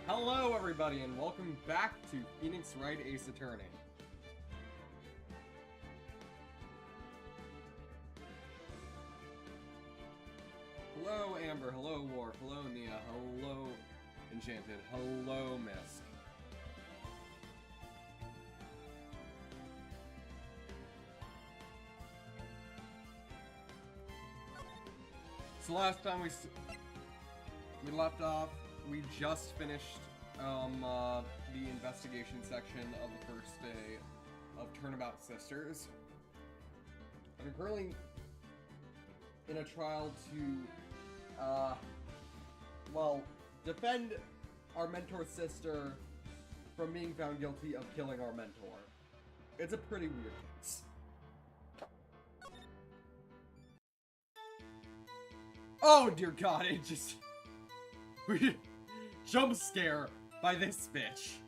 Hello everybody and welcome back to Phoenix Wright Ace Attorney. Hello Amber, hello War, hello Nia, hello Enchanted, hello Mist. So last time we left off, we just finished the investigation section of the first day of Turnabout Sisters. I'm currently in a trial to, well, defend our mentor's sister from being found guilty of killing our mentor. It's a pretty weird case. Oh dear God, it just... jump scare by this bitch.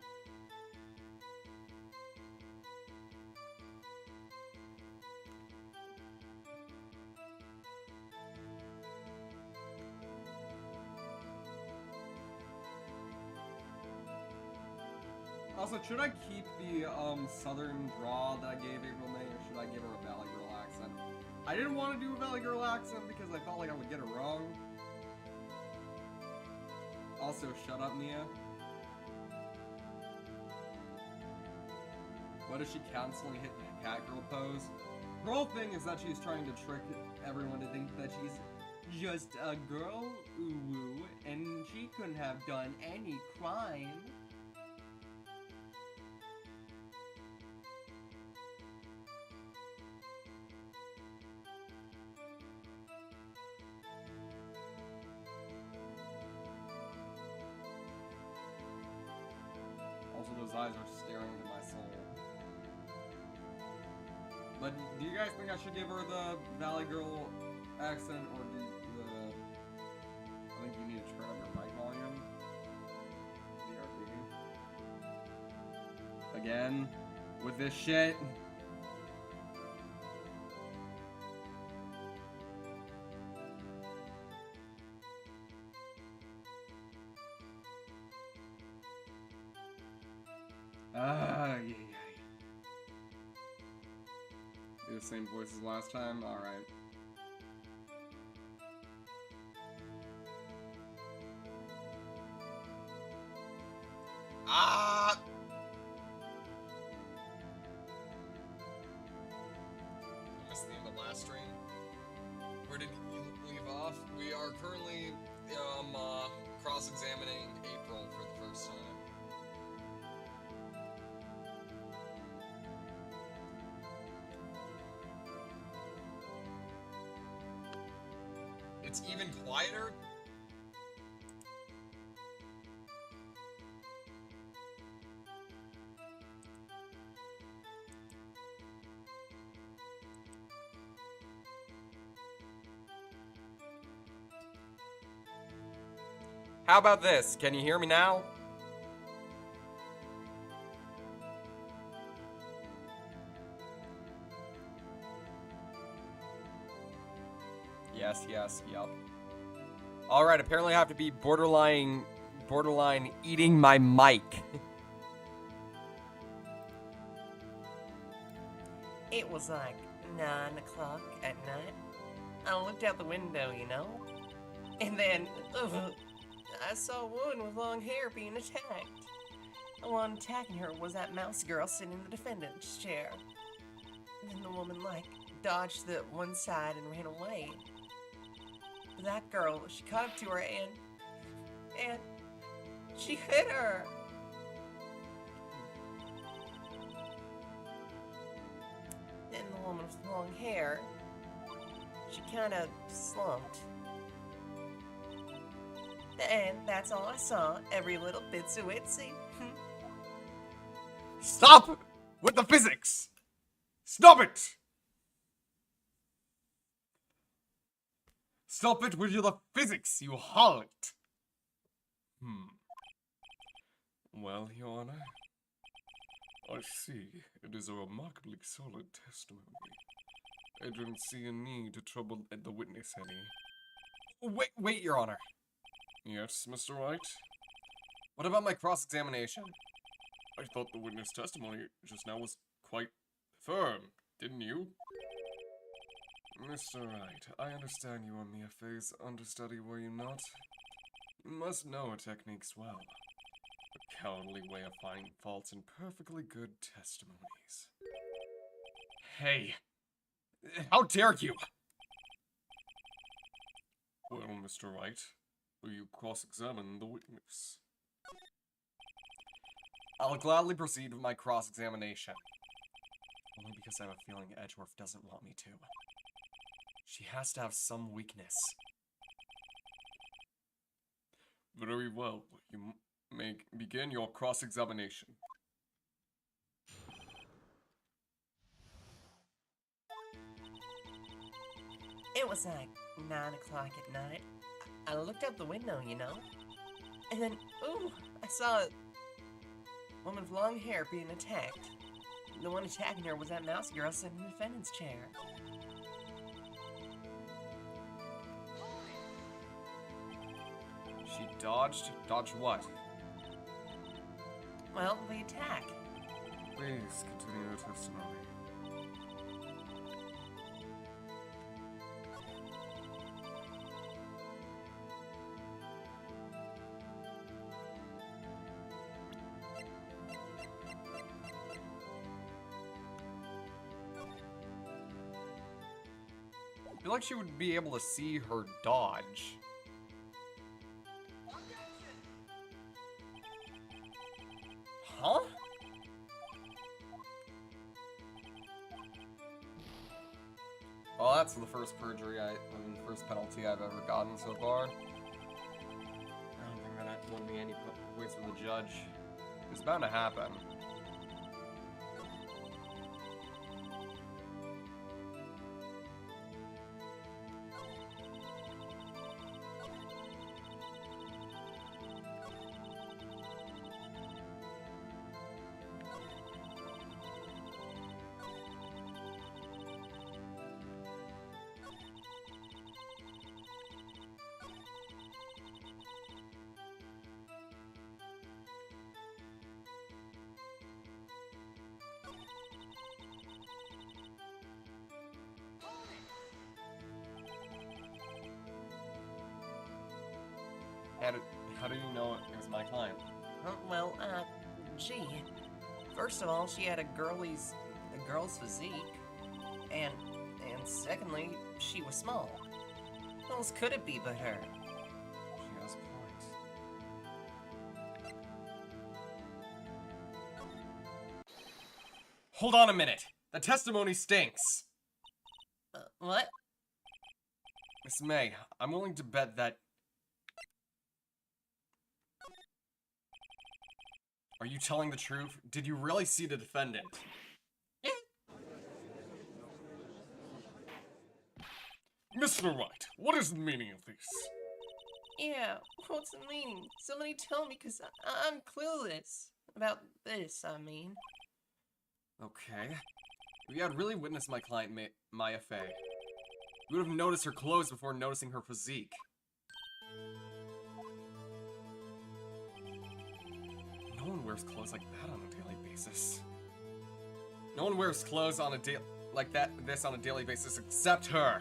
Also, should I keep the southern draw that I gave April May, or should I give her a Valley Girl accent? I didn't want to do a Valley Girl accent because I felt like I would get it wrong. Also, shut up, Nia. What does she constantly hit the cat girl pose? Her whole thing is that she's trying to trick everyone to think that she's just a girl, ooh, and she couldn't have done any crime. Also, those eyes are staring into my soul. But do you guys think I should give her the Valley Girl accent, or do the... I think you need to turn up your mic volume. BRB. Again? With this shit? Yeah. Do the same voice as last time? Alright. Ah! I missed the end of the last stream. Where did you leave off? We are currently cross-examining April for the first time. It's even quieter? How about this? Can you hear me now? Yes, yep. Alright, apparently I have to be borderline eating my mic. It was like 9 o'clock at night. I looked out the window, you know, and then I saw a woman with long hair being attacked. The one attacking her was that mouse girl sitting in the defendant's chair. And then the woman, dodged to one side and ran away. But that girl, she caught up to her and she hit her. Then the woman with long hair, she kind of slumped. And that's all I saw. Every little bitsy witsy. Stop with the physics! Stop it! Stop it with the physics, you harlot! Well, Your Honor, I see it is a remarkably solid testimony. I don't see a need to trouble the witness any. Wait, Your Honor. Yes, Mr. Wright? What about my cross-examination? I thought the witness testimony just now was quite firm, didn't you? Mr. Wright, I understand you were mere phase understudy, were you not? You must know her techniques well. A cowardly way of finding faults in perfectly good testimonies. Hey! How dare you! Well, Mr. Wright, will you cross-examine the witness? I'll gladly proceed with my cross-examination. Only because I have a feeling Edgeworth doesn't want me to. She has to have some weakness. Very well. You may begin your cross-examination. It was like 9 o'clock at night. I looked out the window, you know, and then, I saw a woman with long hair being attacked. The one attacking her was that mouse girl sitting in the defendant's chair. She dodged? Dodged what? Well, the attack. Please continue your testimony. I feel like she would be able to see her dodge. Huh? Well, that's the first first penalty I've ever gotten so far. I don't think that won me any points with the judge. It's bound to happen. How do you know it was my client? Well, gee. First of all, she had a girl's physique, and secondly, she was small. Who else could it be but her? She has points. Hold on a minute. The testimony stinks. What? Miss May, I'm willing to bet that... Are you telling the truth? Did you really see the defendant? Mr. Wright, what is the meaning of this? Yeah, what's the meaning? Somebody tell me, because I'm clueless about this, I mean. Okay. If you had really witnessed my client, Maya Fey, you would have noticed her clothes before noticing her physique. No one wears clothes like that on a daily basis. No one wears clothes on a this on a daily basis except her.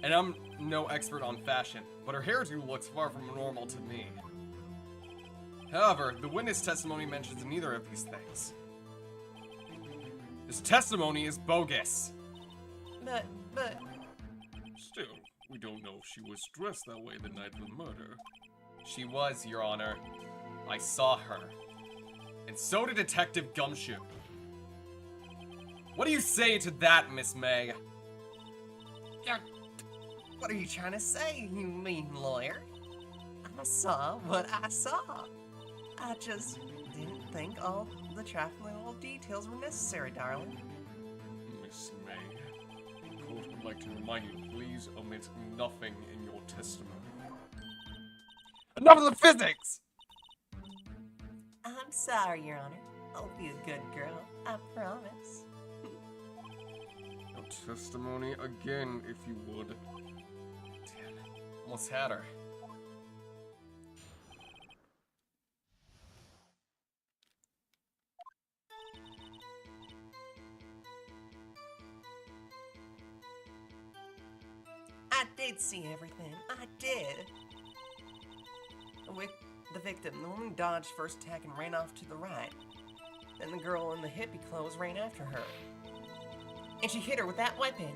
And I'm no expert on fashion, but her hairdo looks far from normal to me. However, the witness testimony mentions neither of these things. This testimony is bogus. But... Still, we don't know if she was dressed that way the night of the murder. She was, Your Honor. I saw her. And so did Detective Gumshoe. What do you say to that, Miss May? What are you trying to say, you mean lawyer? I saw what I saw. I just didn't think all the trifling little details were necessary, darling. Miss May, the court would like to remind you, please omit nothing in your testimony. Enough of the physics! I'm sorry, Your Honor. I'll be a good girl, I promise. No testimony again, if you would. Damn, almost had her. I did see everything. I did. With the victim, the woman dodged first attack and ran off to the right. Then the girl in the hippie clothes ran after her. And she hit her with that weapon.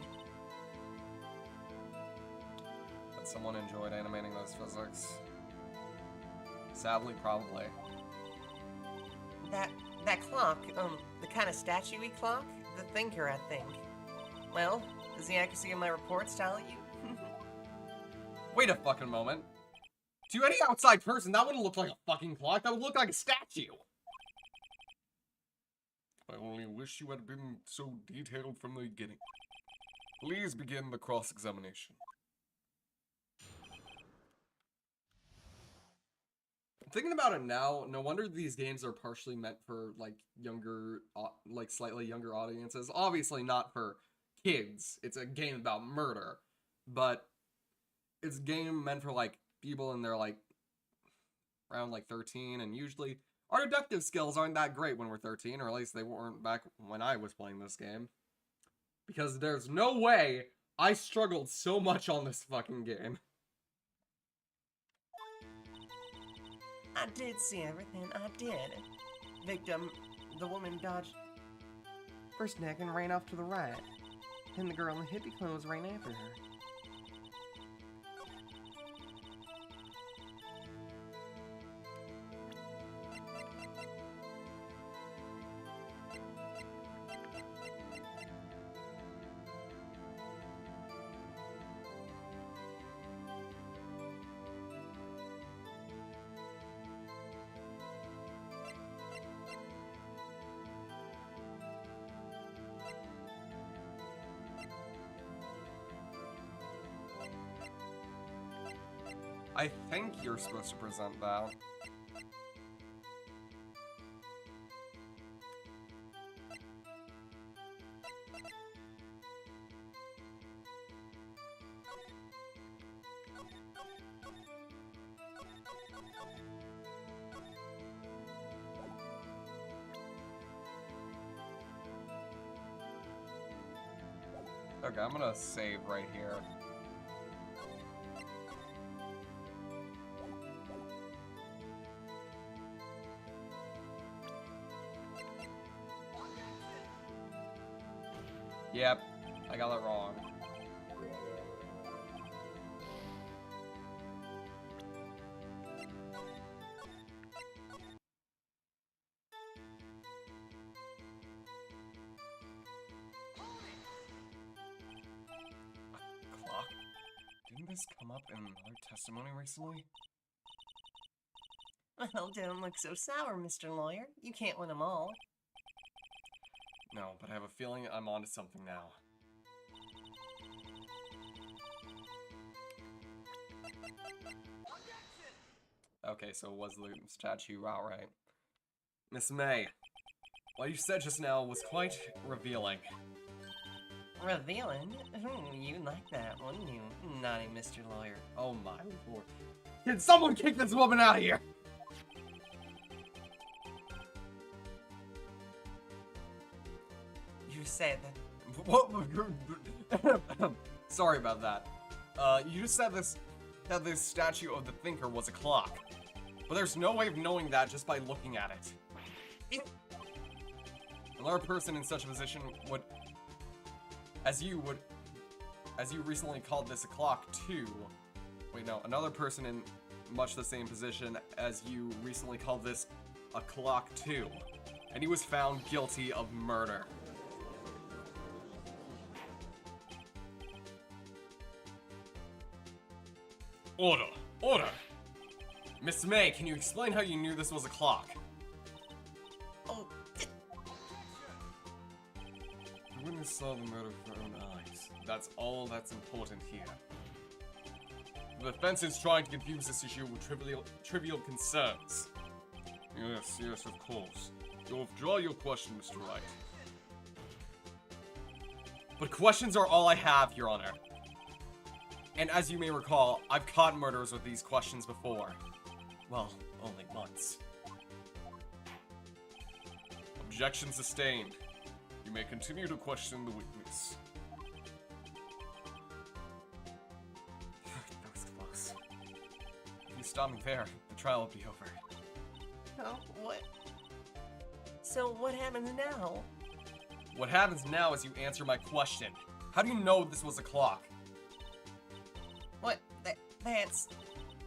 But someone enjoyed animating those physics. Sadly, probably. That clock, the kind of statue-y clock? The thinker, I think. Well, does the accuracy of my report style you? Wait a fucking moment. To any outside person, that wouldn't look like a fucking clock. That would look like a statue. I only wish you had been so detailed from the beginning. Please begin the cross-examination. Thinking about it now, no wonder these games are partially meant for, like, younger, like, slightly younger audiences. Obviously not for kids. It's a game about murder. But it's a game meant for, like, people in their, like, around, like, 13, and usually our deductive skills aren't that great when we're 13, or at least they weren't back when I was playing this game. Because there's no way I struggled so much on this fucking game. I did see everything, I did. Victim, the woman dodged first neck and ran off to the right. And the girl in the hippie clothes ran after her. I think you're supposed to present that. Okay, I'm gonna save right here. Yep, I got that wrong. Clock? Didn't this come up in another testimony recently? Well, don't look so sour, Mr. Lawyer. You can't win them all. No, but I have a feeling I'm onto something now. Okay, so it was the statue route, right? Miss May, what you said just now was quite revealing. Revealing? You like that, wouldn't you, naughty Mr. Lawyer? Oh my lord. Can someone kick this woman out of here? You said that. What? Sorry about that. You just said that this statue of the thinker was a clock. But there's no way of knowing that just by looking at it. Another person in such a position would, as you recently called this a clock too. Wait, no, another person in much the same position as you recently called this a clock too. And he was found guilty of murder. Order! Order! Miss May, can you explain how you knew this was a clock? Oh, The witness saw the murder with her own eyes. That's all that's important here. The defense is trying to confuse this issue with trivial concerns. Yes, of course. You'll withdraw your question, Mr. Wright. But questions are all I have, Your Honor. And as you may recall, I've caught murderers with these questions before. Well, only once. Objection sustained. You may continue to question the witness. That was close. If you stop me there, the trial will be over. oh, what? So what happens now? What happens now is you answer my question. How do you know this was a clock? What? That's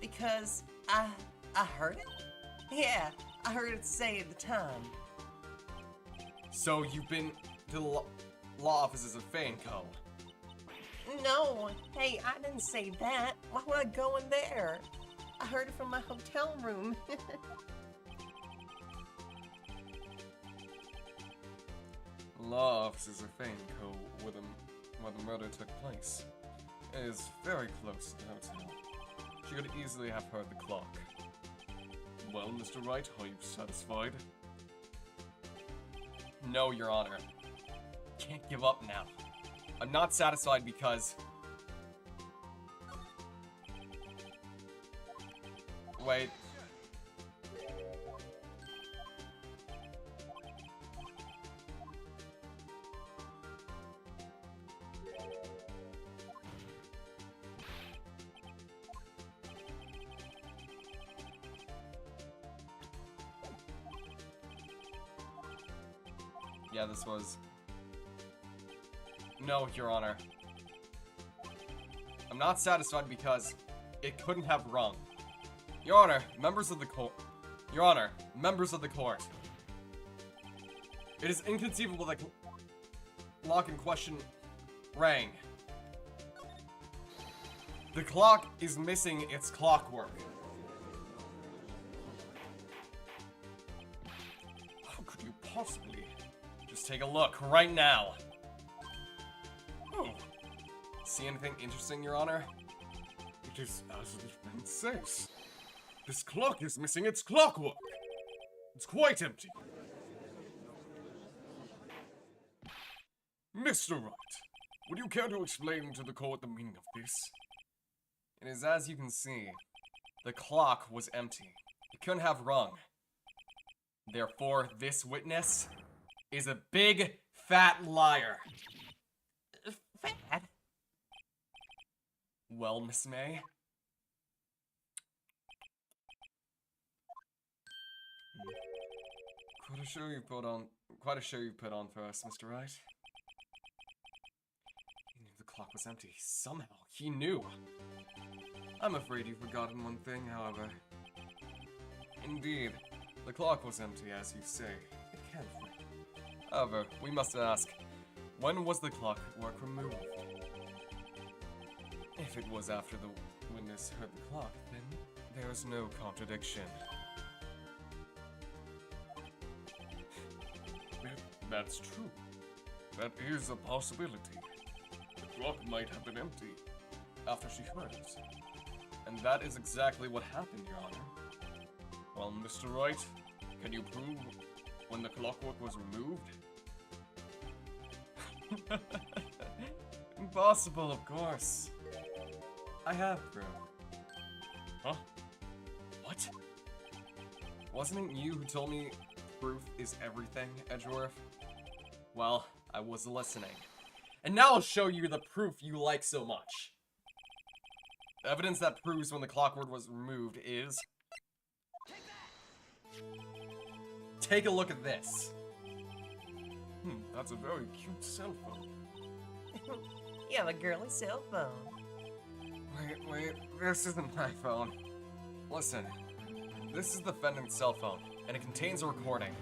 because I heard it? Yeah, I heard it say at the time. So you've been to the law offices of Fanco. No, hey, I didn't say that. Why would I go in there? I heard it from my hotel room. Law offices of Fanco where the murder took place. It is very close to the hotel. She could easily have heard the clock. Well, Mr. Wright, are you satisfied? No, Your Honor. Can't give up now. I'm not satisfied because... Wait. Yeah, this was... No, Your Honor. I'm not satisfied because it couldn't have rung. Your Honor, members of the court. Your Honor, members of the court. It is inconceivable that clock in question rang. The clock is missing its clockwork. How could you possibly? Just take a look right now. Oh. See anything interesting, Your Honor? It is as the defense says. This clock is missing its clockwork. It's quite empty. Mr. Wright, would you care to explain to the court the meaning of this? It is as you can see. The clock was empty. It couldn't have rung. Therefore, this witness is a big, fat liar. Fat? Well, Miss May? Quite a show you've put on for us, Mr. Wright. clock was empty. Somehow, he knew. I'm afraid you've forgotten one thing, however. Indeed, the clock was empty, as you say. It can't be. However, we must ask, when was the clockwork removed? If it was after the witness heard the clock, then there is no contradiction. That's true. That is a possibility. The clock might have been empty after she heard it. And that is exactly what happened, Your Honor. Well, Mr. Wright, can you prove when the clockwork was removed? Impossible, of course. I have proof. Huh? What? Wasn't it you who told me proof is everything, Edgeworth? Well, I was listening. And now I'll show you the proof you like so much. Evidence that proves when the clockwork was removed is... Take a look at this. That's a very cute cell phone. You have a girly cell phone. Wait, this isn't my phone. Listen, this is the defendant's cell phone, and it contains a recording.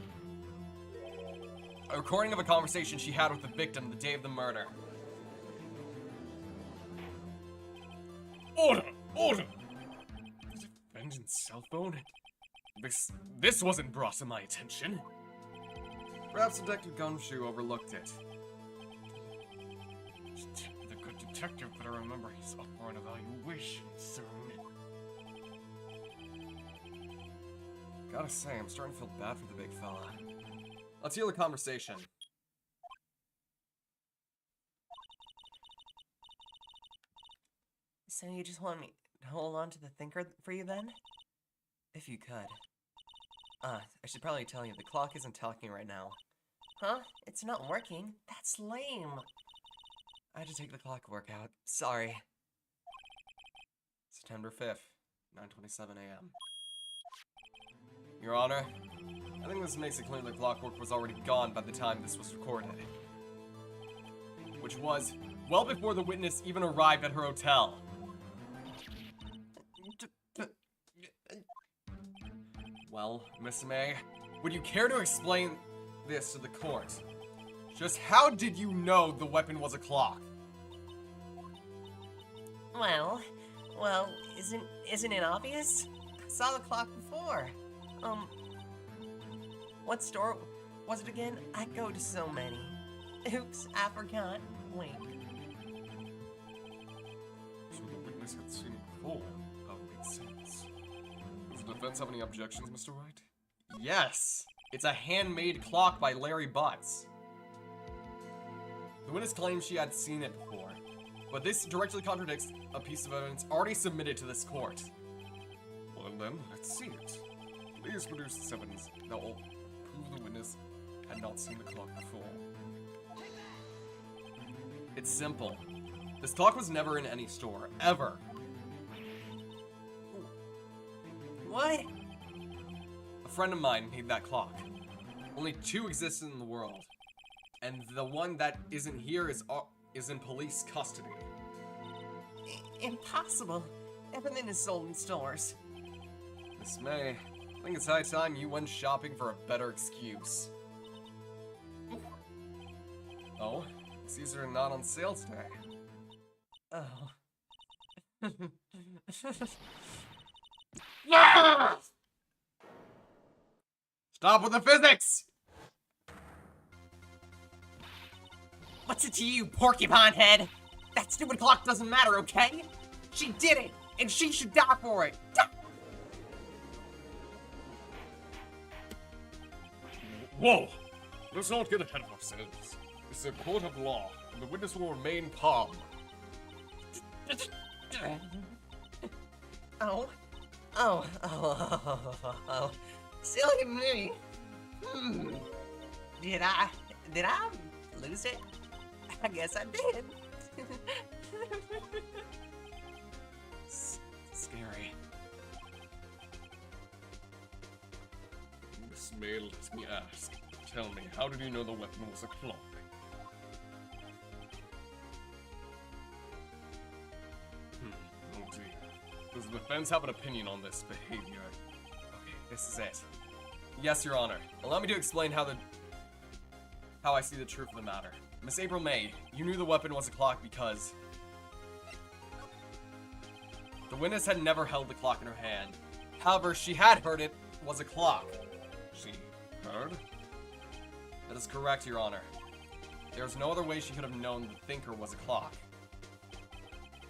A recording of a conversation she had with the victim the day of the murder. Order! Order! The defendant's cell phone? This wasn't brought to my attention. Perhaps Detective Gumshoe overlooked it. The good detective better remember he's up for an evaluation soon. Gotta say, I'm starting to feel bad for the big fella. Let's hear the conversation. So you just want me to hold on to the thinker for you then? If you could. I should probably tell you, the clock isn't talking right now. Huh? It's not working? That's lame. I had to take the clockwork out. Sorry. September 5th, 9:27 a.m. Your Honor, I think this makes it clear the clockwork was already gone by the time this was recorded. Which was well before the witness even arrived at her hotel. Well, Miss May, would you care to explain this to the court? Just how did you know the weapon was a clock? Well, isn't it obvious? I saw the clock before. What store was it again? I go to so many. Oops, I forgot. Wait. So the witness had seen it before. That would make sense. Does the defense have any objections, Mr. Wright? Yes! It's a handmade clock by Larry Butts. The witness claims she had seen it before, but this directly contradicts a piece of evidence already submitted to this court. Well then, let's see it. Please produce this evidence that will prove the witness had not seen the clock before. It's simple. This clock was never in any store, ever. What? A friend of mine made that clock. Only two exist in the world. And the one that isn't here is in police custody. Impossible. Everything is sold in stores. Miss May, I think it's high time you went shopping for a better excuse. Oh, these are not on sale today. Oh. Stop with the physics! What's it to you, porcupine head? That stupid clock doesn't matter, okay? She did it, and she should die for it. Whoa! Let's not get ahead of ourselves. This is a court of law, and the witness will remain calm. Oh. Silly me. Did I lose it? I guess I did. Scary. Miss May, let me ask. Tell me, how did you know the weapon was a clock? defense have an opinion on this behavior? Okay, this is it. Yes, Your Honor. Allow me to explain how I see the truth of the matter. Miss April May, you knew the weapon was a clock because the witness had never held the clock in her hand. However, she had heard it was a clock. She heard? That is correct, Your Honor. There's no other way she could have known the thinker was a clock.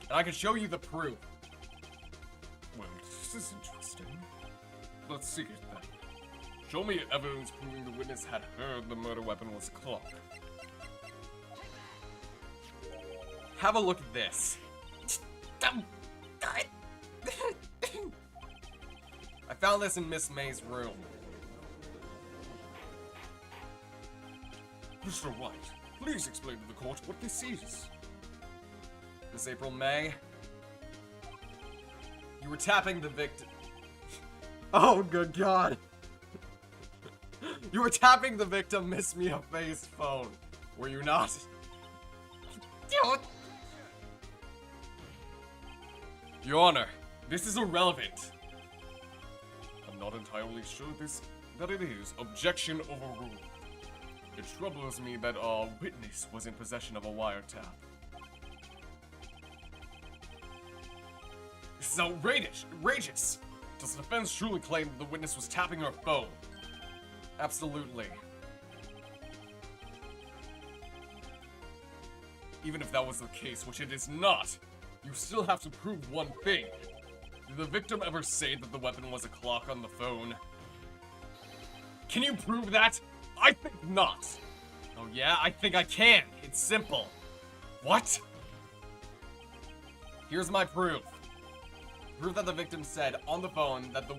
And I can show you the proof. Well, this is interesting. Let's see it then. Show me evidence proving the witness had heard the murder weapon was a clock. Have a look at this. I found this in Miss May's room. Mr. White, please explain to the court what this is. Miss April May, you were tapping the victim. Oh, good God. You were tapping the victim, Miss Mia Faye's phone. Were you not? Your Honor, this is irrelevant. I'm not entirely sure that it is. Objection overruled. It troubles me that our witness was in possession of a wiretap. This is outrageous! Does the defense truly claim that the witness was tapping her phone? Absolutely. Even if that was the case, which it is not, you still have to prove one thing. Did the victim ever say that the weapon was a clock on the phone? Can you prove that? I think not. Oh yeah, I think I can. It's simple. What? Here's my proof. Proof that the victim said on the phone that the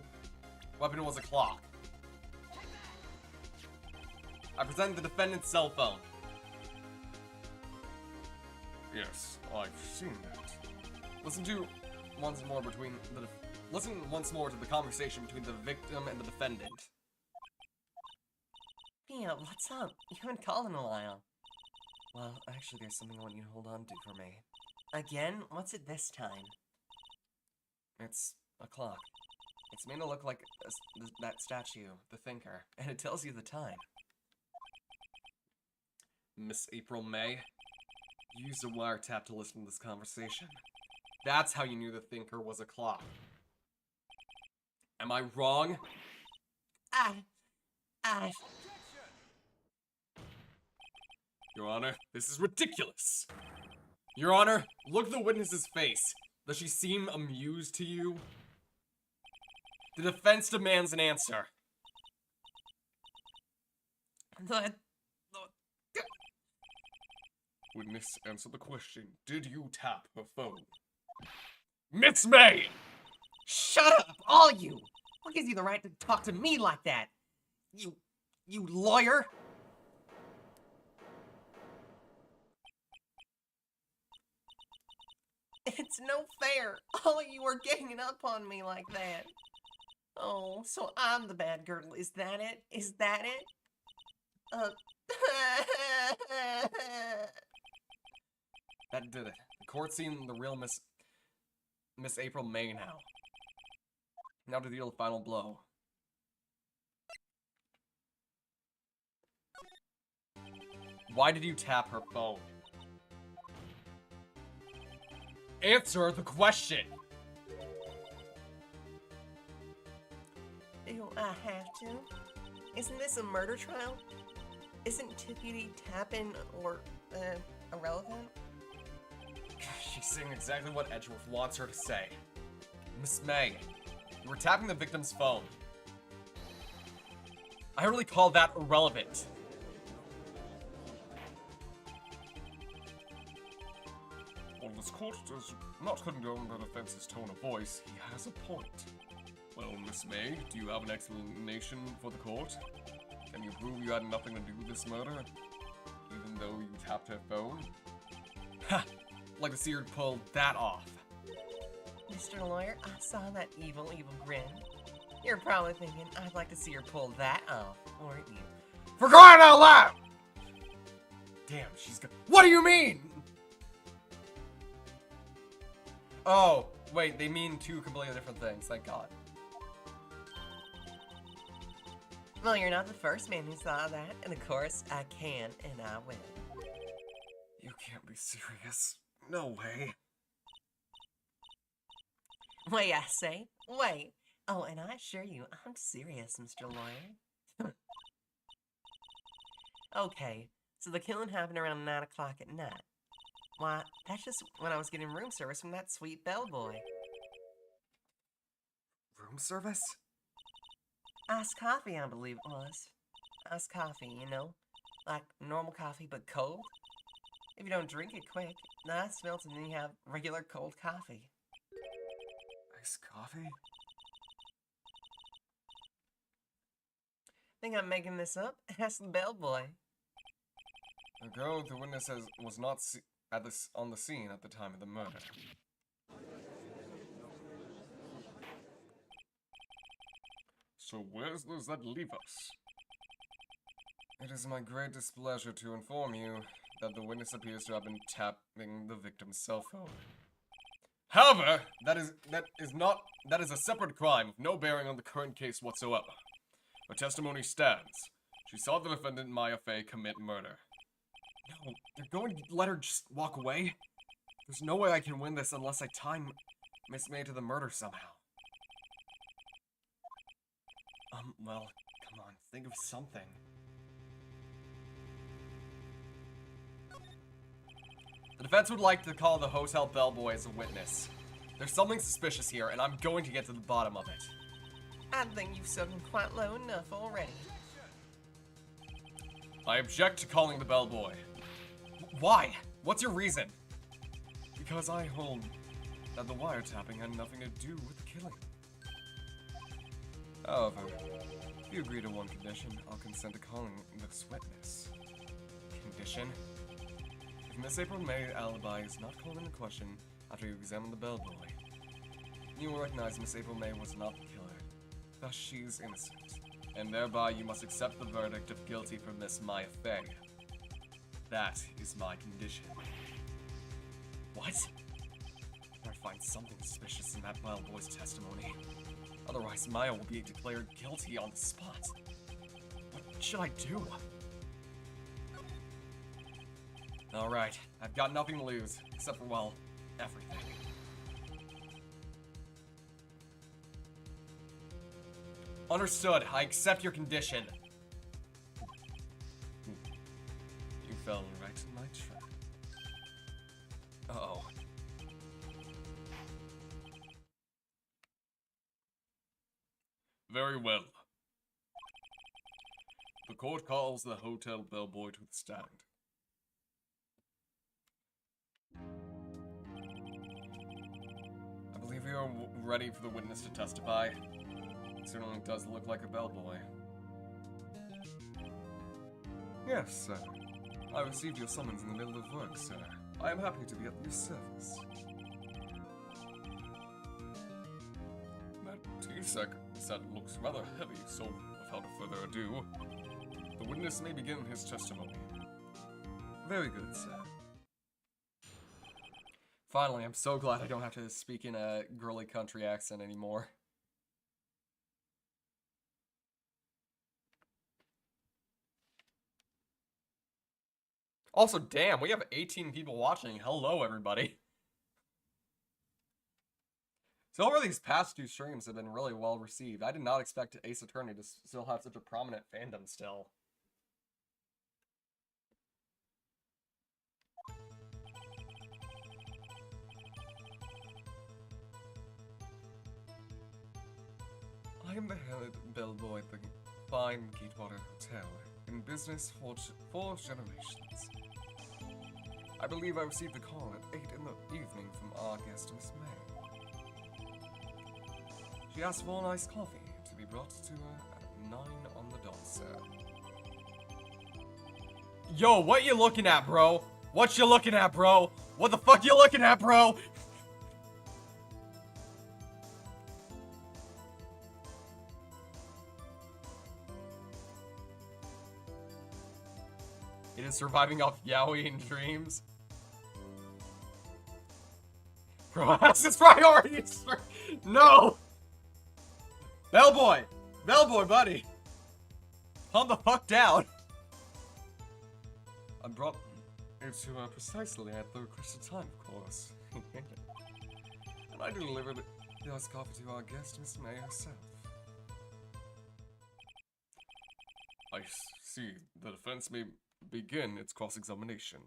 weapon was a clock. I present the defendant's cell phone. Yes, I've seen that. Listen once more to the conversation between the victim and the defendant. Mia, what's up? You haven't called in a while. Well, actually, there's something I want you to hold on to for me. Again? What's it this time? It's a clock. It's made to look like that statue, the thinker, and it tells you the time. Miss April May, you used a wiretap to listen to this conversation. That's how you knew the thinker was a clock. Am I wrong? Your Honor, this is ridiculous. Your Honor, look at the witness's face. Does she seem amused to you? The defense demands an answer. Witness, answer the question. Did you tap her phone? Miss May! Shut up, all you! What gives you the right to talk to me like that? You lawyer? It's no fair. All of you are ganging up on me like that. Oh, so I'm the bad girl. Is that it? Is that it? That did it. The court's seen the real Miss April May now. Now to deal the final blow. Why did you tap her phone? Answer the question! Do I have to? Isn't this a murder trial? Isn't tippity tapping or, irrelevant? She's saying exactly what Edgeworth wants her to say. Miss May, you were tapping the victim's phone. I really call that irrelevant. While this court does not condone the defense's tone of voice, he has a point. Well, Miss May, do you have an explanation for the court? Can you prove you had nothing to do with this murder, even though you tapped her phone? Ha! I'd like to see her pull that off. Mr. Lawyer, I saw that evil grin. You're probably thinking, I'd like to see her pull that off, weren't you? For crying out loud! Damn, she's got— What do you mean? Oh, Wait, they mean two completely different things, thank God. Well, you're not the first man who saw that, and of course, I can and I will. You can't be serious. No way. Wait, I say, wait. Oh, and I assure you, I'm serious, Mr. Lawyer. Okay, so the killing happened around 9 o'clock at night. Why, that's just when I was getting room service from that sweet bellboy. Room service? Iced coffee, I believe it was. Iced coffee, you know? Like normal coffee, but cold. If you don't drink it quick, the ice melts and then you have regular cold coffee. Iced coffee? Think I'm making this up? Ask the bellboy. The girl the witness says was not on the scene at the time of the murder. So where does that leave us? It is my great displeasure to inform you that the witness appears to have been tapping the victim's cell phone. However, that is a separate crime with no bearing on the current case whatsoever. Her testimony stands. She saw the defendant Maya Fey commit murder. No, you're going to let her just walk away? There's no way I can win this unless I tie Miss May to the murder somehow. Well, come on, think of something. The defense would like to call the hotel bellboy as a witness. There's something suspicious here, and I'm going to get to the bottom of it. I think you've sunk him quite low enough already. I object to calling the bellboy. Why? What's your reason? Because I hold that the wiretapping had nothing to do with the killing. However, if you agree to one condition, I'll consent to calling this witness. Condition? If Miss April May's alibi is not called into question after you examine the bellboy, you will recognize Miss April May was not the killer. Thus, she's innocent. And thereby you must accept the verdict of guilty for Miss Maya Fey. That is my condition. What? I find something suspicious in that bellboy's testimony. Otherwise, Maya will be declared guilty on the spot. What should I do? Alright, I've got nothing to lose, except for, well, everything. Understood, I accept your condition. You fell right in my trap. Uh-oh. Very well. The court calls the hotel bellboy to the stand. I believe we are ready for the witness to testify. It certainly does look like a bellboy. Yes, sir. I received your summons in the middle of work, sir. I am happy to be at your service. That tea set looks rather heavy, so without further ado, the witness may begin his testimony. Very good, sir. Finally, I'm so glad I don't have to speak in a girly country accent anymore. Also, damn, we have 18 people watching. Hello, everybody. So over these past two streams have been really well received. I did not expect Ace Attorney to still have such a prominent fandom still. I am the head bellboy at the fine Gatewater Hotel, in business for 4 generations. I believe I received a call at 8 in the evening from our guest, Miss May. She asked for an iced coffee to be brought to her at 9 on the dot, sir. Yo, what you looking at, bro? What you looking at, bro? What the fuck you looking at, bro? It is surviving off yaoi and dreams. Bro has his priorities. No! Bellboy! Bellboy, buddy! Calm the fuck down! I brought it to her precisely at the requested time, of course. And I delivered the iced coffee to our guest, Miss May herself. I see. The defense may begin its cross-examination.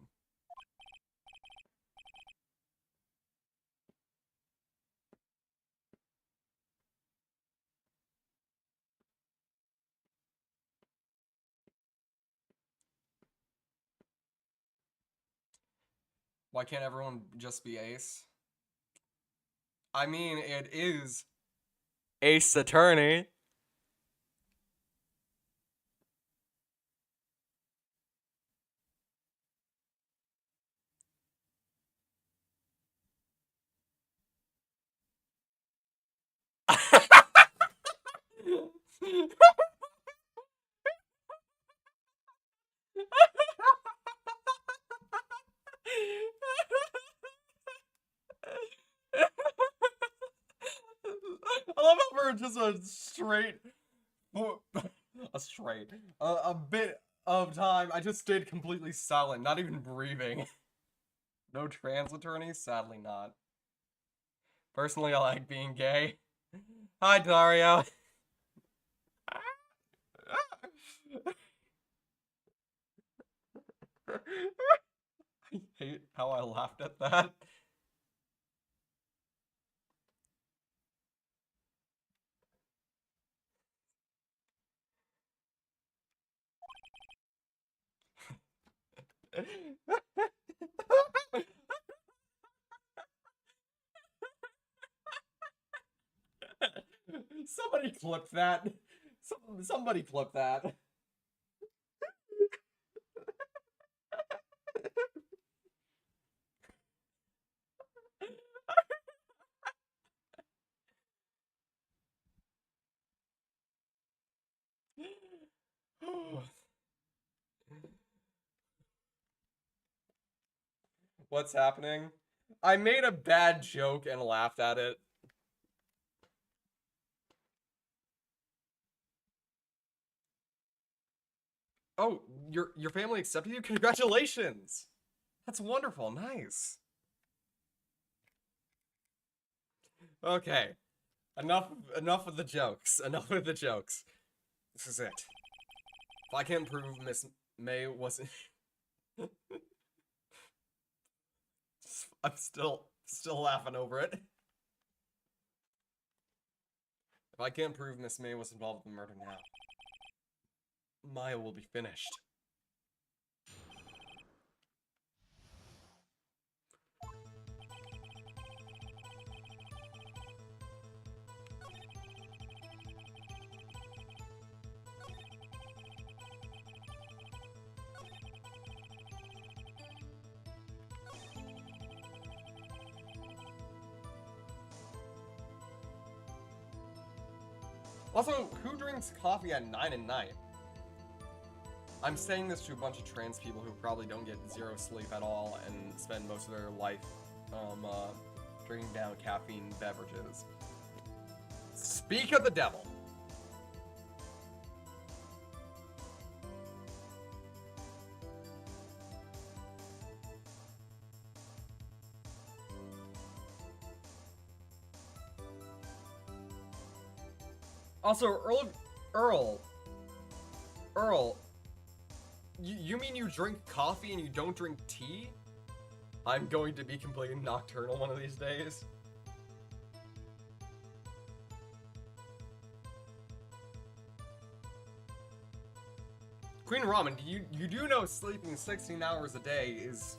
Why can't everyone just be Ace? I mean, it is Ace Attorney. I love how we're just a bit of time. I just stayed completely silent, not even breathing. No trans attorneys? Sadly not. Personally, I like being gay. Hi, Dario. I hate how I laughed at that. Somebody clip that. Somebody clip that. What's happening? I made a bad joke and laughed at it. Oh, your family accepted you? Congratulations! That's wonderful, nice. Okay. Enough of the jokes. Enough of the jokes. This is it. If I can't prove Miss May wasn't I'm still laughing over it. If I can't prove Miss May was involved in the murder now, Maya will be finished. Also, who drinks coffee at 9 at night? I'm saying this to a bunch of trans people who probably don't get zero sleep at all and spend most of their life drinking down caffeine beverages. Speak of the devil! Also, Earl, you mean you drink coffee and you don't drink tea? I'm going to be completely nocturnal one of these days. Queen Ramen, you do know sleeping 16 hours a day is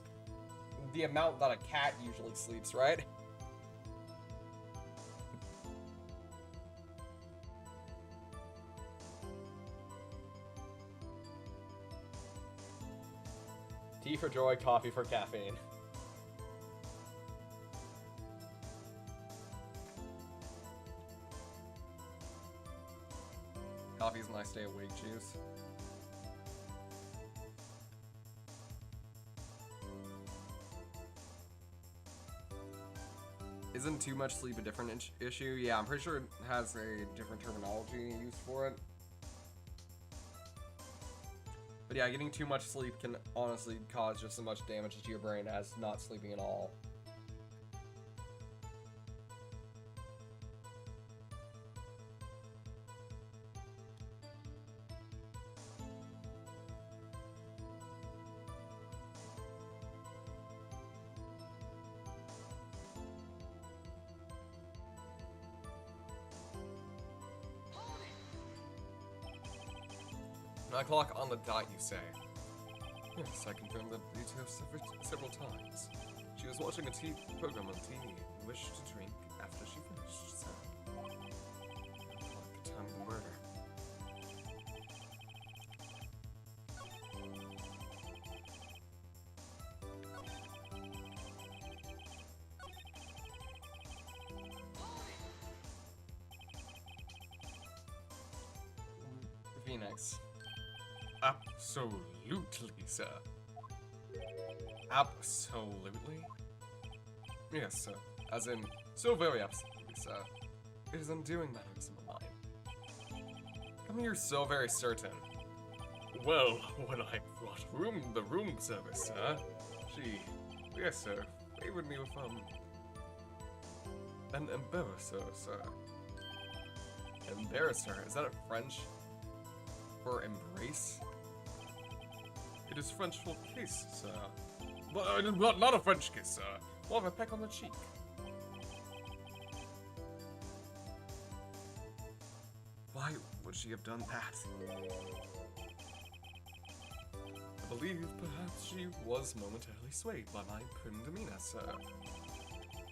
the amount that a cat usually sleeps, right? Tea for joy, coffee for caffeine. Coffee's my stay awake juice. Isn't too much sleep a different issue? Yeah, I'm pretty sure it has a different terminology used for it. But yeah, getting too much sleep can honestly cause just as much damage to your brain as not sleeping at all. 9 o'clock on the dot, you say? Yes, I confirmed that details several times. She was watching a program on TV and wished to drink after she finished, so... Like the time of the murder. Phoenix. Absolutely, sir. Absolutely? Yes, sir. As in, so very absolutely, sir. It is undoing mannerism of mine. Come here so very certain. Well, when I brought the room service, sir, she, yes, sir, favored me with, an embarrasser, sir. Embarrasser? Is that a French for embrace? It is French for kiss, sir. But not a French kiss, sir. More of a peck on the cheek. Why would she have done that? I believe perhaps she was momentarily swayed by my prim demeanor, sir.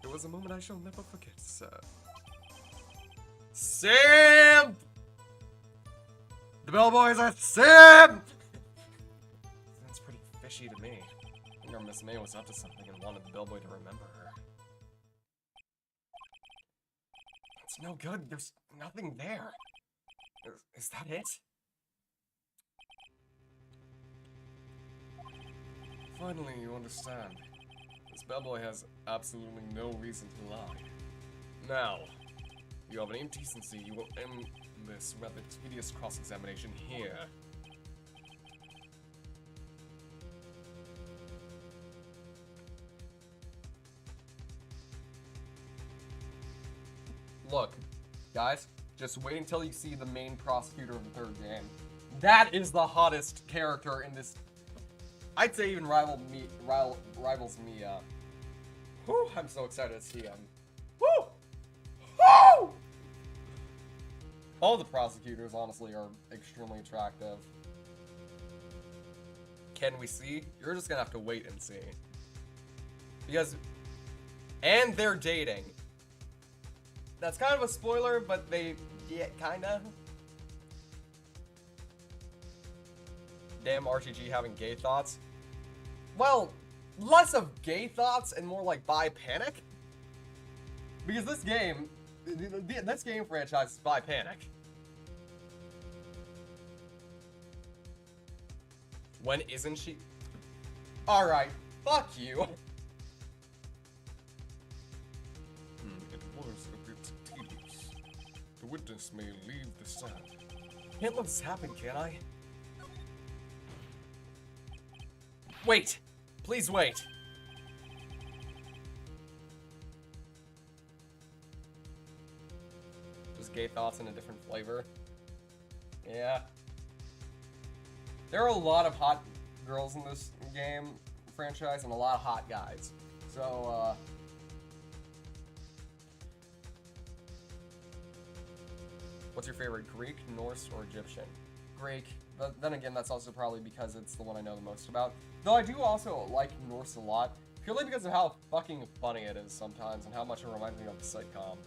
It was a moment I shall never forget, sir. Simp! The bellboy is a simp! Sounds pretty fishy to me. I think our Miss May was up to something and wanted the bellboy to remember her. It's no good. There's nothing there. Is that it? Finally, you understand. This bellboy has absolutely no reason to lie. Now, you have any indecency, you will end this rather tedious cross-examination here. Look, guys, just wait until you see the main prosecutor of the third game. That is the hottest character in this. I'd say even rivals me. Whew, I'm so excited to see him. Woo! Woo! All the prosecutors, honestly, are extremely attractive. Can we see? You're just gonna have to wait and see. Because... And they're dating. That's kind of a spoiler, but they... Yeah, kinda. Damn RTG having gay thoughts. Well, less of gay thoughts and more like bi panic. Because this game franchise is bi panic. When isn't she? Alright, fuck you. It was a bit tedious. The witness may leave the stand. Can't let this happen, can I? Wait! Please wait! Just gay thoughts in a different flavor. Yeah. There are a lot of hot girls in this game franchise and a lot of hot guys. So, what's your favorite, Greek, Norse, or Egyptian? Greek. But then again, that's also probably because it's the one I know the most about. Though I do also like Norse a lot, purely because of how fucking funny it is sometimes and how much it reminds me of the sitcom.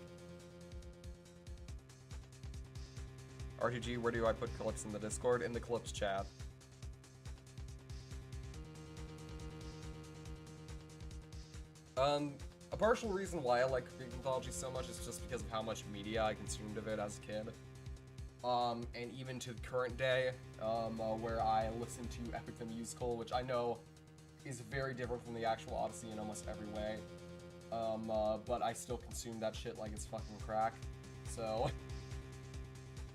RTG, where do I put clips in the Discord? In the clips chat. A partial reason why I like Greek mythology so much is just because of how much media I consumed of it as a kid. And even to the current day, where I listen to Epic the Musical, which I know is very different from the actual Odyssey in almost every way. but I still consume that shit like it's fucking crack. So,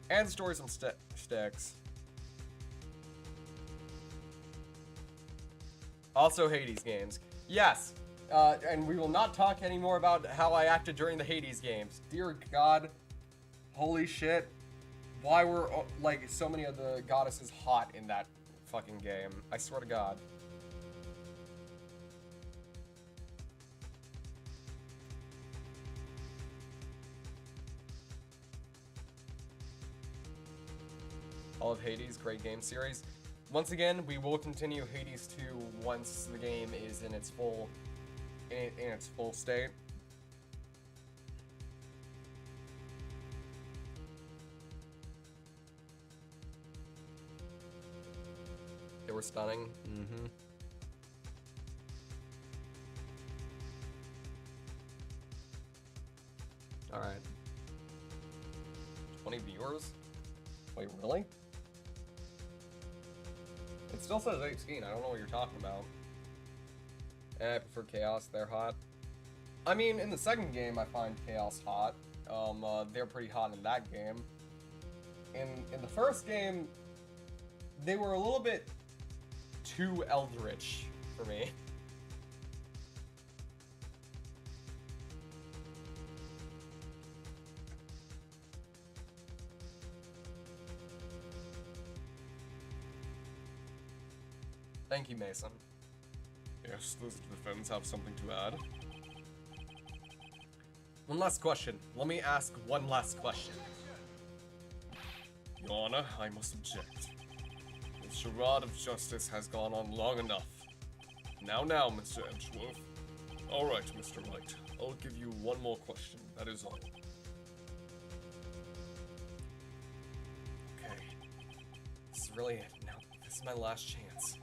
and stories on sticks. Also Hades games. Yes, and we will not talk anymore about how I acted during the Hades games. Dear God, holy shit. Why were, like, so many of the goddesses hot in that fucking game? I swear to God. All of Hades, great game series. Once again, we will continue Hades 2 once the game is in its full state. They were stunning. Mm-hmm. Alright. 20 viewers? Wait, really? It still says 18. I don't know what you're talking about. I prefer Chaos. They're hot. I mean, in the second game, I find Chaos hot. They're pretty hot in that game. In the first game, they were a little bit too eldritch for me. Thank you, Mason. Yes, does the defense have something to add? One last question. Let me ask one last question. Your Honor, I must object. The charade of justice has gone on long enough. Now, Mr. Edgeworth. Alright, Mr. Wright. I'll give you one more question, that is all. Okay. This is really it. Now, this is my last chance.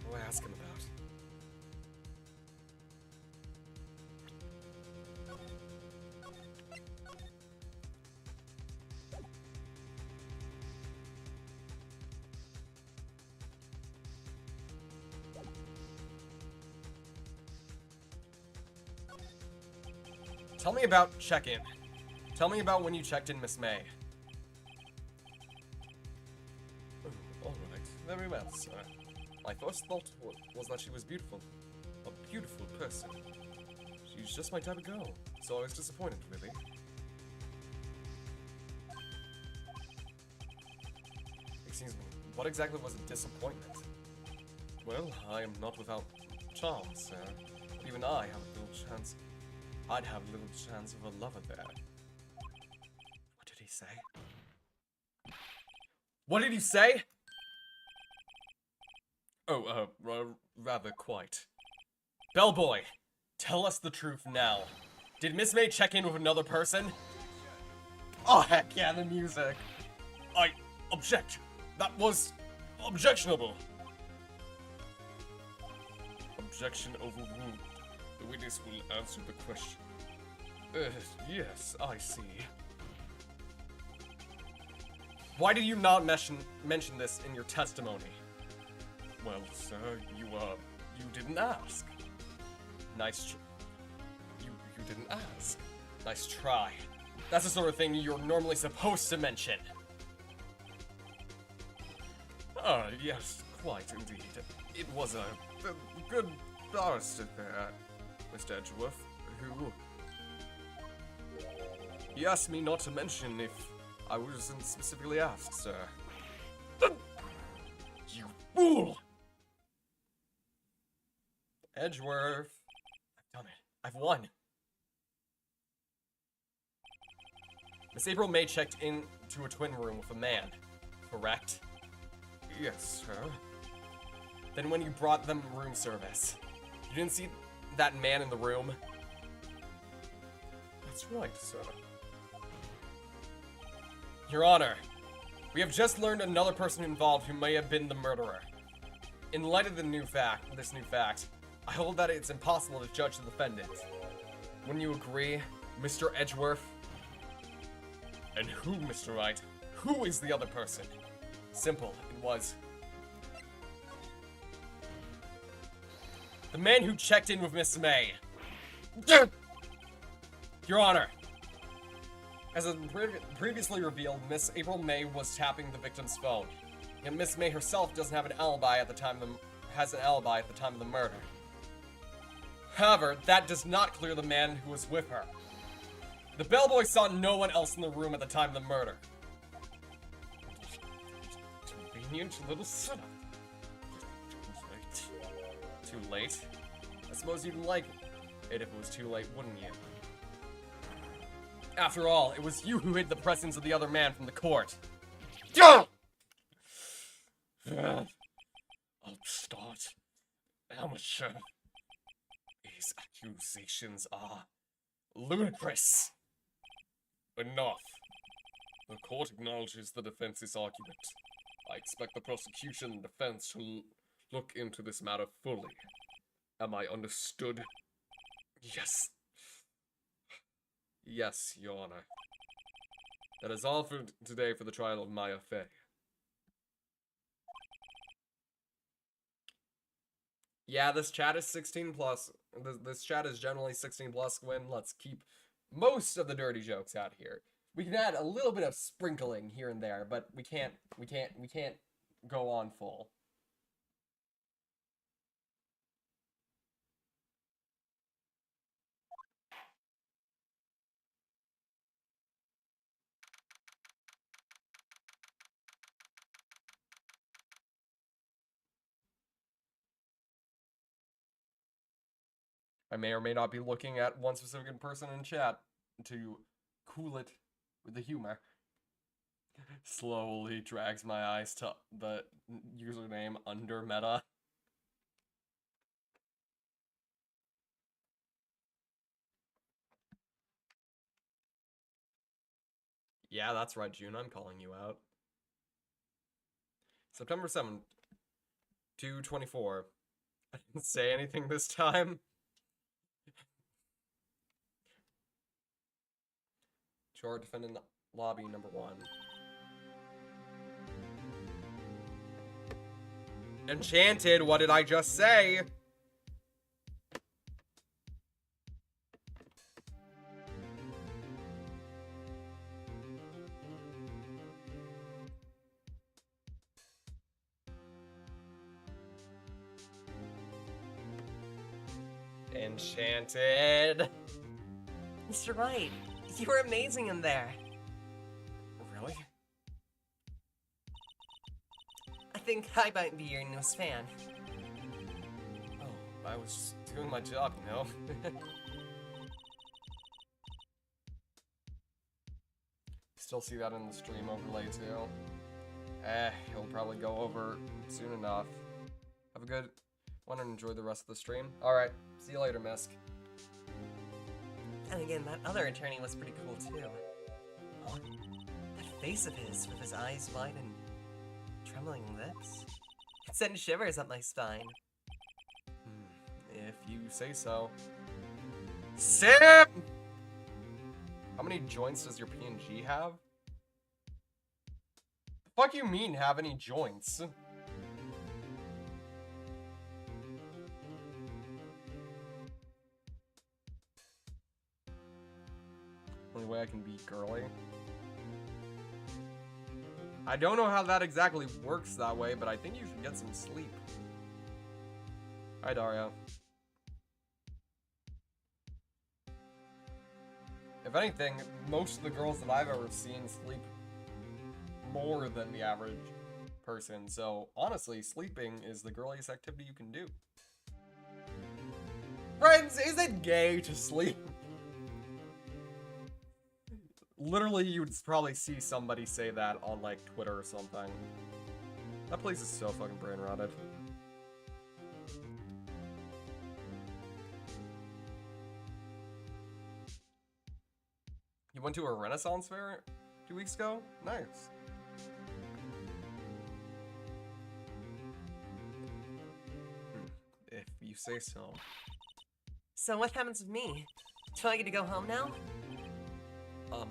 What do I ask him about? Tell me about check-in. Tell me about when you checked in Miss May. Oh, alright, very well, sir. My first thought was that she was beautiful. A beautiful person. She's just my type of girl, so I was disappointed, really. Excuse me, what exactly was a disappointment? Well, I am not without charm, sir. Even I have a little chance. I'd have little chance of a lover there. What did he say? What did he say? Oh, rather quite. Bellboy, tell us the truth now. Did Miss May check in with another person? Oh, heck yeah, the music. I object. That was objectionable. Objection overruled. The witness will answer the question. Yes, I see. Why did you not mention this in your testimony? Well, sir, you didn't ask. You didn't ask. Nice try. That's the sort of thing you're normally supposed to mention. Ah, yes, quite indeed. It was a good barrister there, Mr. Edgeworth, who... He asked me not to mention if I wasn't specifically asked, sir. You fool! Edgeworth. I've done it. I've won. Miss April May checked into a twin room with a man, correct? Yes, sir. Then when you brought them room service, you didn't see that man in the room? That's right, sir. Your Honor, we have just learned another person involved who may have been the murderer. In light of this new fact, I hold that it's impossible to judge the defendant. Wouldn't you agree, Mr. Edgeworth? And who, Mr. Wright? Who is the other person? Simple, it was. The man who checked in with Miss May. Your Honor, as previously revealed, Miss April May was tapping the victim's phone. And Miss May herself doesn't have an alibi at the time of the murder. However, that does not clear the man who was with her. The bellboy saw no one else in the room at the time of the murder. Convenient little setup. Too late? I suppose you'd like it if it was too late, wouldn't you? After all, it was you who hid the presence of the other man from the court. Upstart. Amateur. These accusations are ludicrous. Enough. The court acknowledges the defense's argument. I expect the prosecution and defense to look into this matter fully. Am I understood? Yes. Yes, Your Honor. That is all for today for the trial of Maya Fey. Yeah, this chat is 16 plus. This chat is generally 16 plus, Gwen. Let's keep most of the dirty jokes out here. We can add a little bit of sprinkling here and there, but we can't go on full. I may or may not be looking at one specific person in chat to cool it with the humor. Slowly drags my eyes to the username under meta. Yeah, that's right, June. I'm calling you out. September 7th, 2/24. I didn't say anything this time. Sure, defendant lobby number 1. Enchanted, what did I just say? Enchanted. Mr. Wright, you were amazing in there. Really? I think I might be your newest fan. Oh, I was just doing my job, you know? Still see that in the stream overlay, too. He'll probably go over soon enough. Have a good one and enjoy the rest of the stream. Alright, see you later, Misk. And again, that other attorney was pretty cool, too. Oh, that face of his, with his eyes wide and trembling lips. It sent shivers up my spine. If you say so. Sim! How many joints does your PNG have? The fuck you mean, have any joints? Only way I can be girly. I don't know how that exactly works that way, but I think you should get some sleep. Hi, Dario. If anything, most of the girls that I've ever seen sleep more than the average person, so honestly, sleeping is the girliest activity you can do. Friends, is it gay to sleep? Literally, you would probably see somebody say that on, like, Twitter or something. That place is so fucking brain-rotted. You went to a Renaissance fair 2 weeks ago? Nice. If you say so. So what happens with me? Do I get to go home now? Well...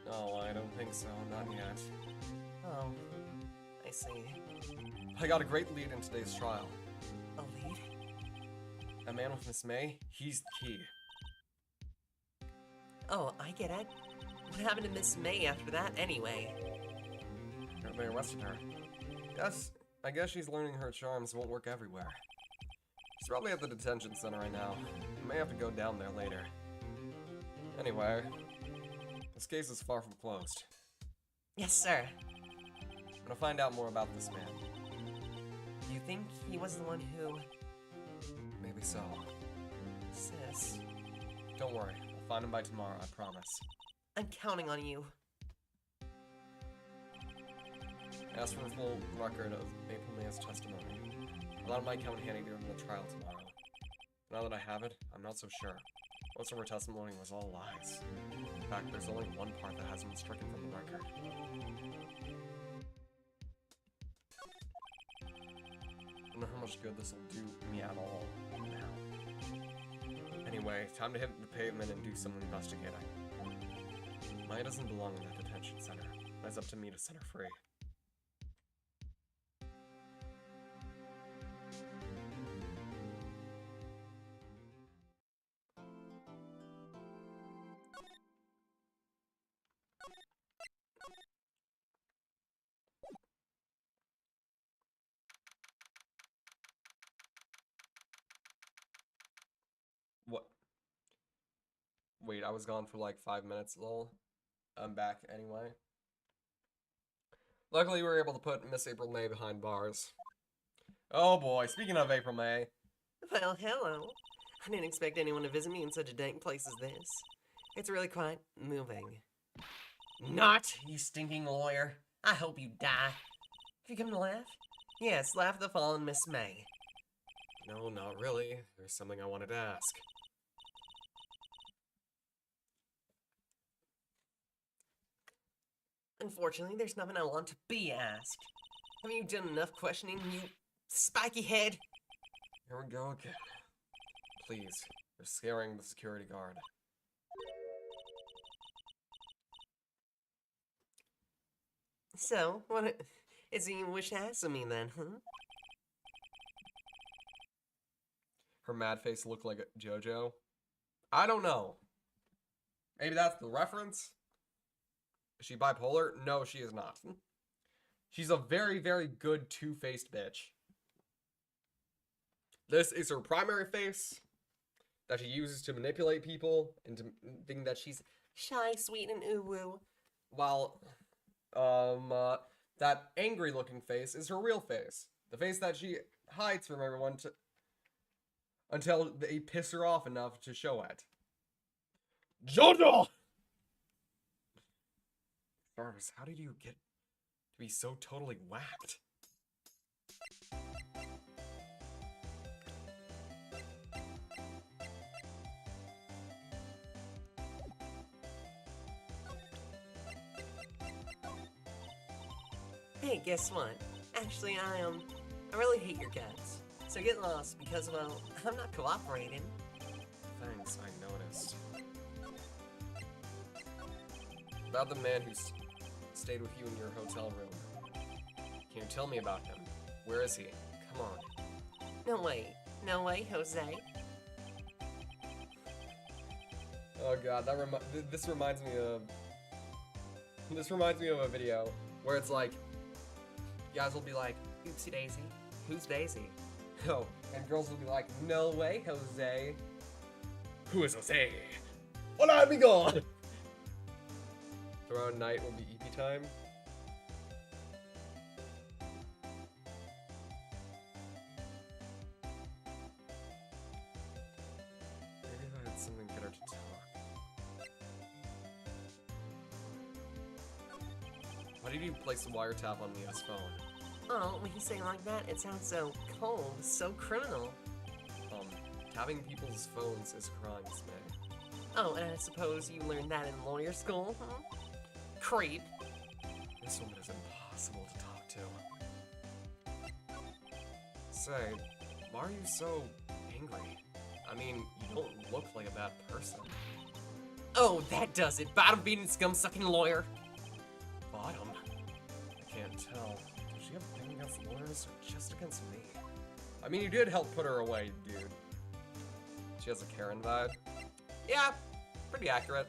No, I don't think so. Not yet. Oh, I see. I got a great lead in today's trial. A lead? A man with Miss May, he's the key. Oh, I get it. What happened to Miss May after that, anyway? They arrested her. Yes, I guess she's learning her charms won't work everywhere. She's probably at the detention center right now. May have to go down there later. Anyway, this case is far from closed. Yes, sir. I'm gonna find out more about this man. You think he was the one who... Maybe so. Sis, Don't worry, I'll find him by tomorrow, I promise. I'm counting on you. Ask for a full record of April May's testimony. A lot might come in handy during the trial tomorrow. Now that I have it, I'm not so sure. Most of her testimony was all lies. In fact, there's only one part that hasn't been stricken from the record. I don't know how much good this will do me at all now. Anyway, time to hit the pavement and do some investigating. Maya doesn't belong in that detention center. It's up to me to set her free. What? Wait, I was gone for like 5 minutes, lol. I'm back anyway. Luckily, we were able to put Miss April May behind bars. Oh boy, speaking of April May. Well, hello. I didn't expect anyone to visit me in such a dank place as this. It's really quite moving. Not, you stinking lawyer. I hope you die. Have you come to laugh? Yes, laugh at the fallen Miss May. No, not really. There's something I wanted to ask. Unfortunately, there's nothing I want to be asked. Haven't you done enough questioning, you spiky head? Here we go again. Please, you're scaring the security guard. So, what is it you wish to ask of me then, huh? Her mad face looked like JoJo. I don't know. Maybe that's the reference? Is she bipolar? No, she is not. She's a very, very good two-faced bitch. This is her primary face that she uses to manipulate people and to think that she's Shy, sweet, and ooh-woo. while that angry-looking face is her real face. The face that she hides from everyone until they piss her off enough to show it. JoJo! Stars, how did you get to be so totally whacked? Hey, guess what? Actually, I really hate your guts. So get lost because, well, I'm not cooperating. Thanks, I noticed. About the man who stayed with you in your hotel room. Can you tell me about him? Where is he? Come on. No way, Jose. Oh god, this reminds me of a video where it's like, guys will be like, Oopsie daisy. Who's Daisy? oh, and girls will be like, no way, Jose. Who is Jose? Hola, amigo! Around night will be EP time. Maybe if I had something better to talk. Why did you place a wiretap on Mia's phone? Oh, when you say it like that, it sounds so cold, so criminal. Tapping people's phones is a crime, May. Oh, and I suppose you learned that in lawyer school, huh? Creep. This woman is impossible to talk to. Say, why are you so angry? I mean, you don't look like a bad person. Oh, that does it. Bottom-beating, scum-sucking lawyer. Bottom? I can't tell. Does she have against the lawyers or just against me? I mean, you did help put her away, dude. She has a Karen vibe. Yeah, pretty accurate.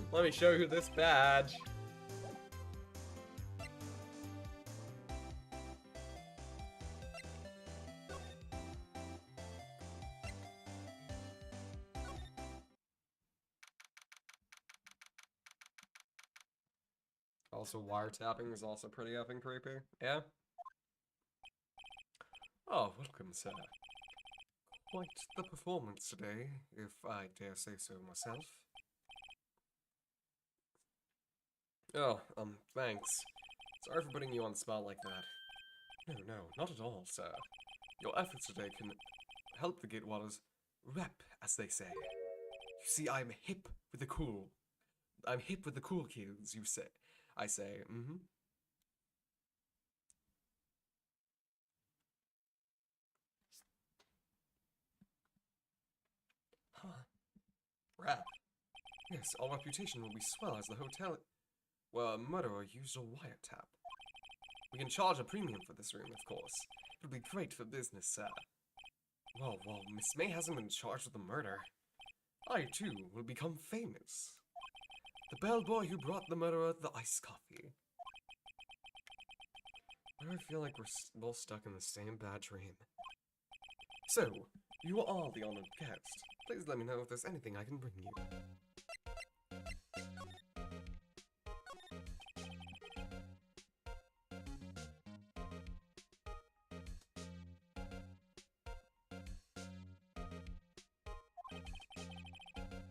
Let me show you this badge. Also, wiretapping is also pretty effing creepy. Yeah? Oh, welcome, sir. Quite the performance today, if I dare say so myself. Oh, thanks. Sorry for putting you on the spot like that. No, not at all, sir. Your efforts today can help the Gatewaters rep, as they say. You see, I'm hip with the cool. I'm hip with the cool kids, you say. I say, Huh. Rap. Yes, our reputation will be swell as the hotel where a murderer used a wiretap. We can charge a premium for this room, of course. It'll be great for business, sir. Well, Miss May hasn't been charged with the murder. I, too, will become famous. The bellboy who brought the murderer the iced coffee. Why do I feel like we're both stuck in the same bad dream? So, you are the honored guest. Please let me know if there's anything I can bring you.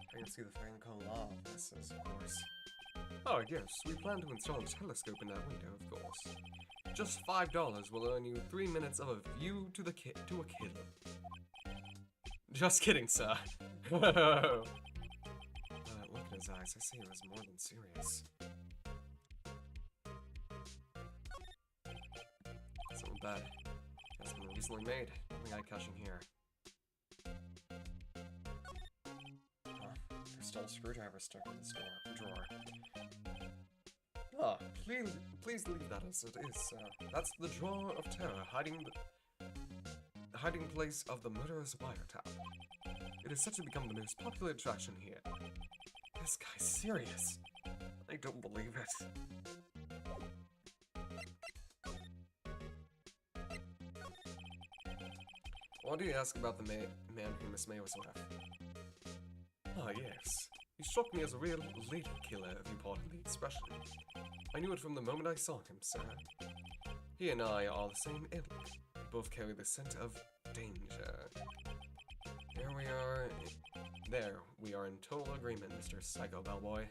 I can see the Franco law of this, of course. Oh, yes, we plan to install a telescope in that window, of course. Just $5 will earn you 3 minutes of a view to a kill. Just kidding, sir. Look at his eyes. I see he was more than serious. Something bad has been recently made. Nothing eye-catching here. Crystal screwdriver stuck in this drawer. Ah, please leave that as it is, sir. That's the drawer of terror, the hiding place of the murderer's wiretap. It is said to become the most popular attraction here. This guy's serious. I don't believe it. Why do you ask about the man who Miss May was with? Ah, yes. He struck me as a real lady killer, if you pardon the expression. I knew it from the moment I saw him, sir. He and I are the same ilk. We both carry the scent of danger. There we are in total agreement, Mr. Psycho Bellboy.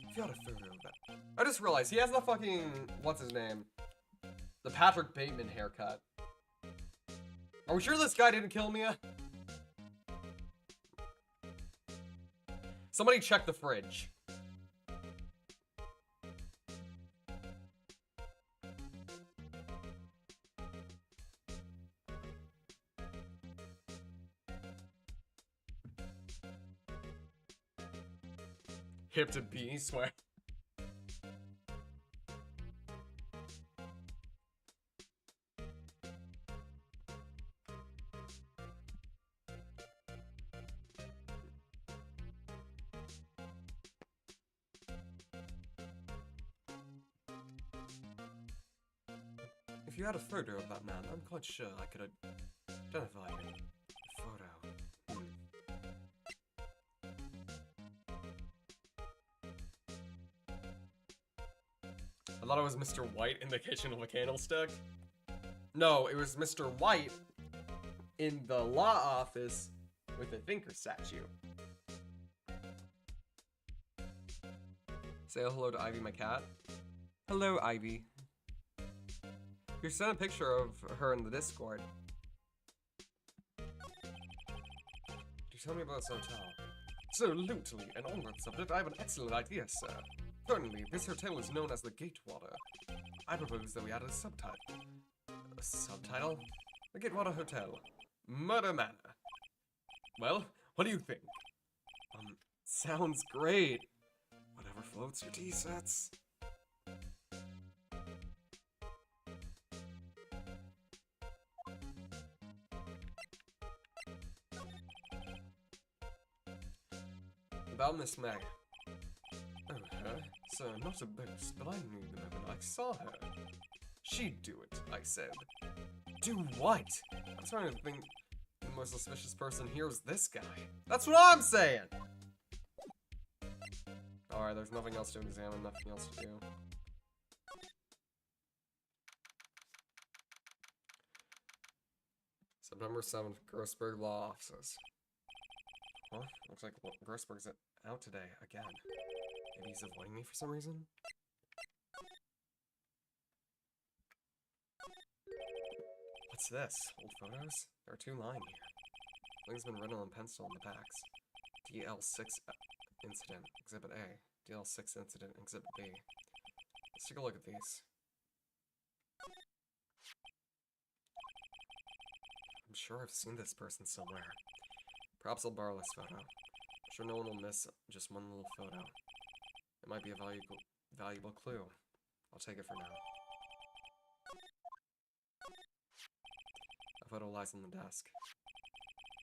If you had a photo of that. I just realized he has the fucking, what's his name? The Patrick Bateman haircut. Are we sure this guy didn't kill Mia? Somebody check the fridge. Hip to B, swear. If you had a photo of that man, I'm quite sure I could identify him. Photo. I thought it was Mr. White in the kitchen of a candlestick. No, it was Mr. White in the law office with a thinker statue. Say hello to Ivy, my cat. Hello, Ivy. You sent a picture of her in the Discord. Do you tell me about this hotel? Absolutely, and on that subject, I have an excellent idea, sir. Certainly, this hotel is known as the Gatewater. I propose that we add a subtitle. A subtitle? The Gatewater Hotel. Murder Manor. Well, what do you think? Sounds great. Whatever floats your tea sets. About Miss May. Oh, her? Sir, not a boast, but I knew the moment I saw her. She'd do it, I said. Do what? I'm trying to think the most suspicious person here is this guy. That's what I'm saying! Alright, there's nothing else to examine, nothing else to do. September 7th, Grossberg Law Offices. Well, looks like Grossberg's out today, again. Maybe he's avoiding me for some reason? What's this? Old photos? There are two lying here. Something's been written in pencil on the backs. DL6 Incident, Exhibit A. DL6 Incident, Exhibit B. Let's take a look at these. I'm sure I've seen this person somewhere. Perhaps I'll borrow this photo. I'm sure no one will miss just one little photo. It might be a valuable clue. I'll take it for now. A photo lies on the desk.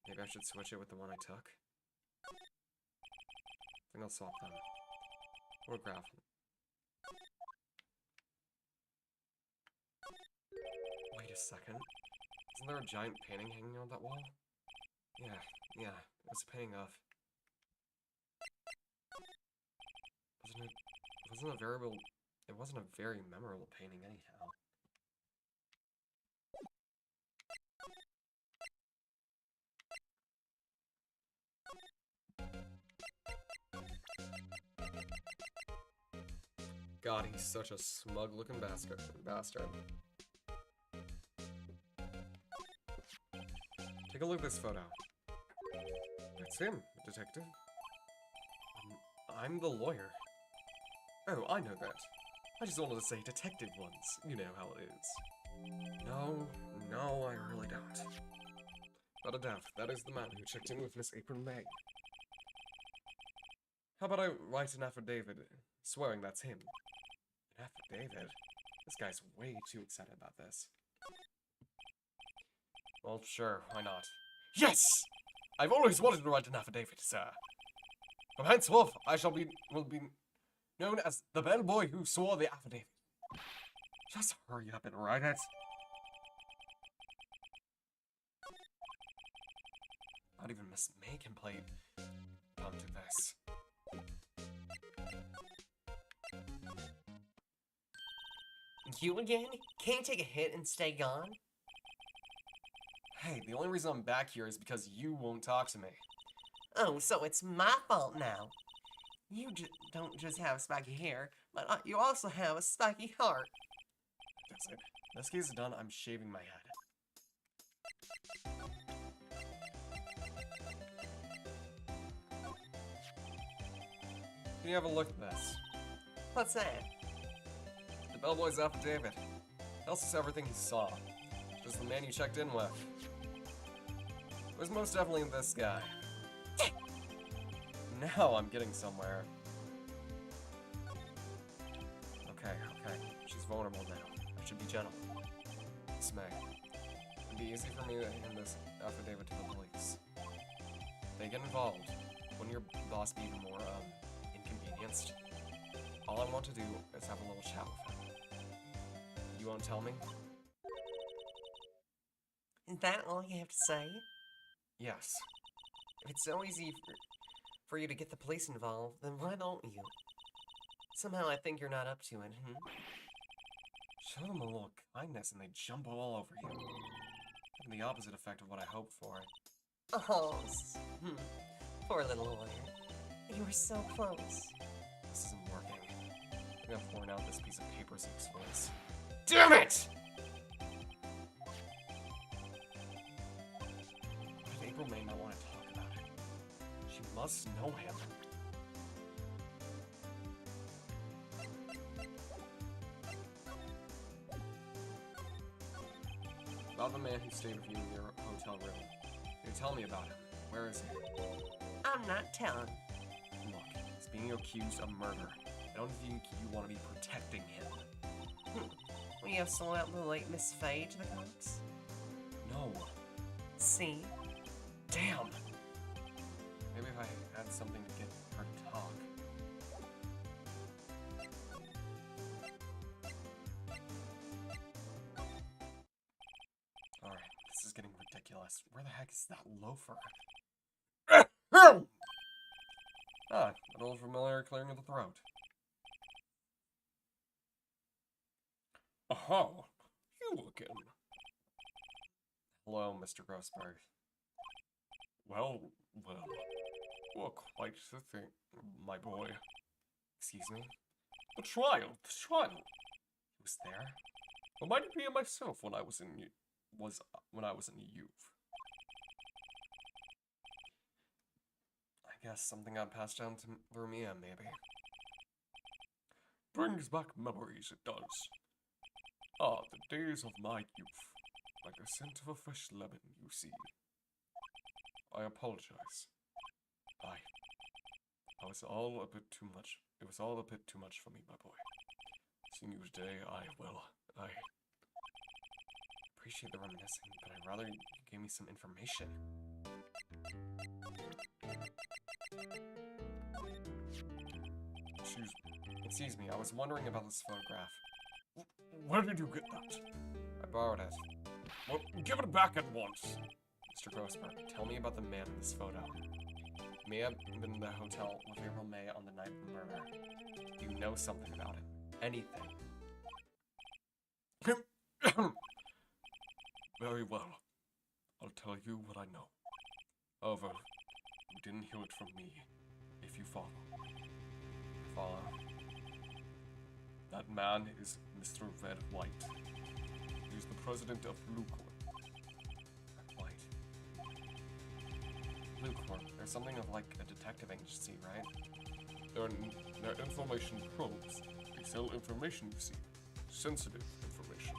Maybe I should switch it with the one I took? I think I'll swap them. Photograph. Wait a second. Isn't there a giant painting hanging on that wall? Yeah, it was a painting of... It wasn't a very memorable painting anyhow. God, he's such a smug-looking bastard. Take a look at this photo. That's him, the detective. I'm the lawyer. Oh, I know that. I just wanted to say detective once. You know how it is. No, I really don't. Without a doubt, that is the man who checked in with Miss April May. How about I write an affidavit swearing that's him? An affidavit? This guy's way too excited about this. Well, sure, why not? Yes! I've always wanted to write an affidavit, sir. From henceforth, will be known as the bellboy who swore the affidavit. Just hurry up and write it. Not even Miss May can play dumb to this. You again? Can't you take a hit and stay gone? Hey, the only reason I'm back here is because you won't talk to me. Oh, so it's my fault now. You don't just have spiky hair, but you also have a spiky heart. That's it. This case is done, I'm shaving my head. Can you have a look at this? What's that? The bellboy's affidavit. Tells us everything he saw. Just the man you checked in with. It was most definitely this guy. Now I'm getting somewhere. Okay. She's vulnerable now. I should be gentle. Miss May. It'd be easy for me to hand this affidavit to the police. If they get involved, wouldn't your boss be even more, inconvenienced? All I want to do is have a little chat with her. You won't tell me? Is that all you have to say? Yes. If it's so easy for you to get the police involved, then why don't you? Somehow I think you're not up to it, Show them a little kindness and they jump all over you. Having the opposite effect of what I hoped for. Oh, poor little lawyer. You were so close. This isn't working. I'm gonna point out this piece of paper's voice. Damn it! But April may not want to talk about it. She must know him. about the man who stayed with you in your hotel room. Can you tell me about him? Where is he? I'm not telling. Look, he's being accused of murder. I don't think you want to be protecting him. Will you sell out the late Miss Faye to the cops? No. See? Damn! Maybe if I had something to get her to talk. Alright, this is getting ridiculous. Where the heck is that loafer? Ah, an old familiar clearing of the throat. Aha! You again. Hello, Mr. Grossberg. Well, you're quite the thing, my boy. Excuse me? The trial! He was there? Reminded me of myself when I was in youth. I guess something got passed down to Vermia, maybe. Brings back memories, it does. Ah, the days of my youth. Like the scent of a fresh lemon, you see. I apologize. I was all a bit too much. It was all a bit too much for me, my boy. Seeing you today, I appreciate the reminiscing, but I'd rather you gave me some information. Excuse me, I was wondering about this photograph. Where did you get that? I borrowed it. Well, give it back at once. Mr. Grossberg, tell me about the man in this photo. He may have been in the hotel with April May on the night of the murder. Do you know something about him? Anything? Very well. I'll tell you what I know. However, you didn't hear it from me, if you follow. Follow? That man is Mr. Red White. He's the president of Blue Corp. Red White. Blue Corp. There's something of like a detective agency, right? They're information probes. They sell information, you see. Sensitive information.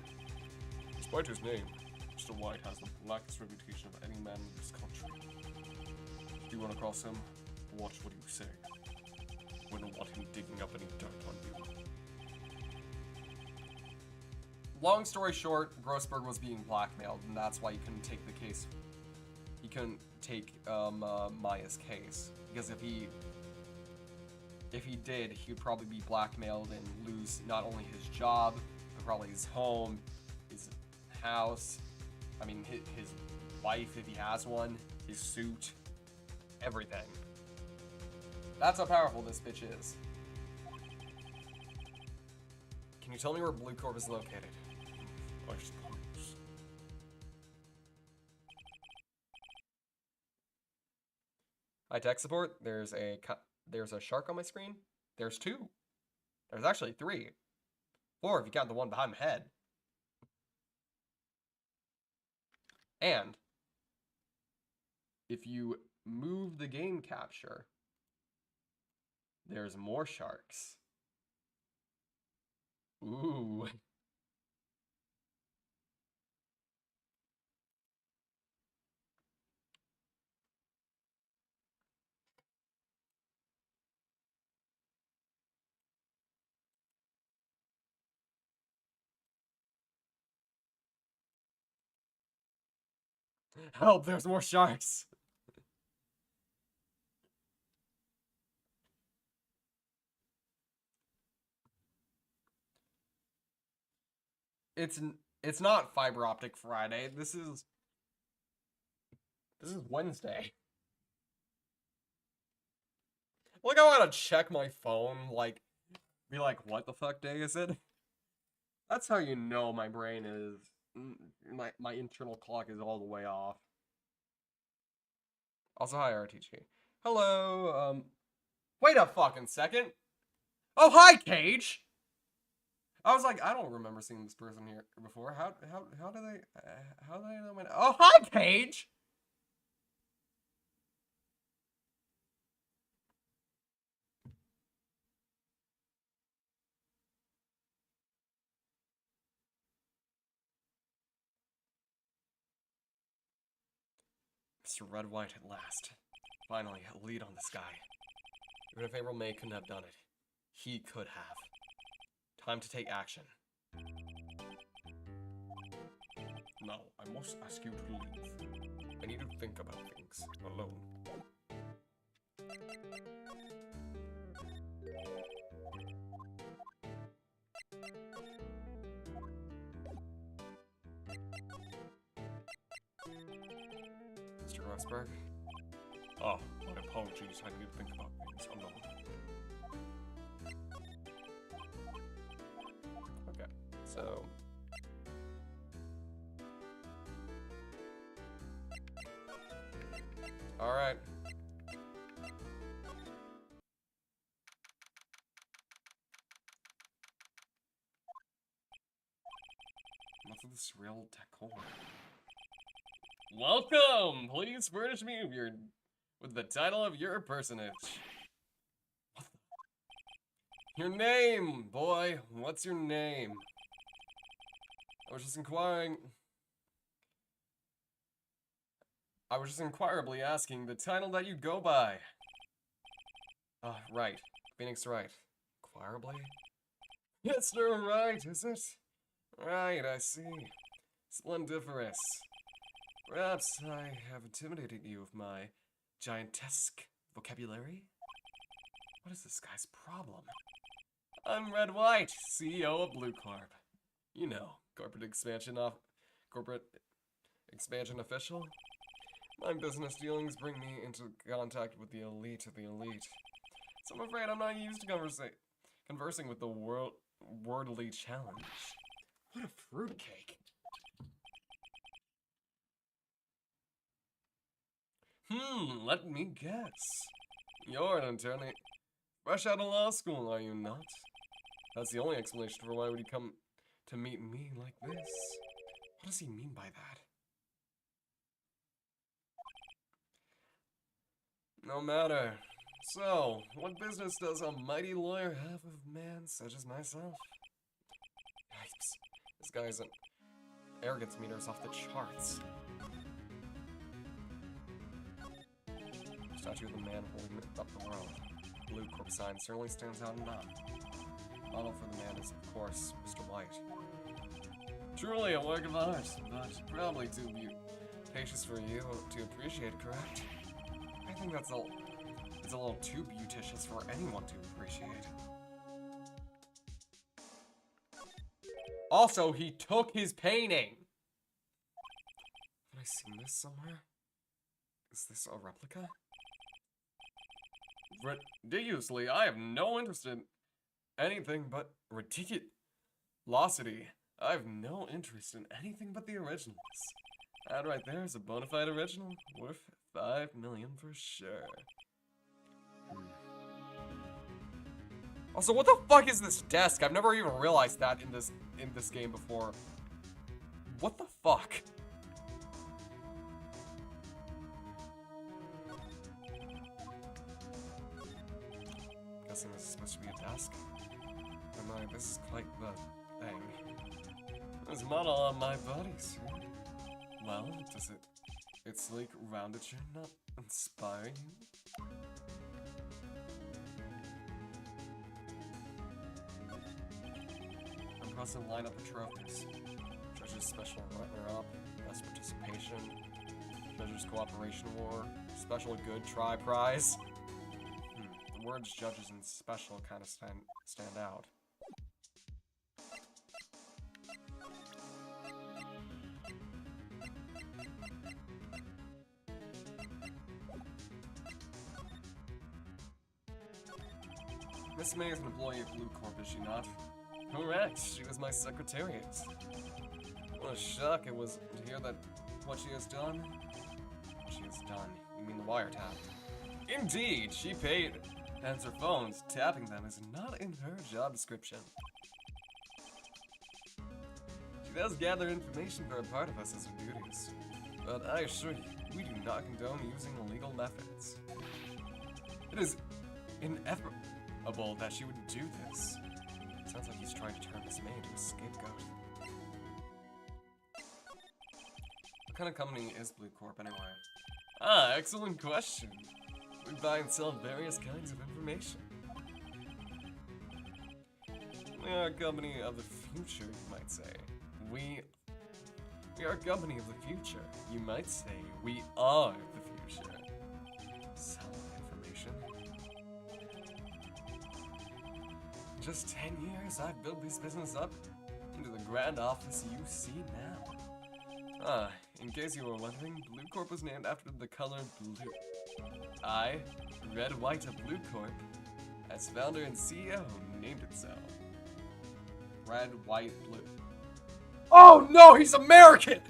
Despite his name, Mr. White has the blackest reputation of any man in this country. If you run across him, watch what you say. Wouldn't want him digging up any dirt on you. Long story short, Grossberg was being blackmailed, and that's why he couldn't take the case. He couldn't take Maya's case, because if he did, he would probably be blackmailed and lose not only his job, but probably his home, his house. I mean, his wife if he has one, his suit, everything. That's how powerful this bitch is. Can you tell me where Blue Corp is located? I suppose. Hi, tech support. There's a shark on my screen. There's 2. There's actually 3. 4 if you count the one behind my head. And if you move the game capture, there's more sharks. Ooh. Help, there's more sharks. It's not Fiber Optic Friday. This is Wednesday. Like, I want to check my phone, like, be like, what the fuck day is it? That's how you know my brain is, my internal clock is all the way off. Also, hi, RTG. Hello, wait a fucking second. Oh, hi, Cage! I was like, I don't remember seeing this person here before. How do they know my name? Oh, hi, Cage! Mr. Red White at last. Finally, a lead on this guy. Even if April May couldn't have done it, he could have. Time to take action. Now, I must ask you to leave. I need to think about things alone. Mr. Rosberg? Oh, my apologies. I need to think about things alone. Okay, so... Alright. What's this real decor? Welcome! Please furnish me with the title of your personage. What the? Your name, boy! What's your name? I was just inquirably asking the title that you go by. Right. Phoenix Wright. Inquirably? Mr. Wright, is it? Right, I see. Splendiferous. Perhaps I have intimidated you with my giantesque vocabulary? What is this guy's problem? I'm Red White, CEO of Blue Corp. You know, corporate expansion official. My business dealings bring me into contact with the elite of the elite. So I'm afraid I'm not used to conversing with the worldly challenge. What a fruitcake. Let me guess. You're an attorney. Fresh out of law school, are you not? That's the only explanation for why would he come to meet me like this. What does he mean by that? No matter. So, what business does a mighty lawyer have with a man such as myself? Yikes. This guy's arrogance meter's off the charts. Statue of the man holding up the world. Blue Corp sign certainly stands out enough. Model for the man is, of course, Mr. White. Truly a work of art, but probably too beauticious for you to appreciate, correct? I think it's a little too beauticious for anyone to appreciate. Also, he took his painting! Have I seen this somewhere? Is this a replica? Ridiculously, I have no interest in anything but ridiculosity. I have no interest in anything but the originals. That right there is a bona fide original, worth $5 million for sure. Also, what the fuck is this desk? I've never even realized that in this game before. What the fuck? Guessing this is supposed to be a desk. This is quite the thing. This model on my body, sir. Well, does its sleek roundature not inspire you? I'm crossing the line up the trophies. Judge's special runner-up, best participation, Judge's cooperation award, special good try prize. The words judges and special kind of stand out. Miss May is an employee of Blue Corp, is she not? Correct, she was my secretariat. What a shock it was to hear that what she has done. What she has done? You mean the wiretap? Indeed, she paid to answer phones. Tapping them is not in her job description. She does gather information for a part of us as her duties. But I assure you, we do not condone using illegal methods. It is inevitable that she would do this. Sounds like he's trying to turn Miss May into a scapegoat. What kind of company is Blue Corp anyway? Ah, excellent question. We buy and sell various kinds of information. We are a company of the future, you might say. We are a company of the future. You might say we are the future. Sell information. In just 10 years, I've built this business up into the grand office you see now. Ah, in case you were wondering, Blue Corp was named after the color blue. I, Red White of Blue Corp, as founder and CEO, named it so. Red, white, blue. Oh no, he's American!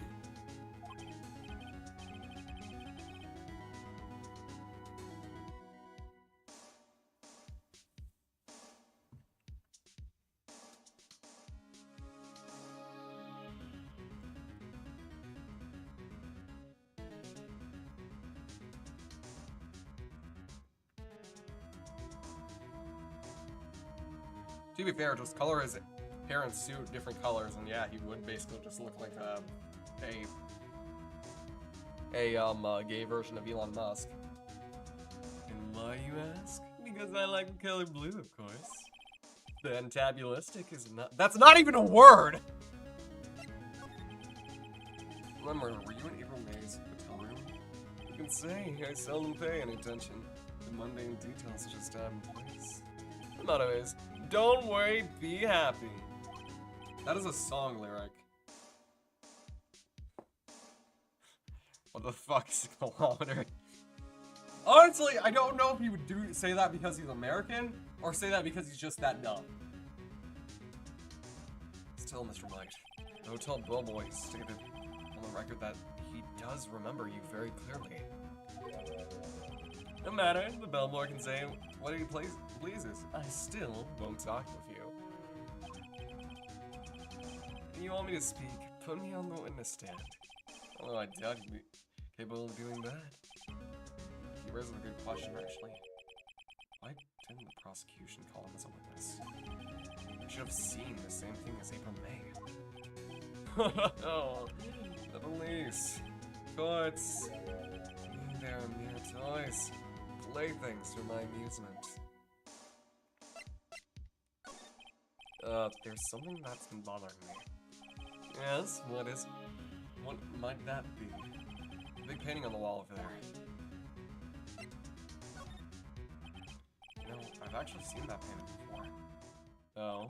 To be fair, just color his hair and suit different colors, and yeah, he would basically just look like a gay version of Elon Musk. And why, you ask? Because I like the color blue, of course. Fantabulistic is not— that's not even a word! Remember, were you in April May's hotel room? You can say I seldom pay any attention. The mundane details just have in place. The motto is, don't worry, be happy. That is a song lyric. What the fuck is a kilometer? Honestly, I don't know if he would say that because he's American, or say that because he's just that dumb. Still, Mr. White, the hotel bellboy stated on the record that he does remember you very clearly. No matter, the bellboy can say what he pleases. I still won't talk with you. If you want me to speak, put me on the witness stand. Although I doubt you'd be capable of doing that. He raises a good question, actually. Why didn't the prosecution call him as a witness? I should have seen the same thing as April May. Oh, the police, courts, they're mere toys, playthings for my amusement. There's something that's been bothering me. Yes, what might that be? Big painting on the wall over there. You know, I've actually seen that painting before. Oh,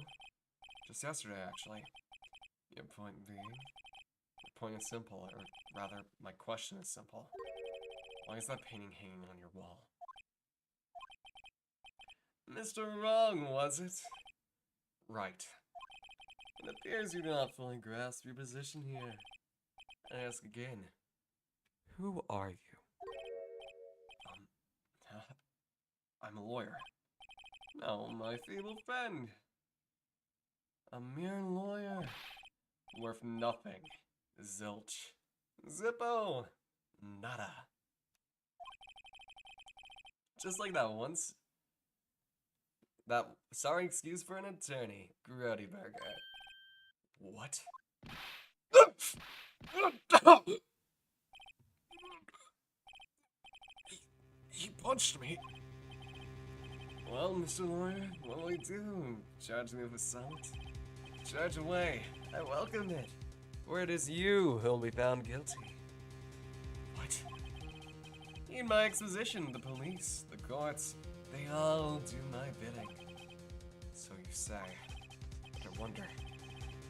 just yesterday, actually. Your point being? The point is simple, or rather, my question is simple. Why is that painting hanging on your wall? Mr. Wrong, was it? Right. It appears you do not fully grasp your position here. I ask again, who are you? I'm a lawyer. No, my feeble friend. A mere lawyer. Worth nothing. Zilch. Zippo. Nada. Just like that once. That sorry excuse for an attorney. Grody Burger. What? He punched me. Well, Mr. Lawyer, what will he do? Charge me with assault? Charge away. I welcome it. For it is you who'll be found guilty. What? In my exposition, the police, the courts, they all do my bidding. So you say. I wonder,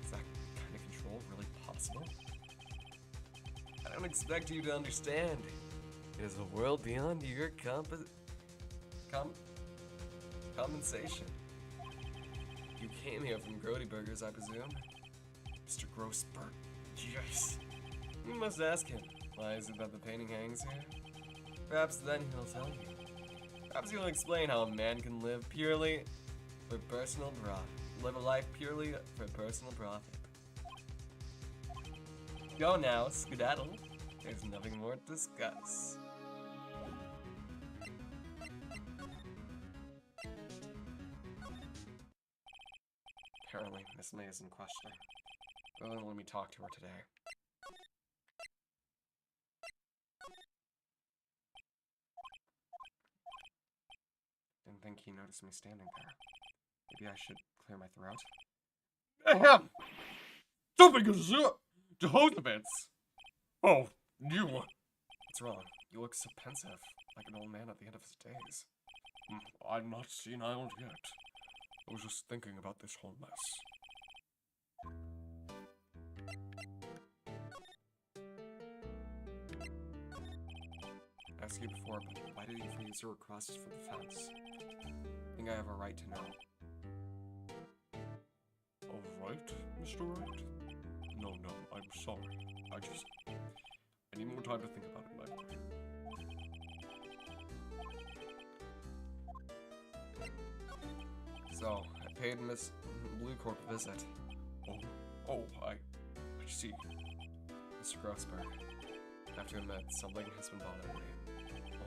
is that kind of control really possible? I don't expect you to understand. It is a world beyond your compensation. You came here from Grody Burgers, I presume? Mr. Grossberg. Yes. You must ask him, why is it that the painting hangs here? Perhaps then he'll tell you. Perhaps he'll explain how a man can live purely for personal profit. Live a life purely for personal profit. Go now, skedaddle. There's nothing more to discuss. Apparently, Miss May is in question. Well, let me talk to her today. think he noticed me standing there. Maybe I should clear my throat? Ahem! Something is Jehoshaphat! Oh, you! What's wrong? You look so pensive, like an old man at the end of his days. I'm not senile yet. I was just thinking about this whole mess. I asked you before, but why did you freeze your request for the fence? I think I have a right to know. All right, Mr. Wright? No, I'm sorry. I need more time to think about it, my boy. So, I paid Miss Blue Corp a visit. I see. Mr. Grossberg, I have to admit, something has been bothering me.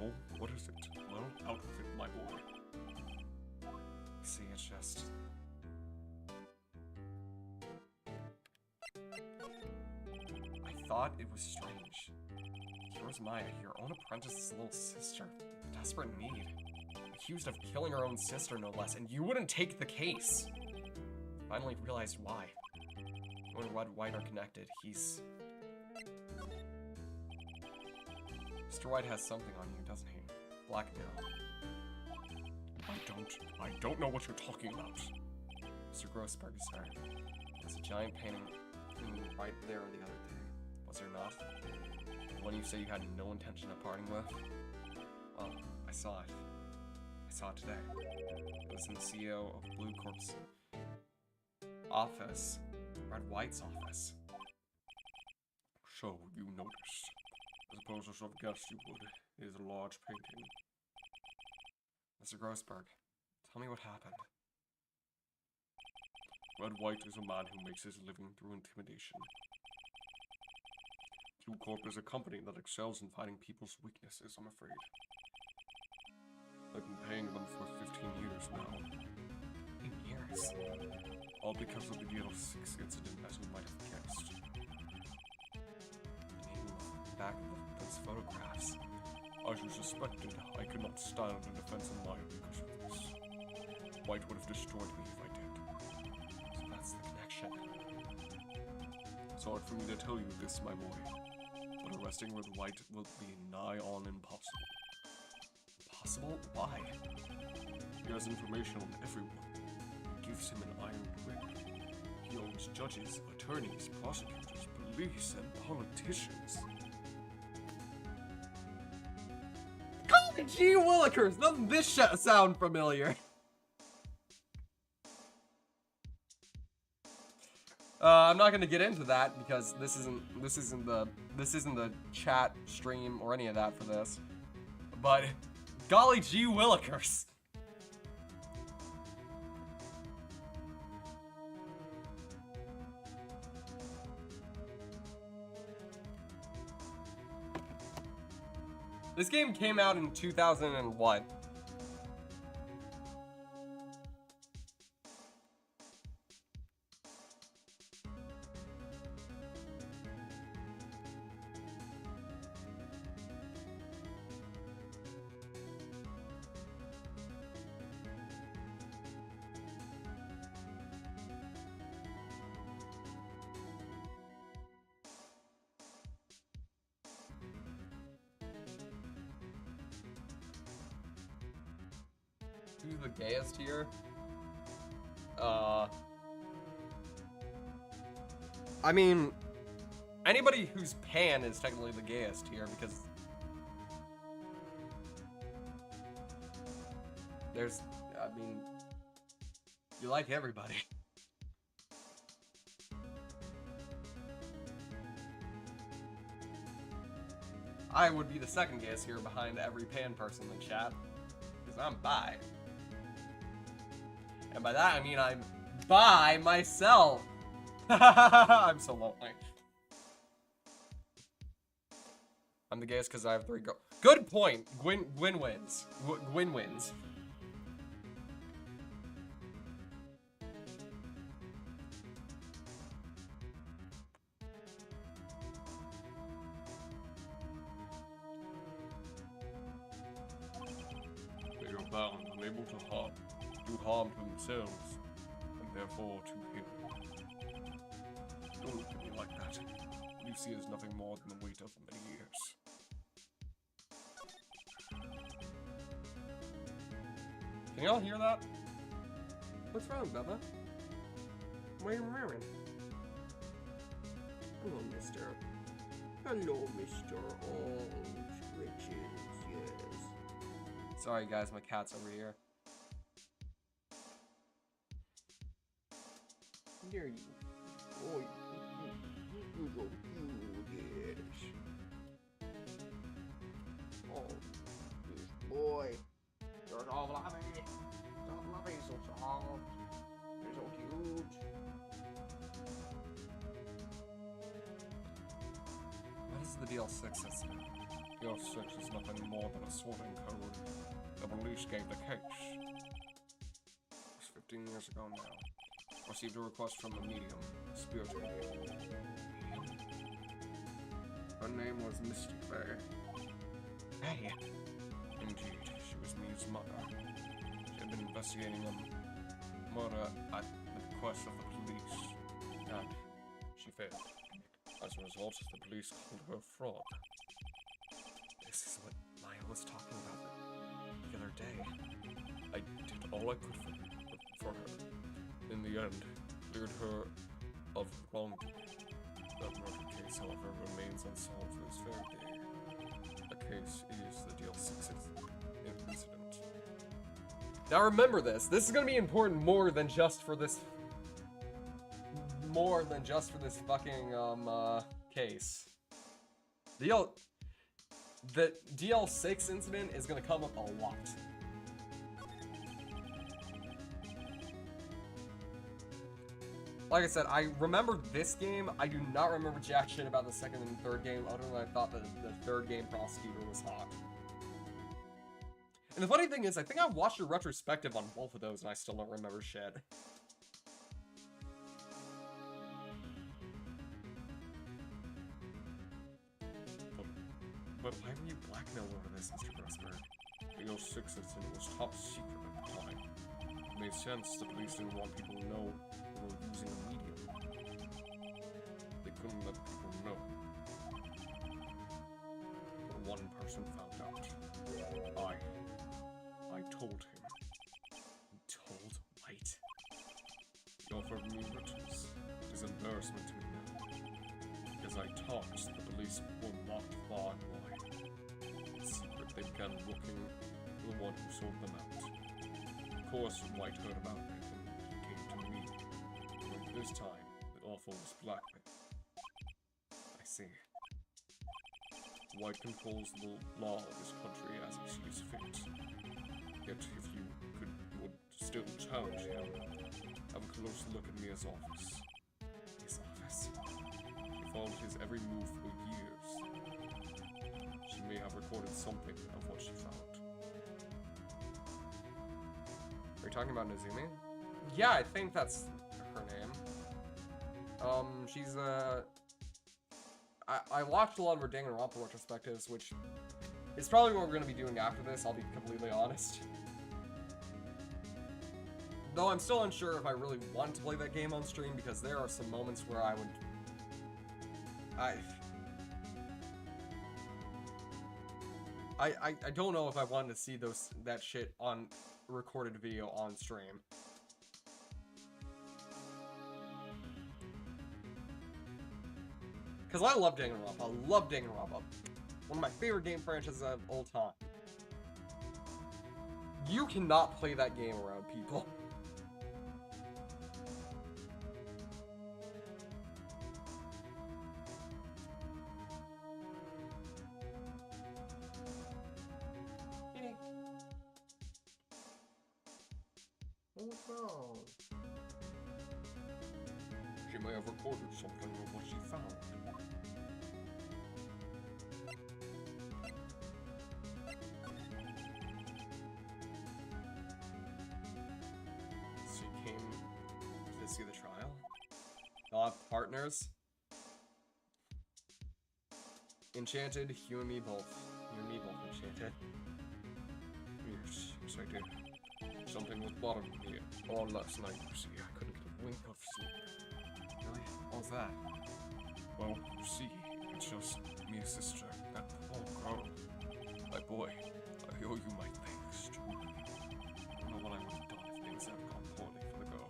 Oh, what is it? Well, out with it, my boy. See, it's just... I thought it was strange. Here was Maya, your own apprentice's little sister, in desperate need. Accused of killing her own sister, no less, and you wouldn't take the case. Finally realized why. When Red White are connected, he's... Mr. White has something on you, doesn't he? Blackmail. I don't know what you're talking about. Mr. Grossberg, sir. There's a giant painting right there the other day. Was there not? The one you say you had no intention of parting with? Well, I saw it. I saw it today. It was in the CEO of Blue Corp's office. Red White's office. So, you noticed. I suppose I should have guessed you would. It is a large painting. Mr. Grossberg, tell me what happened. Red White is a man who makes his living through intimidation. Blue Corp is a company that excels in fighting people's weaknesses, I'm afraid. I've been paying them for 15 years now. 15 years? All because of the Gale 6 incident, as you might have guessed. Back of those photographs. As you suspected, I could not stand in defense of Maya because of this. White would have destroyed me if I did. So that's the connection. It's hard for me to tell you this, my boy. But arresting Red White will be nigh on impossible. Impossible? Why? He has information on everyone. It gives him an iron grip. He owns judges, attorneys, prosecutors, police, and politicians. Gee Willikers, doesn't this sound familiar? I'm not gonna get into that because this isn't the chat stream or any of that for this. But golly gee Willikers. This game came out in 2001. Who's the gayest here? I mean, anybody who's pan is technically the gayest here because there's, I mean, you like everybody. I would be the second gayest here behind every pan person in the chat because I'm bi. And by that, I mean I'm by myself. I'm so lonely. I'm the gayest because I have 3 girls. Good point. Gwyn wins. Gwyn wins. You're found unable to do harm to themselves, and therefore to him. Don't look at me like that. Lucy is nothing more than the weight of many years. Can y'all hear that? What's wrong, Bubba? What are you wearing? Hello, mister. Hello, Mr. Orange Riches, yes. Sorry, guys, my cat's over here. There you. Oh, you so cute, yes. Oh, this boy. You're so lovely. So lovely, so soft. You're so cute. What is the DL6 system? DL6 is nothing more than a sorting code. The police gave the case. It was 15 years ago now. Received a request from a medium, spirit medium. Her name was Misty Fair. Hey! Indeed, she was Mia's mother. She had been investigating a murder at the request of the police, and she failed. As a result, the police called her a fraud. This is what Maya was talking about the other day. I did all I could for her. In the end, cleared her of wrongdoing. That murder case, however, remains unsolved to this very day. The case is the DL6 incident. Now remember this. This is gonna be important more than just for this. More than just for this fucking case. The DL6 incident is gonna come up a lot. Like I said, I remember this game. I do not remember jack shit about the second and third game, other than I thought that the third game prosecutor was hot. And the funny thing is, I think I watched a retrospective on both of those, and I still don't remember shit. But why were you blackmailed over this, Mr. Grossberg? The 06 incident was top secret at the time. It made sense. The police didn't want people to know they were using a medium. They couldn't let people know. But one person found out. I told him. He told White. He offered me riches. It is embarrassment to me now. As I talked, the police were not far and wide. In secret, they began looking for the one who sold them out. Of course, White heard about it and came to me. But this time, the offer was blackmail. I see. White controls the law of this country as he sees fit. Yet, if you would still challenge him, have a close look at Mia's office. His office? She followed his every move for years. She may have recorded something of what she found. Are you talking about Nazumi? Yeah, I think that's her name. She's I watched a lot of her Danganronpa retrospectives, which is probably what we're going to be doing after this, I'll be completely honest. Though I'm still unsure if I really want to play that game on stream, because there are some moments where I would... I don't know if I wanted to see that shit on recorded video on stream. Because I love Danganronpa. I love Danganronpa. One of my favorite game franchises of all time. You cannot play that game around people. What's wrong? She may have recorded something of what she found. She came to see the trial? Partners? Enchanted, you and me both. You and me both enchanted. Yes, Yes, I did. Something was bothering me all last night, you see. I couldn't get a wink of sleep. Really? What was that? Well, you see, it's just me and sister, that poor girl. My boy, I owe you my thanks, truly. I don't know what I would have done if things had gone poorly for the girl.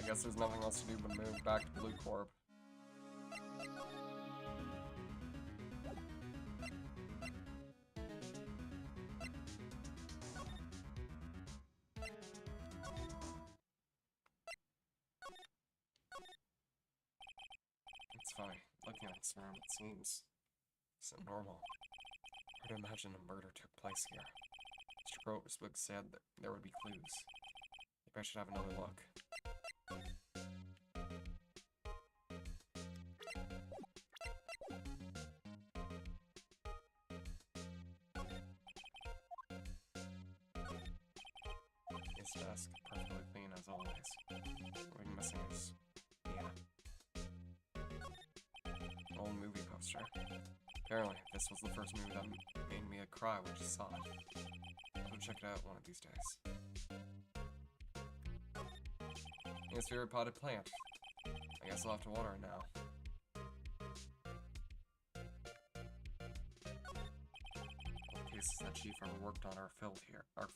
I guess there's nothing else to do but move back to Blue Corp. It's fine. Looking at this room, it seems so normal. Hard to imagine a murder took place here. Mr. Grossberg said that there would be clues. Maybe I should have another look. His desk, perfectly clean as always. What I'm missing is... yeah. An old movie poster. Apparently, this was the first movie that made me cry when she saw it. I'll check it out one of these days. It's your potted plant. I guess I'll have to water it now. All the cases that Chief ever worked on are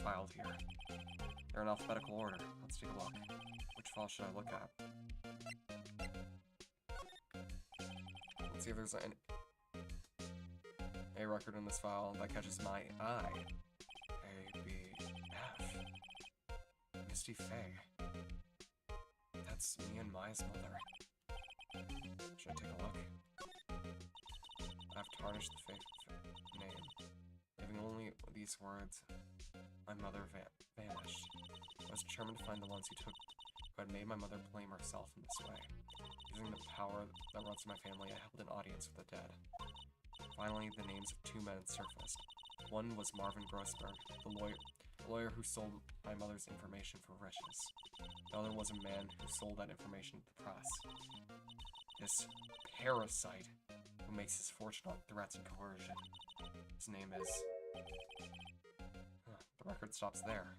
filed here. They're in alphabetical order. Let's take a look. Which file should I look at? Let's see if there's a record in this file that catches my eye. A, B, F. Misty Faye. That's me and Maya's mother. Should I take a look? I've tarnished the fake name, leaving only these words. My mother vanished. I was determined to find the ones who had made my mother blame herself in this way. Using the power that runs in my family, I held an audience with the dead. Finally, the names of two men surfaced. One was Marvin Grossberg, the lawyer who sold my mother's information for riches. The other was a man who sold that information to the press. This parasite who makes his fortune on threats and coercion. His name is... the record stops there.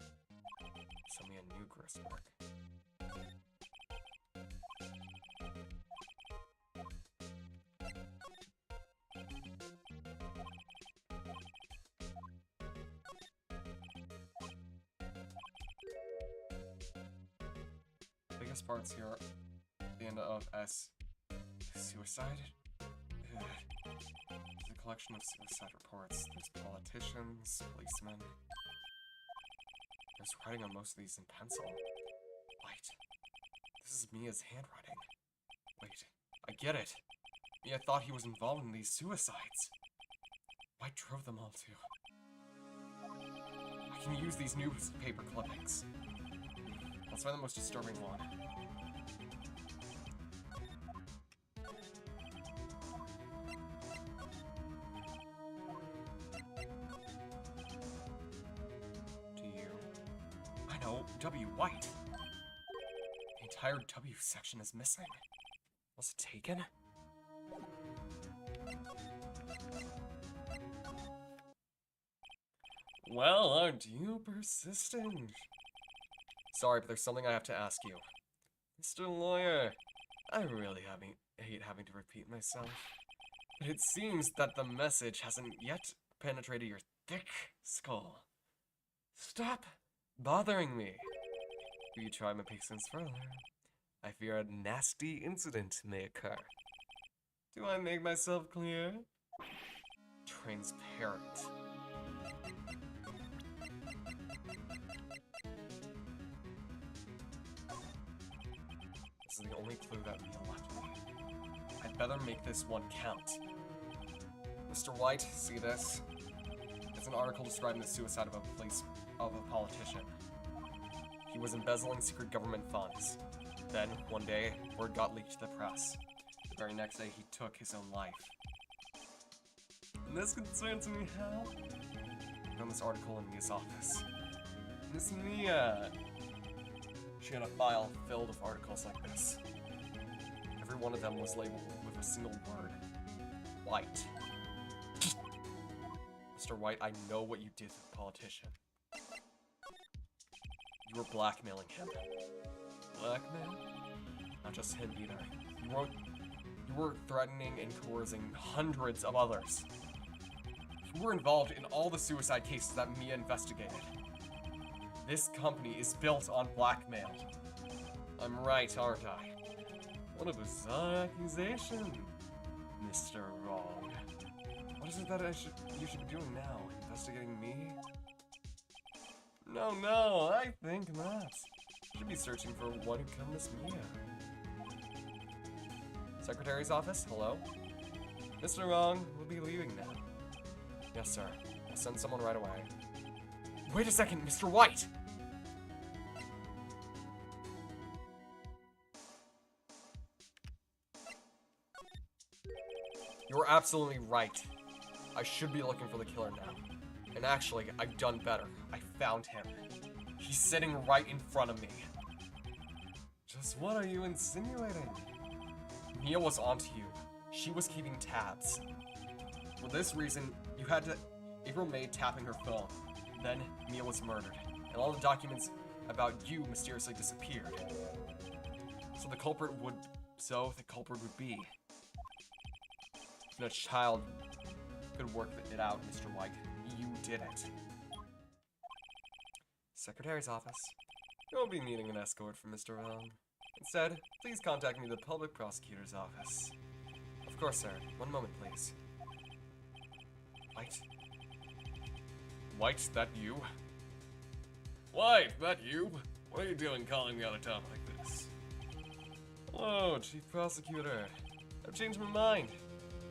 So me a new Grossberg. Biggest parts here, the end of S. Suicide? Ugh. There's a collection of suicide reports. There's politicians, policemen. There's writing on most of these in pencil. Wait. This is Mia's handwriting. Wait, I get it. Mia thought he was involved in these suicides. What drove them all to? I can use these newspaper clippings. Let's find the most disturbing one. I know, W. White. The entire W section is missing. Was it taken? Well, aren't you persistent? Sorry, but there's something I have to ask you. Mr. Lawyer, I really hate having to repeat myself, but it seems that the message hasn't yet penetrated your thick skull. Stop bothering me. Will you try my patience further? I fear a nasty incident may occur. Do I make myself clear? Transparent. This is the only clue that Mia left me. I'd better make this one count. Mr. White, see this? It's an article describing the suicide of a politician. He was embezzling secret government funds. Then, one day, word got leaked to the press. The very next day, he took his own life. And this concerns me how? I found this article in Mia's office. Miss Mia! She had a file filled with articles like this. Every one of them was labeled with a single word. White. Mr. White, I know what you did to the politician. You were blackmailing him. Blackmail? Not just him either. You were threatening and coercing hundreds of others. You were involved in all the suicide cases that Mia investigated. This company is built on blackmail. I'm right, aren't I? What a bizarre accusation, Mr. Wrong. What is it that you should be doing now? Investigating me? No, I think not. You should be searching for one who killed Miss Mia. Secretary's office, hello? Mr. Wrong will be leaving now. Yes, sir. I'll send someone right away. Wait a second, Mr. White! You're absolutely right. I should be looking for the killer now. And actually, I've done better. I found him. He's sitting right in front of me. Just what are you insinuating? Mia was onto you. She was keeping tabs. For this reason, you had to April made tapping her phone. Then, Mia was murdered, and all the documents about you mysteriously disappeared. So the culprit would be. Even a child could work it out, Mr. White. You did it. Secretary's office. You won't be needing an escort from Mr. Wrong. Instead, please contact me at the public prosecutor's office. Of course, sir. One moment, please. White? White, that you? White, that you? What are you doing calling me out of town like this? Hello, Chief Prosecutor. I've changed my mind.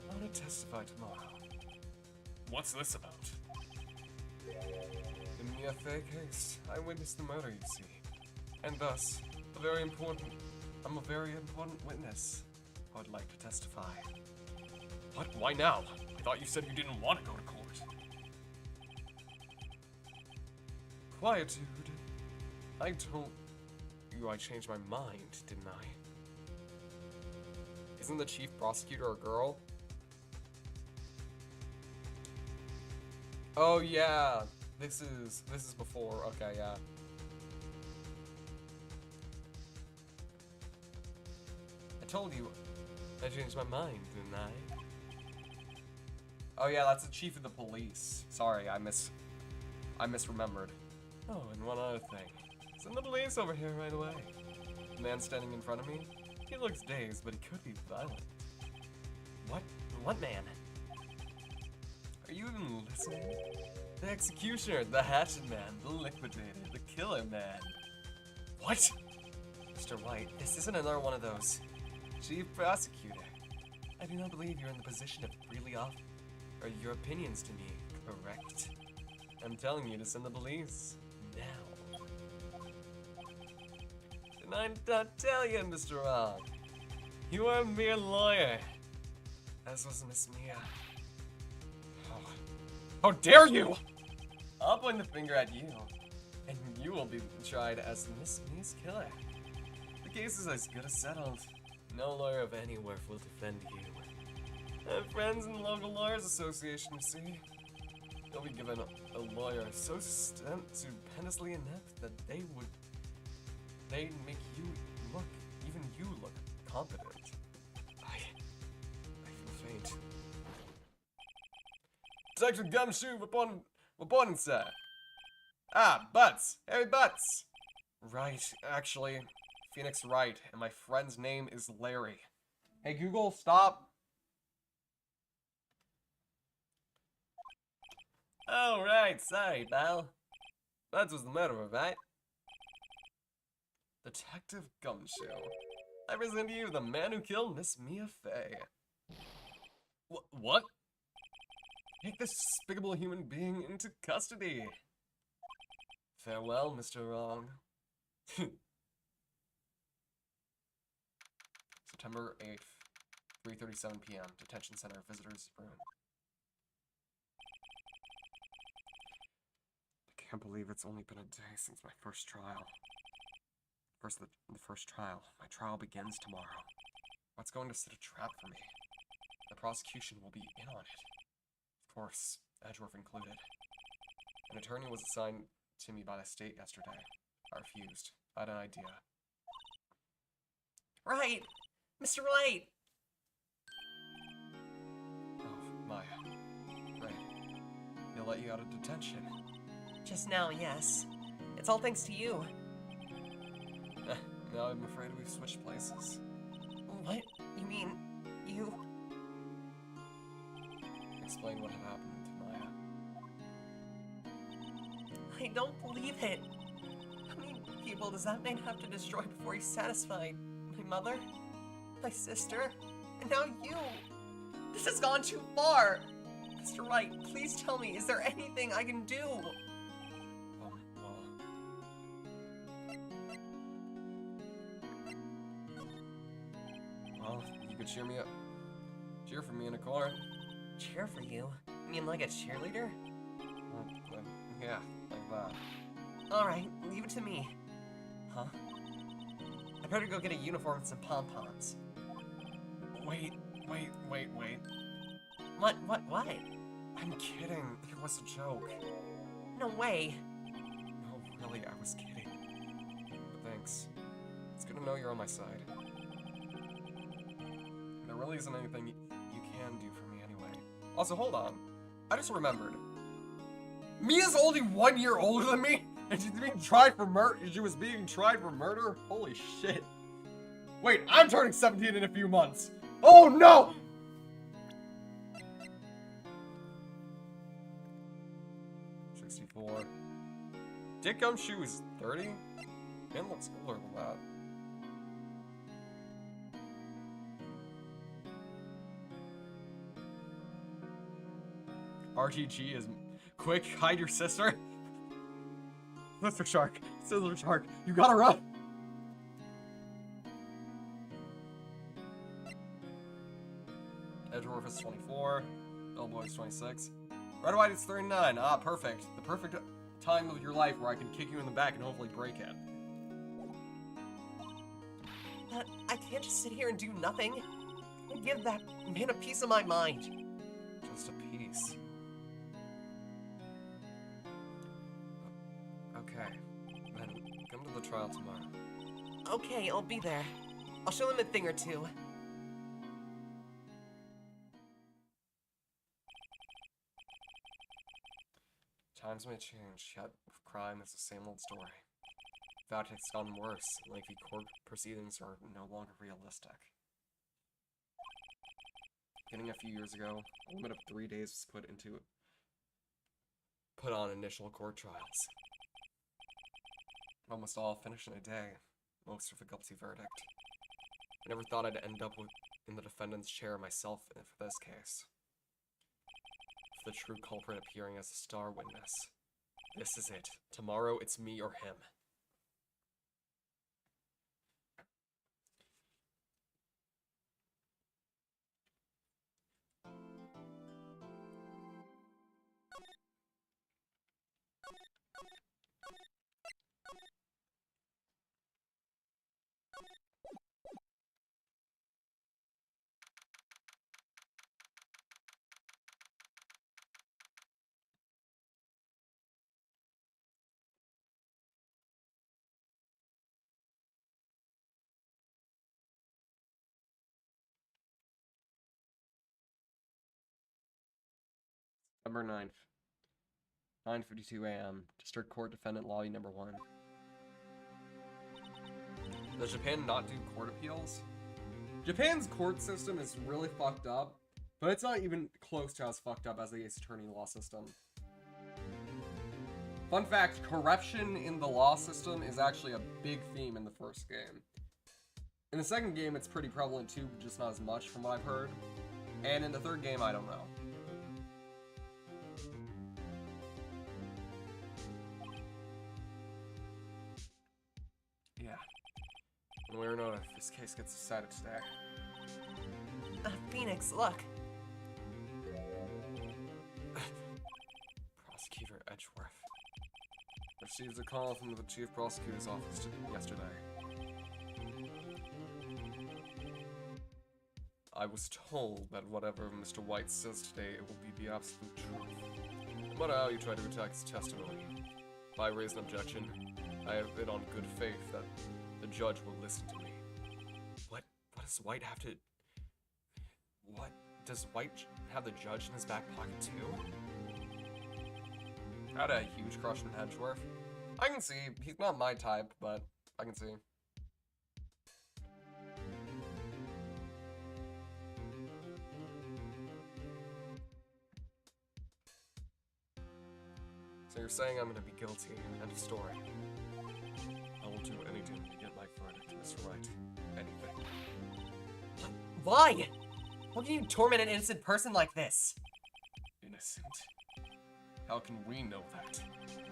I want to testify tomorrow. What's this about? In the FA case, I witnessed the murder, you see. And thus, I'm a very important witness. I would like to testify. What? Why now? I thought you said you didn't want to go to court. Quietude. I told you I changed my mind, didn't I? Isn't the chief prosecutor a girl? Oh yeah, this is before. Okay, yeah. I told you I changed my mind, didn't I? Oh yeah, that's the chief of the police. Sorry, I misremembered. Oh, and one other thing. Send the police over here right away. The man standing in front of me, he looks dazed, but he could be violent. What? What man? Are you even listening? The executioner, the hatchet man, the liquidator, the killer man. What? Mr. White, this isn't another one of those. Chief Prosecutor, I do not believe you're in the position of freely offer your opinions to me, correct? I'm telling you to send the police. Now. Did I not tell you, Mr. Wrong? You are a mere lawyer. As was Miss Mia. Oh. How dare you! I'll point the finger at you, and you will be tried as Miss Mia's killer. The case is as good as settled. No lawyer of any worth will defend you. I have friends in the local lawyers association, you see. They'll be given a lawyer so stupendously inept that they'd make you look, even you look, competent. I feel faint. Detective Gumshoe, reporting, sir. Ah, Butts! Harry Butts! Right, actually, Phoenix Wright, and my friend's name is Larry. Hey Google, stop! Oh, right, sorry, pal. That was the murderer, right? Detective Gumshoe. I present to you the man who killed Miss Mia Fey. What? Take this despicable human being into custody. Farewell, Mr. Wrong. September 8th, 3:37 p.m. Detention Center Visitors Room. I can't believe it's only been a day since my first trial. The first trial. My trial begins tomorrow. What's going to set a trap for me? The prosecution will be in on it. Of course, Edgeworth included. An attorney was assigned to me by the state yesterday. I refused. I had an idea. Right! Mr. Wright! Oh, Maya. Right. He'll let you out of detention. Just now, yes. It's all thanks to you. Now I'm afraid we've switched places. What? You mean, you... Explain what had happened to Maya. I don't believe it. How many people does that man have to destroy before he's satisfied? My mother? My sister? And now you! This has gone too far! Mr. Wright, please tell me, is there anything I can do? Well, you could cheer me up. Cheer for me in a corner. Cheer for you? You mean like a cheerleader? Yeah, like that. Alright, leave it to me. Huh? I better go get a uniform and some pom-poms. Wait. What? I'm kidding. It was a joke. No way. No, really, I was kidding. But thanks. It's good to know you're on my side. There really isn't anything you can do for me anyway. Also, hold on. I just remembered. Mia's only 1 year older than me, and she's being tried for murder. She was being tried for murder? Holy shit. Wait, I'm turning 17 in a few months. Oh no! Dick Gumshoe is 30? Man looks older than that. RTG is quick, hide your sister. Scissor Shark, you gotta run! Edgeworth is 24, Bellboy is 26. Red White is 39, ah, perfect. The perfect time of your life where I can kick you in the back and hopefully break it. But I can't just sit here and do nothing. Give that man a piece of my mind. Just a piece. Okay, then come to the trial tomorrow. Okay, I'll be there. I'll show him a thing or two. Times may change, yet with crime is the same old story. In fact, it's gotten worse. Lengthy court proceedings are no longer realistic. Beginning a few years ago, a limit of 3 days was put on initial court trials. Almost all finished in a day, most with a guilty verdict. I never thought I'd end up in the defendant's chair myself for this case. With the true culprit appearing as a star witness. This is it. Tomorrow it's me or him. Number 9th. 9:52 a.m. District Court Defendant Lobby Number 1. Does Japan not do court appeals? Japan's court system is really fucked up, but it's not even close to as fucked up as the Ace Attorney law system. Fun fact, corruption in the law system is actually a big theme in the first game. In the second game, it's pretty prevalent too, just not as much from what I've heard. And in the third game, I don't know. One way or another, this case gets decided today. Phoenix, look. Prosecutor Edgeworth received a call from the Chief Prosecutor's office yesterday. I was told that whatever Mr. White says today, it will be the absolute truth. No matter how you try to attack his testimony, if I raise an objection, I have it on good faith that the judge will listen to me. What does White have to... What? Does White have the judge in his back pocket too? I had a huge crush on Edgeworth. I can see, he's not my type, but I can see. So you're saying I'm gonna be guilty, end of story. I will do anything to get my verdict, Mr. Wright. Anything. Why? How can you torment an innocent person like this? Innocent? How can we know that?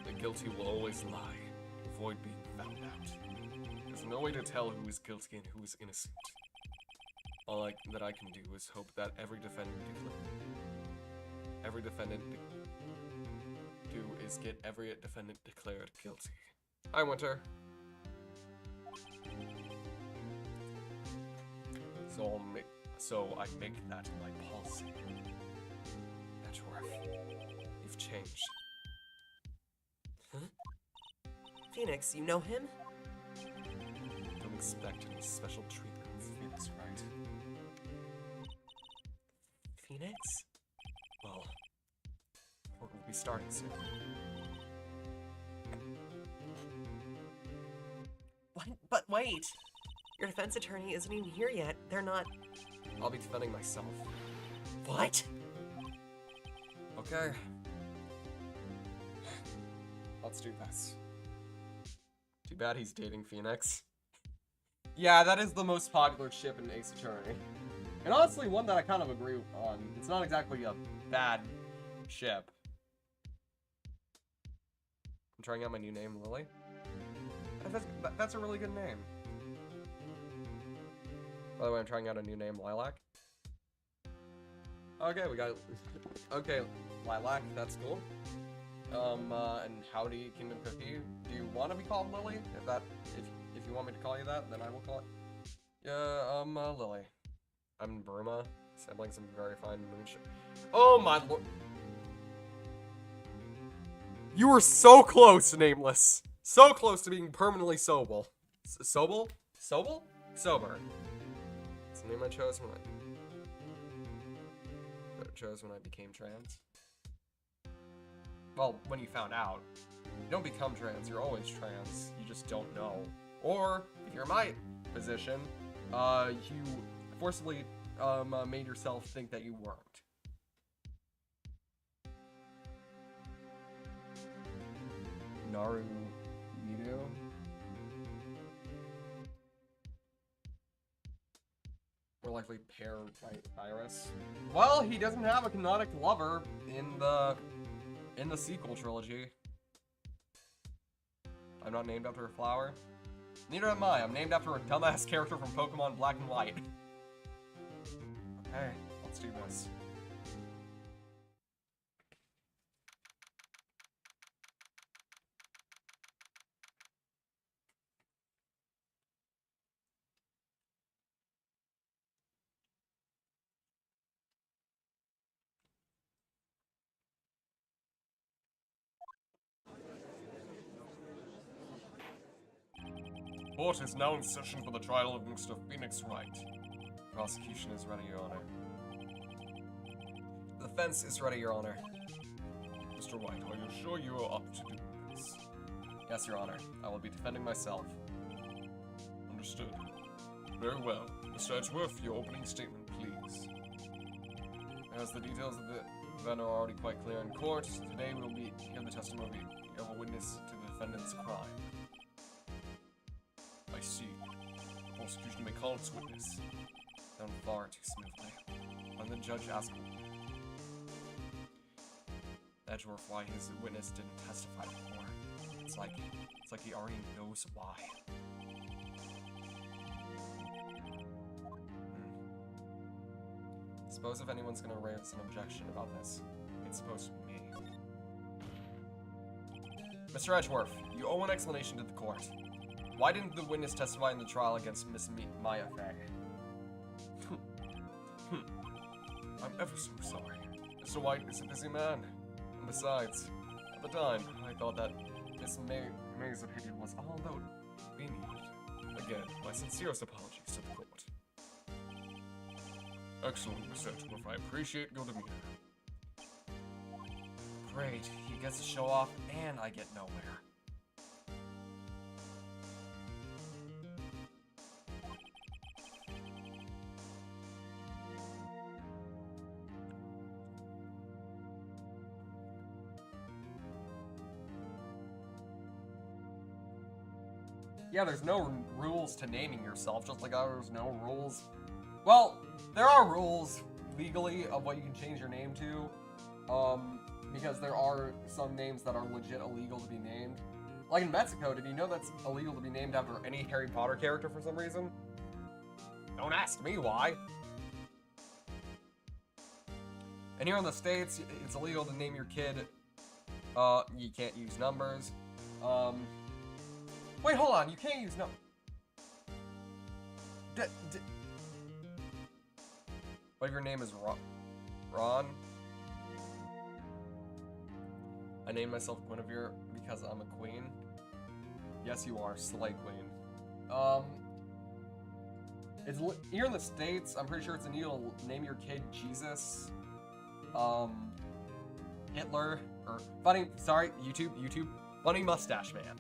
The guilty will always lie, avoid being found out. There's no way to tell who is guilty and who is innocent. All that I can do is hope that every defendant get every defendant declared guilty. Hi, Winter. So I make that my policy. Edgeworth, you've changed. Huh? Phoenix, you know him? Don't expect any special treatment with Phoenix Wright. Phoenix? Well, court will be starting soon. What? But wait! Your defense attorney isn't even here yet. They're not... I'll be defending myself. What? Okay. Let's do this. Too bad he's dating Phoenix. Yeah, that is the most popular ship in Ace Attorney. And honestly, one that I kind of agree on. It's not exactly a bad ship. I'm trying out my new name, Lily. That's a really good name. By the way, I'm trying out a new name, Lilac. Okay, we got... Okay, Lilac, that's cool. And howdy, Kingdom Cookie. Do you want to be called Lily? If you want me to call you that, then I will call it. Yeah, Lily. I'm Burma, assembling some very fine moonshine. Oh my lord! You were so close, Nameless. So close to being permanently sober. Sober? Sober. It's the name I chose when I became trans. Well, when you found out. You don't become trans, you're always trans. You just don't know. Or, if you're my position, you forcibly made yourself think that you weren't. Naru Mido? More likely Pear Iris. Well, he doesn't have a canonic lover in the sequel trilogy. I'm not named after a flower. Neither am I. I'm named after a dumbass character from Pokemon Black and White. Okay, let's do this. Court is now in session for the trial of Mr. Phoenix Wright. Prosecution is ready, Your Honor. The defense is ready, Your Honor. Mr. Wright, are you sure you are up to do this? Yes, Your Honor. I will be defending myself. Understood. Very well. Mr. Edgeworth, your opening statement, please. As the details of the event are already quite clear in court, today we will be hearing the testimony of a witness to the defendant's crime. I see. The prosecution may call its witness. Done far too smoothly. When the judge asked Edgeworth why his witness didn't testify before, it's like he already knows why. Suppose if anyone's gonna raise an objection about this, it's supposed to be me. Mr. Edgeworth, you owe an explanation to the court. Why didn't the witness testify in the trial against Miss Maya Fey? I'm ever so sorry. Mr. White is a busy man. And besides, at the time, I thought that Miss May's opinion was all that would be needed. Again, my sincerest apologies to the court. Excellent, Mr. Edgeworth. I appreciate your demeanor. Great, he gets to show off, and I get nowhere. Yeah, there's no rules to naming yourself, just like there's no rules. Well, there are rules legally of what you can change your name to, because there are some names that are legit illegal to be named. Like in Mexico, did you know that's illegal to be named after any Harry Potter character for some reason? Don't ask me why. And here in the States, it's illegal to name your kid, you can't use numbers. Wait, hold on, you can't use what if your name is Ron? I named myself Guinevere because I'm a queen. Yes, you are, Slay Queen. It's here in the States, I'm pretty sure it's illegal to name your kid Jesus, Hitler, or YouTube, Funny Mustache Man.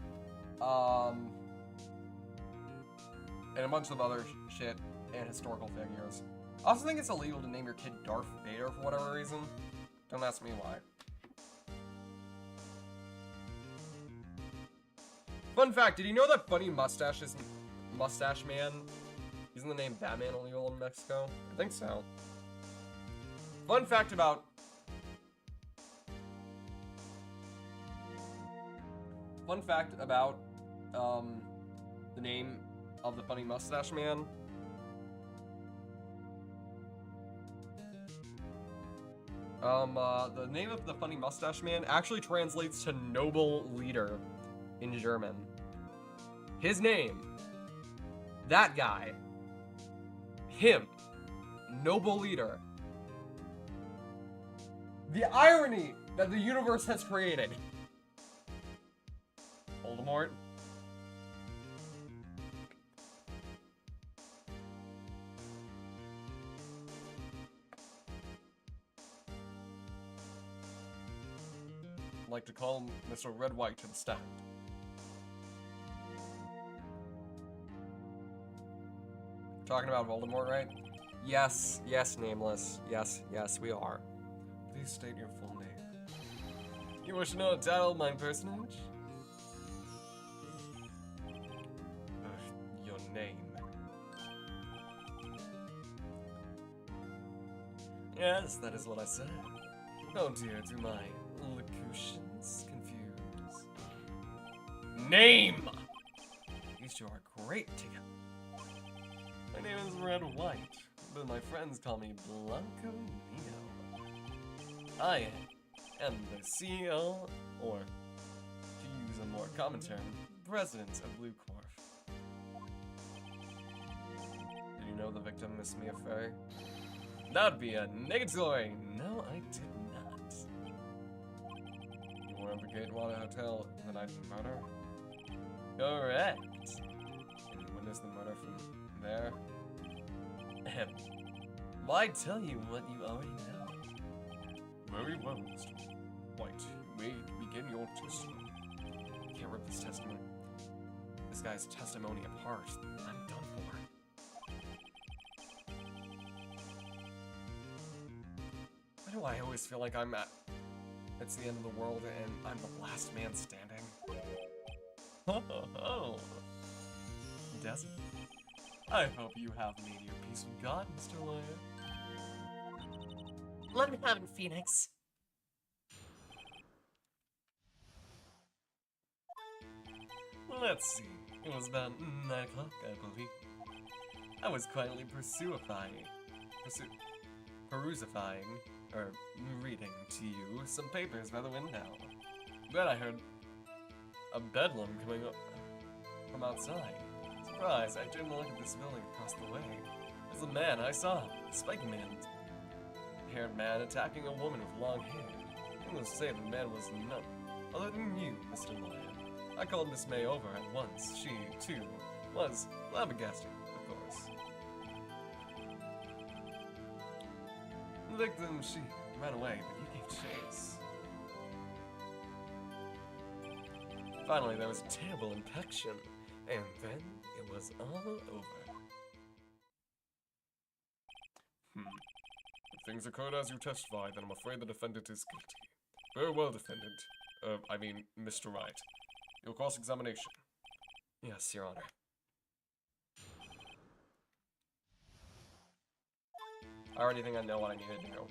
And a bunch of other shit and historical figures. I also think it's illegal to name your kid Darth Vader for whatever reason. Don't ask me why. Fun fact, did you know that Funny Mustache Man? Isn't the name Batman illegal in Mexico? I think so. Fun fact about the name of the Funny Mustache Man. The name of the Funny Mustache Man actually translates to noble leader in German. His name, that guy, him, noble leader. The irony that the universe has created. Voldemort. I'd like to call Mr. Red White to the stand. Talking about Voldemort, right? Yes, Nameless. Yes, we are. Please state your full name. You wish to know a title of my personage? Your name. Yes, that is what I said. Oh dear, do my locutions confuse? Name! These two are great together. My name is Red White, but my friends call me Blanco Neo. I am the CEO, or to use a more common term, President of Blue Corp. Did you know the victim, Miss Mia Fey? That'd be a negatory. No, I did not. You were at the Gatewater Hotel the night of the murder? Correct. Can you witness the murder from there? Why tell you what you already know? Very well, Mr. White. You may begin your testimony. Can't rip this guy's testimony apart. I'm done for. Why do I always feel like it's the end of the world and I'm the last man standing? Oh. Does it? I hope you have made your peace with God, Mr. Lawyer. Let me have it, Phoenix. Let's see. It was about 9 o'clock, I believe. I was quietly reading to you some papers by the window. Then I heard a bedlam coming up from outside. Surprised, I turned to look at this building across the way. As the man I saw, the spiky haired man attacking a woman with long hair. Needless to say, the man was none other than you, Mr. Lawyer. I called Miss May over at once. She, too, was flabbergasted, of course. The victim, she ran away, but you gave chase. Finally, there was a terrible infection, and then it was all over. If things occurred as you testified, then I'm afraid the defendant is guilty. Very well, defendant. Mr. Wright. Your cross-examination. Yes, Your Honor. I already think I know what I need to do.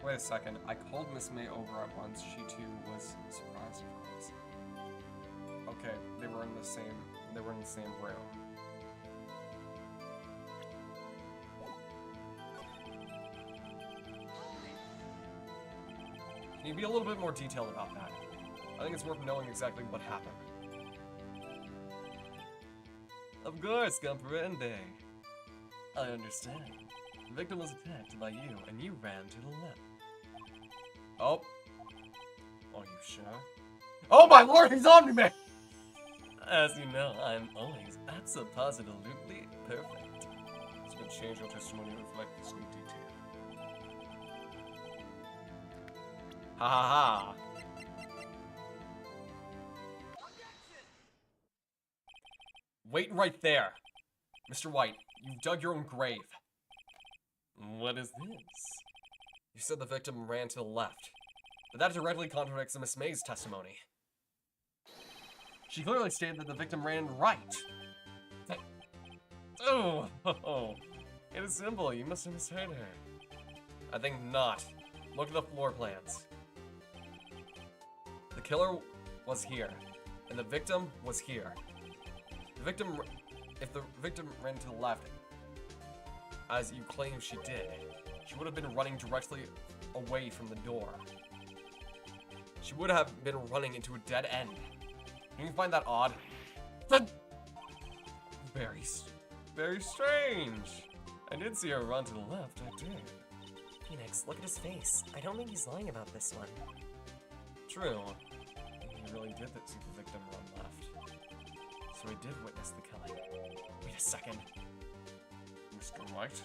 Wait a second, I called Miss May over at once. She too was surprised, of course. Okay, they were in the same room. Can you be a little bit more detailed about that? I think it's worth knowing exactly what happened. Of course, comprende. I understand. The victim was attacked by you, and you ran to the left. Oh. Are you sure? Oh my lord, he's on me, man! As you know, I'm always absolutely perfect. It's been changed your testimony to reflect this new detail. Ha ha ha! Wait right there! Mr. White, you've dug your own grave. What is this? You said the victim ran to the left, but that directly contradicts Miss May's testimony. She clearly stated that the victim ran right. Oh, it is simple. You must have misheard her. I think not. Look at the floor plans. The killer was here, and the victim was here. If the victim ran to the left, as you claim she did, she would have been running directly away from the door. She would have been running into a dead end. Can you find that odd? Very strange. I did see her run to the left, I did. Phoenix, look at his face. I don't think he's lying about this one. True. He really did see the victim run left. So he did witness the killing. Wait a second. Mr. White?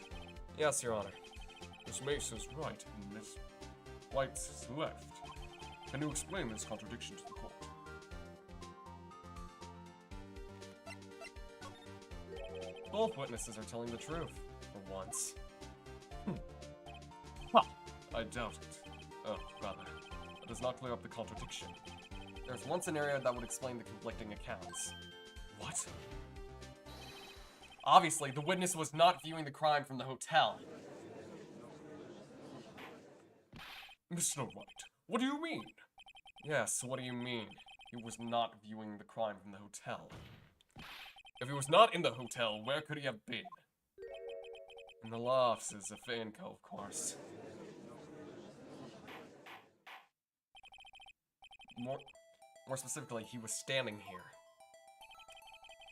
Yes, Your Honor. Miss Mace is right, and Miss White is left. Can you explain this contradiction to the court? Both witnesses are telling the truth, for once. I doubt it. Oh, rather. That does not clear up the contradiction. There's one scenario that would explain the conflicting accounts. What? Obviously, the witness was not viewing the crime from the hotel. Mr. Wright, what do you mean? Yes, what do you mean? He was not viewing the crime from the hotel. If he was not in the hotel, where could he have been? In the law offices of Fanco, of course. More specifically, he was standing here.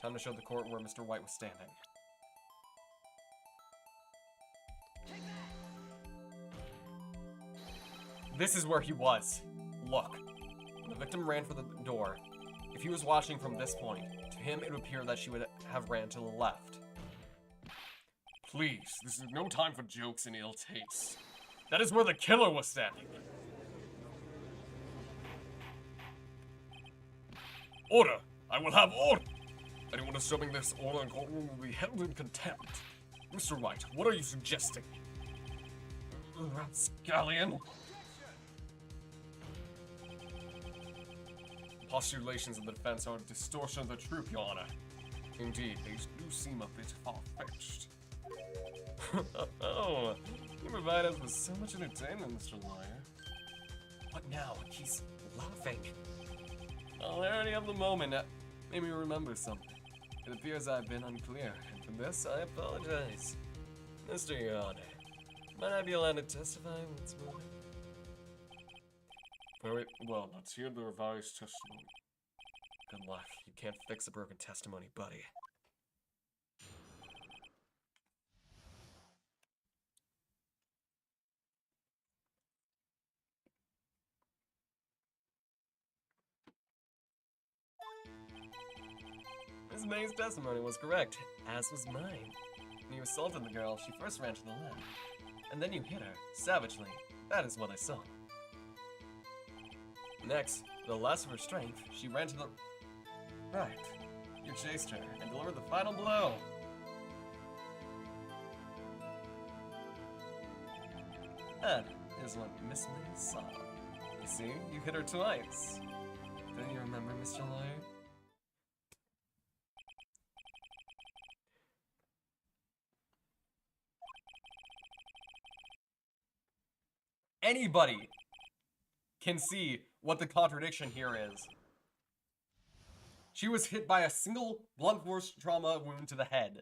Time to show the court where Mr. White was standing. This is where he was. Look. The victim ran for the door. If he was watching from this point, to him it would appear that she would have ran to the left. Please, this is no time for jokes and ill taste. That is where the killer was standing. Order! I will have order! Anyone disturbing this order in courtroom will be held in contempt. Mr. Wright, what are you suggesting? Rapscallion! Postulations of the defense are a distortion of the truth, Your Honor. Indeed, they do seem a bit far-fetched. Oh, you provide us with so much entertainment, Mr. Lawyer. What now? He's laughing. Hilarity of the moment made me remember something. It appears I've been unclear, and for this I apologize. Mr. Your Honor, might I be allowed to testify once more? Very well, let's hear the revised testimony. Good luck. You can't fix a broken testimony, buddy. Miss May's testimony was correct, as was mine. When you assaulted the girl, she first ran to the left. And then you hit her, savagely. That is what I saw. Next, with the last of her strength, she ran to the right. You chased her and delivered the final blow. That is what Miss May saw. You see, you hit her twice. Don't you remember, Mr. Lawyer? Anybody can see what the contradiction here is. She was hit by a single blunt force trauma wound to the head.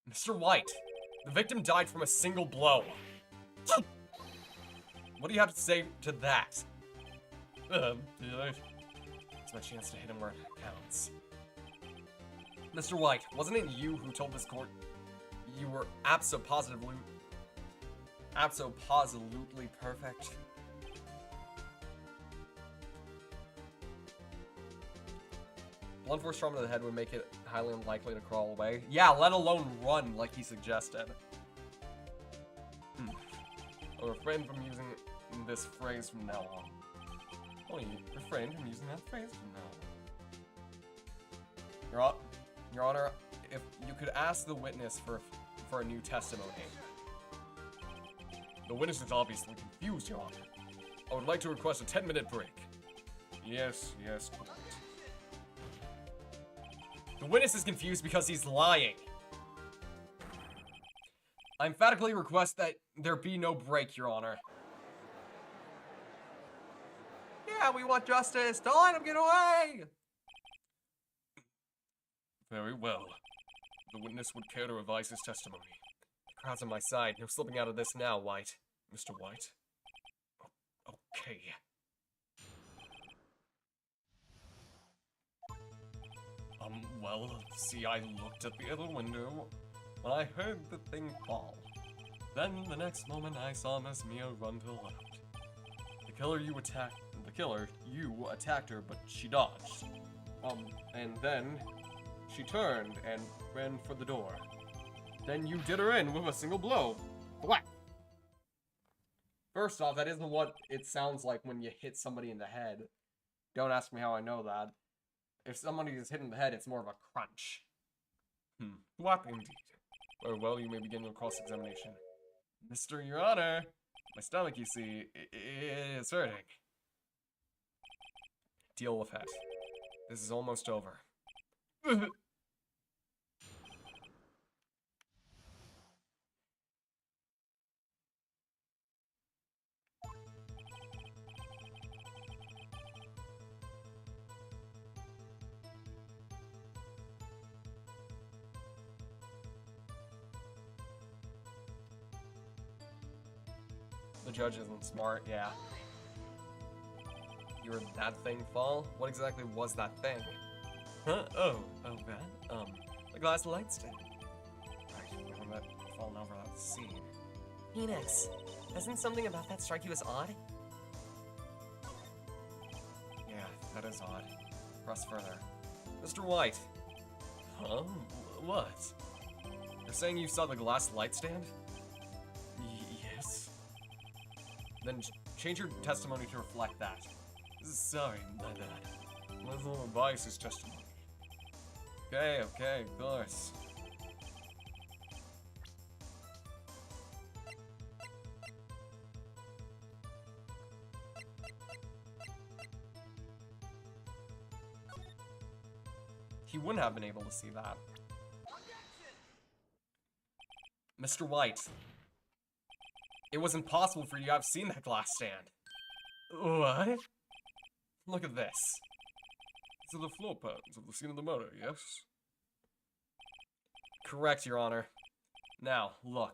Mr. White, the victim died from a single blow. What do you have to say to that? It's my chance to hit him where it counts. Mr. White, wasn't it you who told this court you were absolutely perfect? Blunt force trauma to the head would make it highly unlikely to crawl away. Yeah, let alone run like he suggested. I'll refrain from using this phrase from now on. Only refrain from using that phrase from now on. Your Honor, if you could ask the witness for a new testimony. The witness is obviously confused, Your Honor. I would like to request a 10-minute break. Yes, correct. The witness is confused because he's lying. I emphatically request that there be no break, Your Honor. Yeah, we want justice. Don't let him get away. Very well. The witness would care to revise his testimony. The crowd's on my side. No slipping out of this now, White. Mr. White. Okay. Well, see, I looked at the other window when I heard the thing fall. Then, the next moment, I saw Miss Mia run to the left. The killer, you attacked her, but she dodged. And then she turned and ran for the door. Then you did her in with a single blow. Whack! First off, that isn't what it sounds like when you hit somebody in the head. Don't ask me how I know that. If somebody is hit in the head, it's more of a crunch. Whap indeed. Very well, you may begin your cross-examination. Mr. Your Honor, my stomach, you see, is hurting. Deal with it. This is almost over. The judge isn't smart, yeah. You heard that thing fall? What exactly was that thing? Huh? Oh, that? The glass light stand. Right, the one that fallen over that scene. Phoenix, doesn't something about that strike you as odd? Yeah, that is odd. Press further. Mr. White! Huh? What? You're saying you saw the glass light stand? Yes. Then Change your testimony to reflect that. Sorry, my bad. My little bias is testimony. Okay, of course. He wouldn't have been able to see that. Mr. White. It was impossible for you to have seen that glass stand. What? Look at this. These are the floor patterns of the scene of the murder, yes? Correct, Your Honor. Now, look.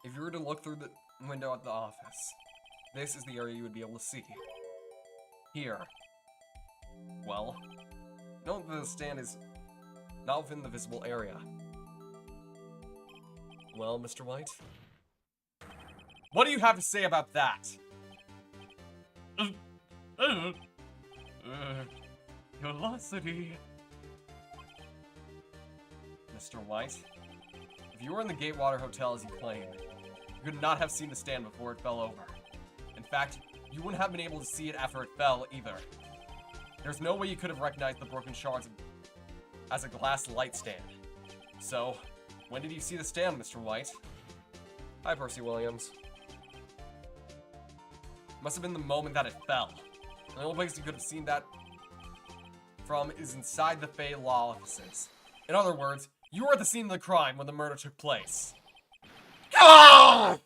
If you were to look through the window at the office, this is the area you would be able to see. Here. Well, note that the stand is not within the visible area. Well, Mr. White? What do you have to say about that? Velocity. Mr. White, if you were in the Gatewater Hotel as you claimed, you could not have seen the stand before it fell over. In fact, you wouldn't have been able to see it after it fell either. There's no way you could have recognized the broken shards as a glass light stand. So, when did you see the stand, Mr. White? Hi, Percy Williams. Must have been the moment that it fell. The only place you could have seen that from is inside the Fey Law offices. In other words, you were at the scene of the crime when the murder took place. Ah!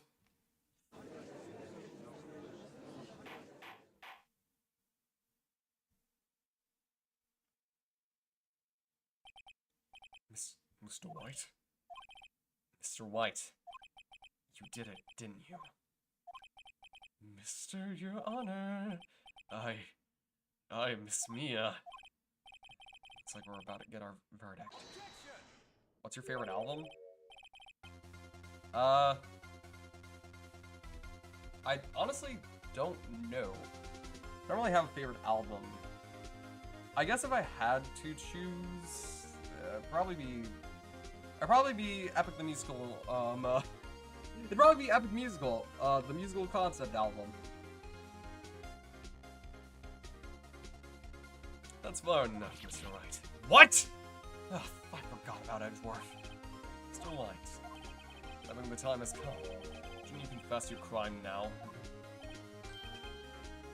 Mr. White? Mr. White, you did it, didn't you? Mr. Your Honor, I, Miss Mia. Looks like we're about to get our verdict. What's your favorite album? I honestly don't know. I don't really have a favorite album. I guess if I had to choose, I'd probably be Epic the Musical, it'd probably be Epic Musical, the musical concept album. That's far enough, Mr. Wright. What? Oh, I forgot about Edgeworth. Mr. White, I think the time has come. Shouldn't you confess your crime now?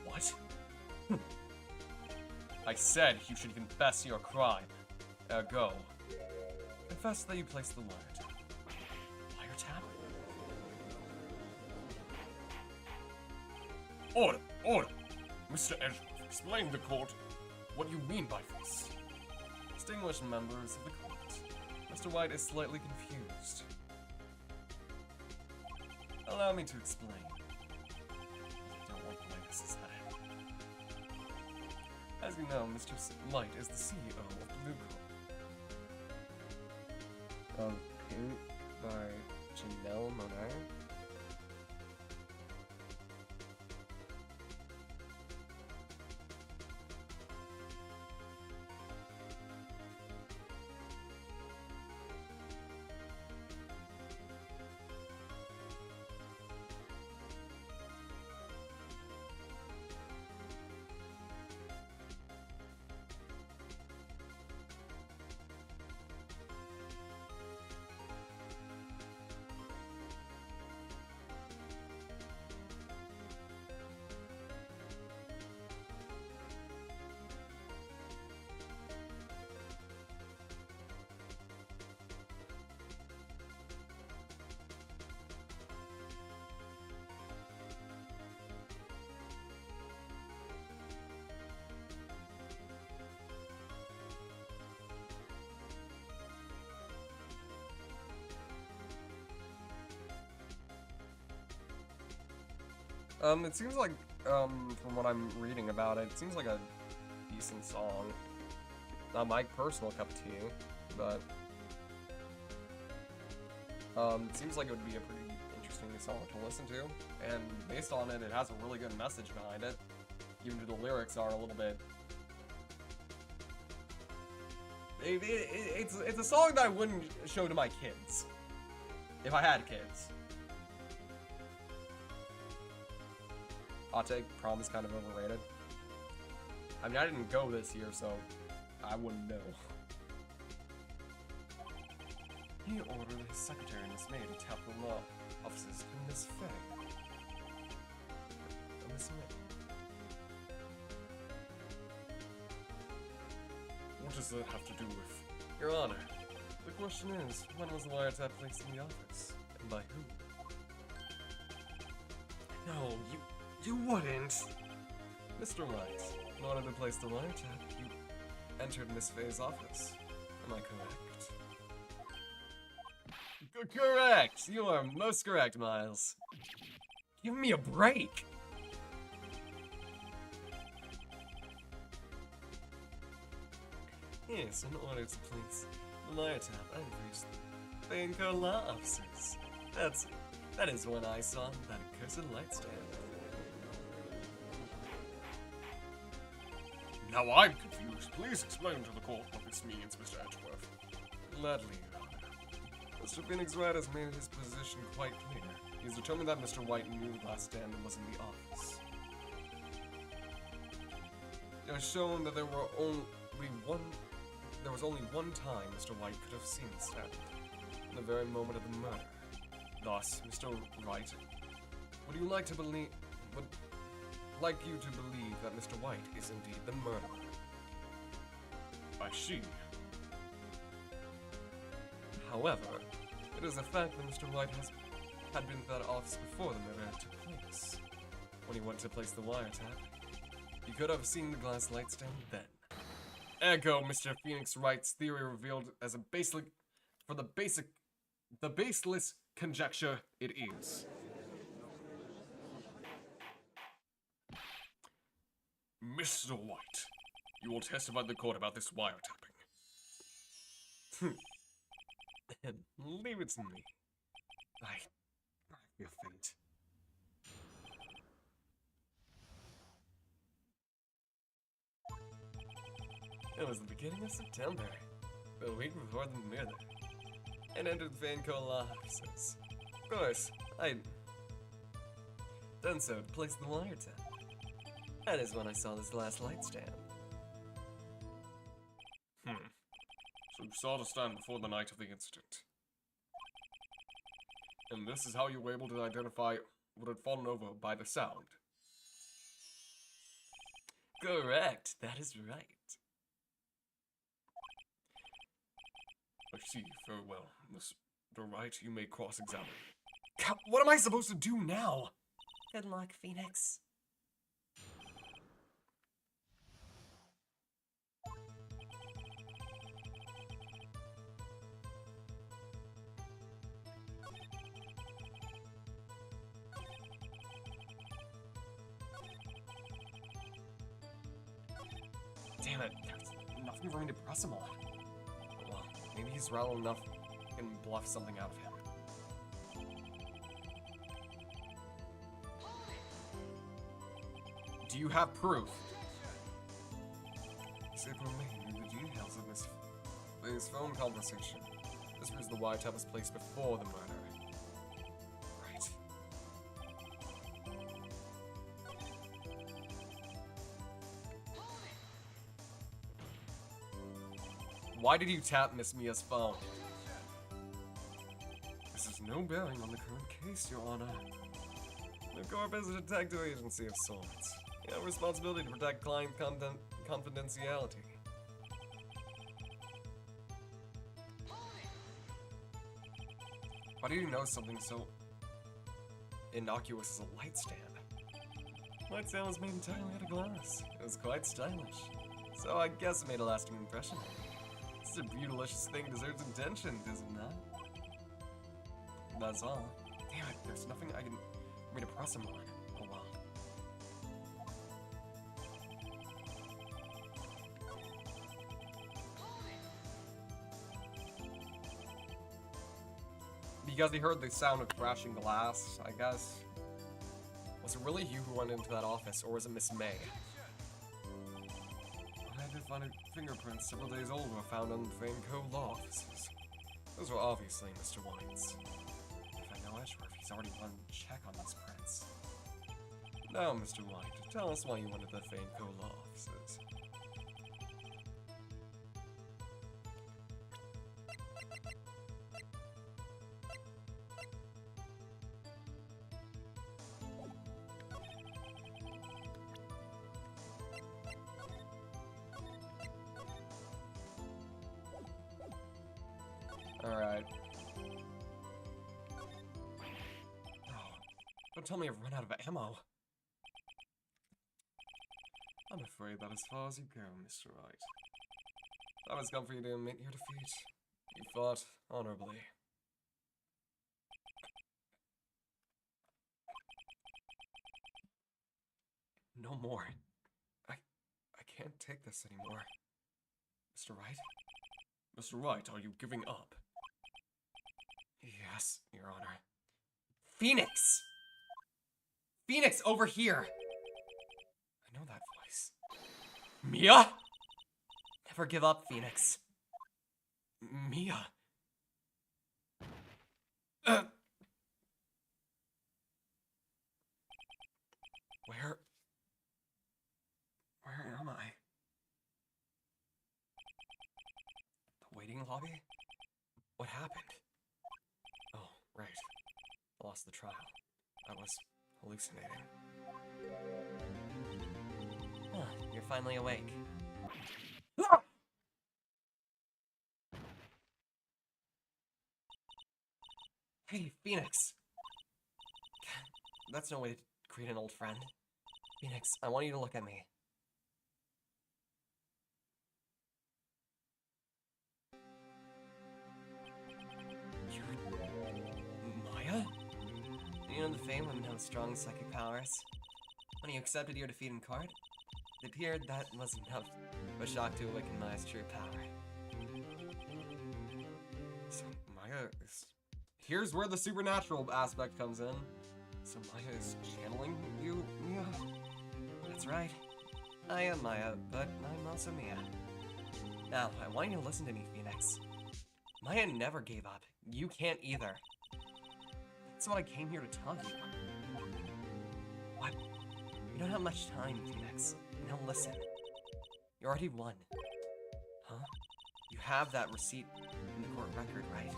What? I said you should confess your crime. Ergo, confess that you placed the wire. Wiretap? Order! Order! Mr. Edgeworth, explain to the court what you mean by this. Distinguished members of the court, Mr. White is slightly confused. Allow me to explain. I don't want to make this is headed. As you know, Mr. White is the CEO of Blue Girl. Of Pink by Janelle Monáe. It seems like, from what I'm reading about it, it seems like a decent song. Not my personal cup of tea, but, it seems like it would be a pretty interesting song to listen to, and based on it, it has a really good message behind it, even though the lyrics are a little bit... It's a song that I wouldn't show to my kids, if I had kids. Hot take, prom is kind of overrated. I mean, I didn't go this year, so I wouldn't know. He ordered his secretary and his maid to tap the law offices in Miss Faye. Miss May. What does that have to do with? Your Honor, the question is, when was the wiretap placed in the office? And by whom? No, you wouldn't! Mr. Wright, in order to place the wiretap, you entered Miss Faye's office. Am I correct? Correct! You are most correct, Miles. Give me a break! Yes, in order to place the wiretap, I've reached the Phoenix law officers. That is when I saw that accursed light stand. Now I'm confused. Please explain to the court what this means, Mr. Edgeworth. Gladly, Your Honor. Mr. Phoenix Wright has made his position quite clear. He's determined that Mr. White knew the last stand and was in the office. It has shown that there was only one time Mr. White could have seen the stand, in the very moment of the murder. Thus, Mr. Wright, would you like to believe? Would like you to believe that Mr. White is indeed the murderer? I see. However, it is a fact that Mr. White had been at that office before the murder took place. When he went to place the wiretap, he could have seen the glass light stand then. Echo Mr. Phoenix Wright's theory revealed as a baseless conjecture it is. Mr. White, you will testify to the court about this wiretapping. Leave it to me. I feel faint. It was the beginning of September, the week before the murder, and entered the Vanco law offices. Of course, I'd done so to place the wiretap. That is when I saw this last light stand. So you saw the stand before the night of the incident. And this is how you were able to identify what had fallen over by the sound. Correct, that is right. I see, very well. Mr. Wright, you may cross-examine. What am I supposed to do now? Good luck, Phoenix. Damn it, there's nothing for me to press him on. Well, maybe he's rattled enough I can bluff something out of him. Do you have proof? April May knew the details of Miss Faye's phone conversation. This proves the wiretap was placed before the murder. Right. Why did you tap Miss Mia's phone? This has no bearing on the current case, Your Honor. The Corp is a detective agency of sorts. You have a responsibility to protect client confidentiality. Why do you know something so innocuous as a light stand? Light stand was made entirely out of glass. It was quite stylish. So I guess it made a lasting impression. It's a beautilicious thing, deserves attention, does it not? That's all. Damn it, there's nothing for me to press him on. Oh well. Because he heard the sound of crashing glass, I guess. Was it really you who went into that office, or was it Miss May? Identified fingerprints several days old were found on the Vanco law offices. Those were obviously Mr. White's. If I know Edgeworth, he's already run a check on these prints. Now, Mr. White, tell us why you wanted the Fainco law offices. Alright. Oh, don't tell me I've run out of ammo. I'm afraid that as far as you go, Mr. Wright. That has come for you to admit your defeat. You fought honorably. No more. I can't take this anymore. Mr. Wright? Mr. Wright, are you giving up? Yes, Your Honor. Phoenix! Phoenix, over here! I know that voice. Mia? Never give up, Phoenix. Mia. Where am I? The waiting lobby? What happened? Oh, right. I lost the trial. I was hallucinating. Huh, you're finally awake. Hey, Phoenix! That's no way to greet an old friend. Phoenix, I want you to look at me. You're Maya? You know the fame women have strong psychic powers? When you accepted your defeat in court, it appeared that wasn't enough of a shock to awaken Maya's true power. So Maya is... Here's where the supernatural aspect comes in. So Maya is channeling you, Mia? That's right. I am Maya, but I'm also Mia. Now, I want you to listen to me, Phoenix. Maya never gave up. You can't either. That's what I came here to tell you. What? You don't have much time, Phoenix. Now listen. You already won. Huh? You have that receipt in the court record, right?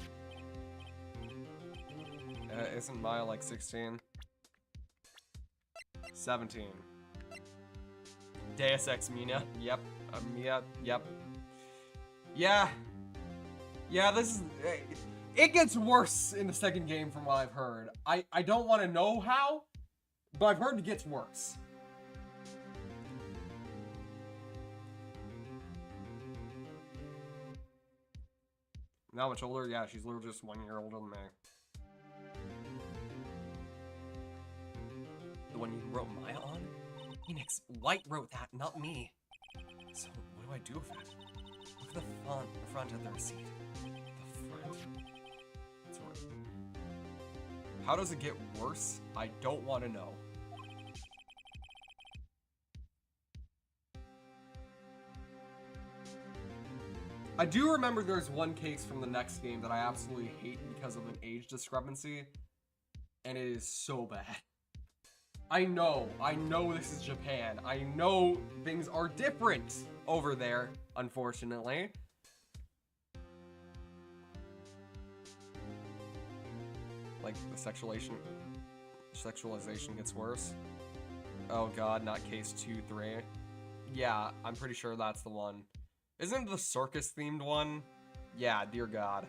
Isn't Maya like 16? 17. Deus Ex Mina? Yep. Mia? Yep. Yeah. Yeah, this is... It gets worse in the second game from what I've heard. I don't want to know how, but I've heard it gets worse. How much older? Yeah, she's literally just 1 year older than me. The one you wrote Maya on? Phoenix, White wrote that, not me. So, what do I do with it? Look at the front of the receipt. The front? So, how does it get worse? I don't want to know. I do remember there's one case from the next game that I absolutely hate because of an age discrepancy, and it is so bad. I know this is Japan. I know things are different over there, unfortunately. Like, the sexualization gets worse. Oh god, not case 2, 3. Yeah, I'm pretty sure that's the one. Isn't it the circus-themed one? Yeah, dear god.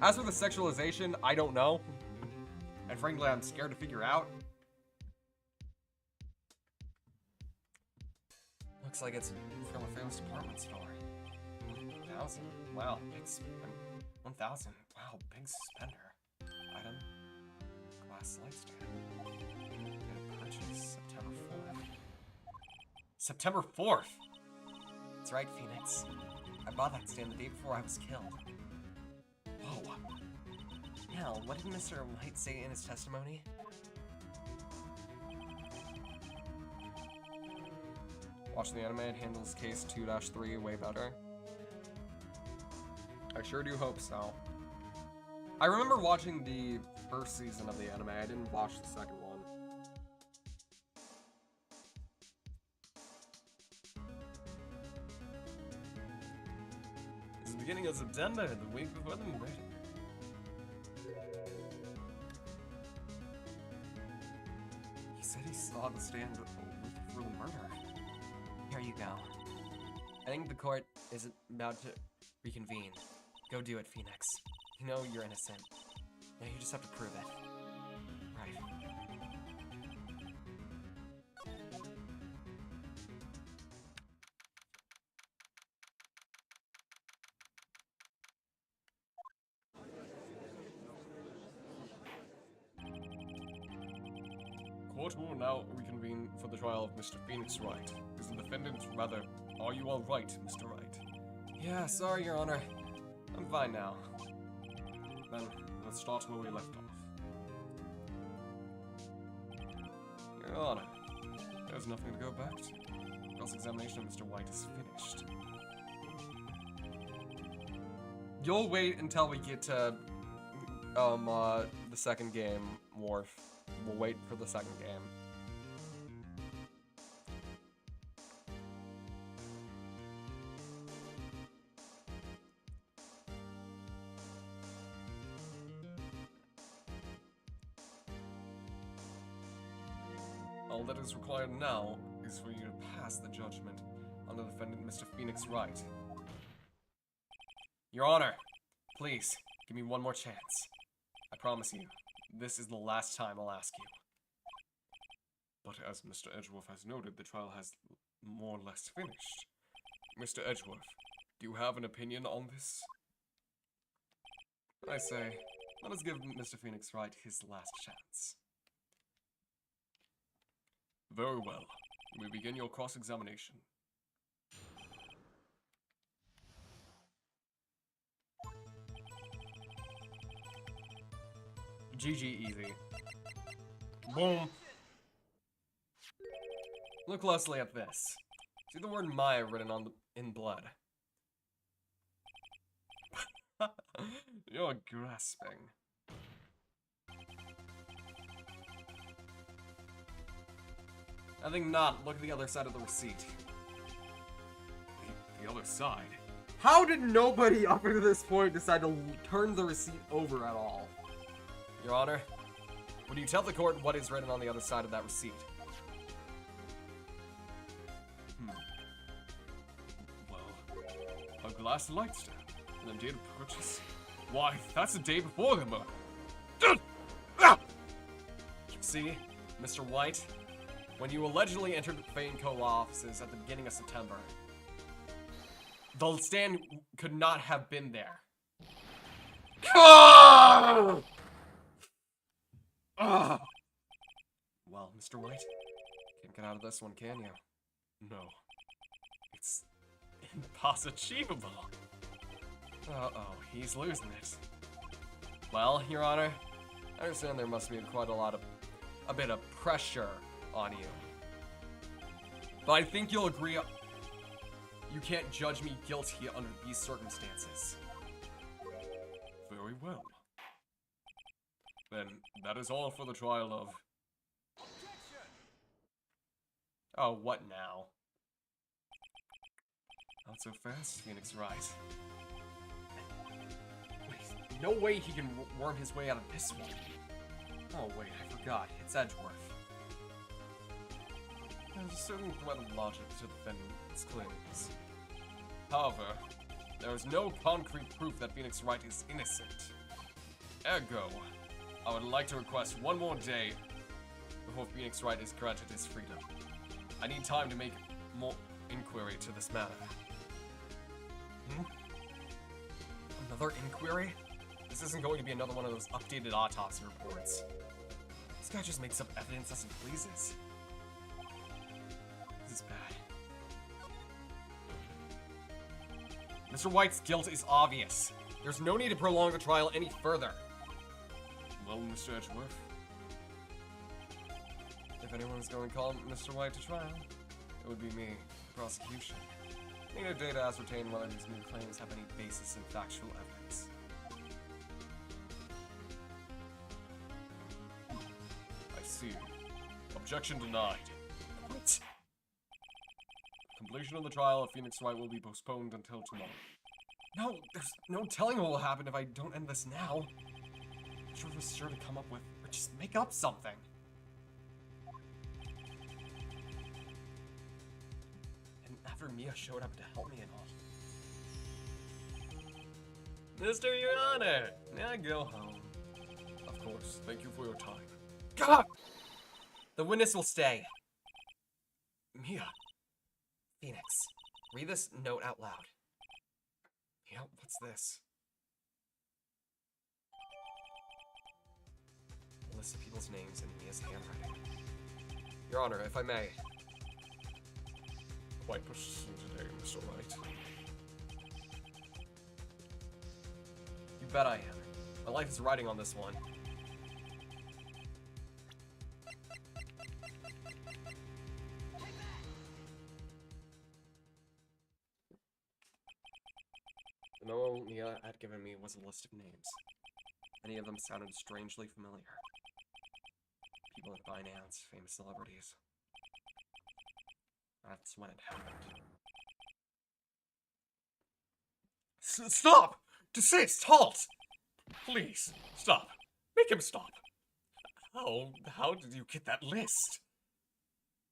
As for the sexualization, I don't know. And frankly, I'm scared to figure out. Looks like it's from a famous department store. 1,000. Wow, big 1,000. Wow, big spender. Item. Glass light stand. Get a purchase September 4th. September 4th! That's right, Phoenix. I bought that stand the day before I was killed. Whoa. Now, what did Mr. White say in his testimony? Watch the anime, it handles case 2-3 way better. I sure do hope so. I remember watching the first season of the anime, I didn't watch the second one. beginning of September, the week before the murder. He said he saw the stand a week before the murder. Here you go. I think the court is about to reconvene. Go do it, Phoenix. You know you're innocent. Now you just have to prove it. Right. Court will now reconvene for the trial of Mr. Phoenix Wright. Is the defendant rather... Are you all right, Mr. Wright? Yeah, sorry, Your Honor. I'm fine now. Then, let's start where we left off. Your Honor, there's nothing to go back to. Cross-examination of Mr. White is finished. You'll wait until we get to, the second game, Worf. We'll wait for the second game. All that is required now is for you to pass the judgment on the defendant, Mr. Phoenix Wright. Your Honor, please, give me one more chance. I promise you, this is the last time I'll ask you. But as Mr. Edgeworth has noted, the trial has more or less finished. Mr. Edgeworth, do you have an opinion on this? I say, let us give Mr. Phoenix Wright his last chance. Very well. We begin your cross-examination. GG easy. Boom. Look closely at this. See the word Maya written in blood. You're grasping. I think not. Look at the other side of the receipt. The other side? How did nobody up to this point decide to turn the receipt over at all? Your Honor, would you tell the court what is written on the other side of that receipt? Well, a glass light stand and a date of purchase. Why, that's the day before the murder. See, Mr. White, when you allegedly entered the Fane Co. offices at the beginning of September, the stand could not have been there. Well, Mr. White, can't get out of this one, can you? No. It's impossible. Uh-oh, he's losing it. Well, Your Honor, I understand there must be quite a bit of pressure on you. But I think you'll agree you can't judge me guilty under these circumstances. Very well. Then, that is all for the trial of... Oh, what now? Not so fast, Phoenix Wright. Wait, no way he can worm his way out of this one. Oh wait, I forgot. It's Edgeworth. There's a certain thread of logic to defendant's claims. However, there is no concrete proof that Phoenix Wright is innocent. Ergo, I would like to request one more day before Phoenix Wright is granted his freedom. I need time to make more inquiry to this matter. Another inquiry? This isn't going to be another one of those updated autopsy reports. This guy just makes up evidence as he pleases. This is bad. Mr. White's guilt is obvious. There's no need to prolong the trial any further. Well, Mr. Edgeworth, If anyone's going to call Mr. White to trial, it would be me, the prosecution. I need a day to ascertain whether these new claims have any basis in factual evidence. I see. Objection denied. What? Completion of the trial of Phoenix Wright will be postponed until tomorrow. No, there's no telling what will happen if I don't end this now. Shiver was sure to come up with, or just make up something. And after Mia showed up to help me and all. Mr. Your Honor, may I go home? Of course, thank you for your time. God! The witness will stay. Mia. Phoenix, read this note out loud. Mia, what's this? A list of people's names in Mia's handwriting. Your Honor, if I may. Quite persistent today, Mr. Wright. You bet I am. My life is riding on this one. The memo Mia had given me was a list of names. Many of them sounded strangely familiar. People at finance, famous celebrities. That's when it happened. Stop! Desist! Halt! Please, stop. Make him stop. How did you get that list?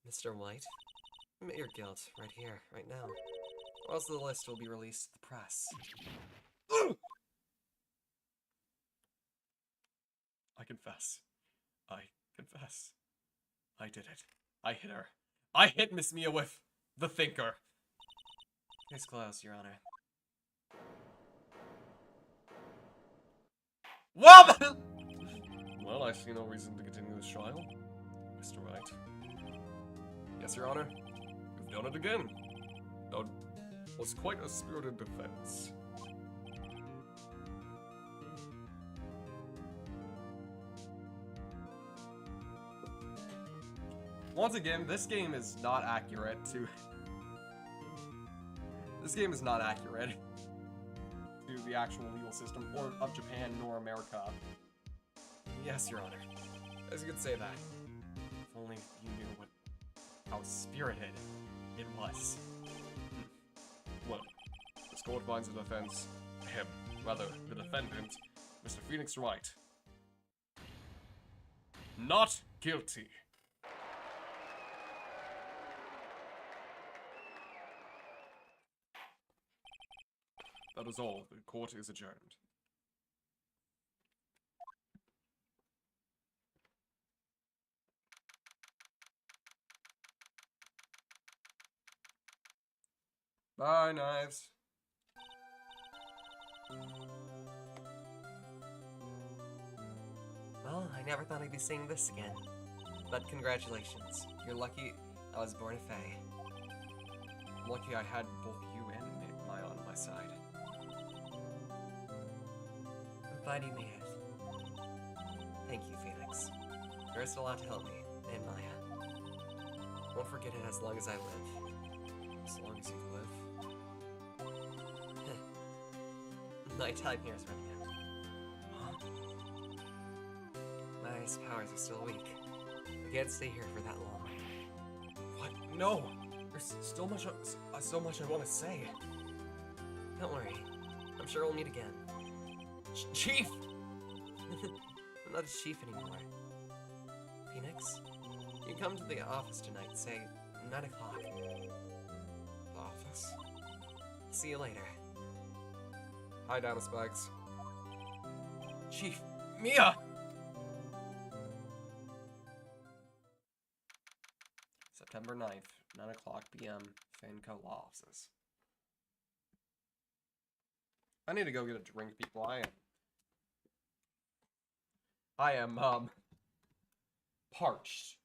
Mr. White, admit your guilt right here, right now. Or else the list will be released to the press. I confess. I confess. I did it. I hit her. I hit Miss Mia with the thinker. Case closed, Your Honor. Well, well, I see no reason to continue this trial, Mr. Wright. Yes, Your Honor. You've done it again. That was quite a spirited defense. Once again, this game is not accurate to... This game is not accurate to the actual legal system or of Japan nor America. Yes, Your Honor. As you could say that. If only you knew how spirited it was. Well, this court finds the defense, the defendant, Mr. Phoenix Wright, not guilty. That is all. The court is adjourned. Bye, knives. Well, I never thought I'd be seeing this again. But congratulations. You're lucky I was born a fae. I'm lucky I had both you and Maya on my side. I'm glad you made it. Thank you, Phoenix. There is a lot to help me, and Maya. Won't forget it as long as I live. As long as you live. My time here is running out. My powers are still weak. I can't stay here for that long. What? No! There's still so much I want to say. Don't worry. I'm sure we'll meet again. Chief! I'm not a chief anymore. Phoenix, you come to the office tonight, say 9 o'clock. Office? See you later. Hi, Data Spikes. Chief! Mia! September 9th, 9 o'clock p.m., Fanco Law Offices. I need to go get a drink, people. I am, parched.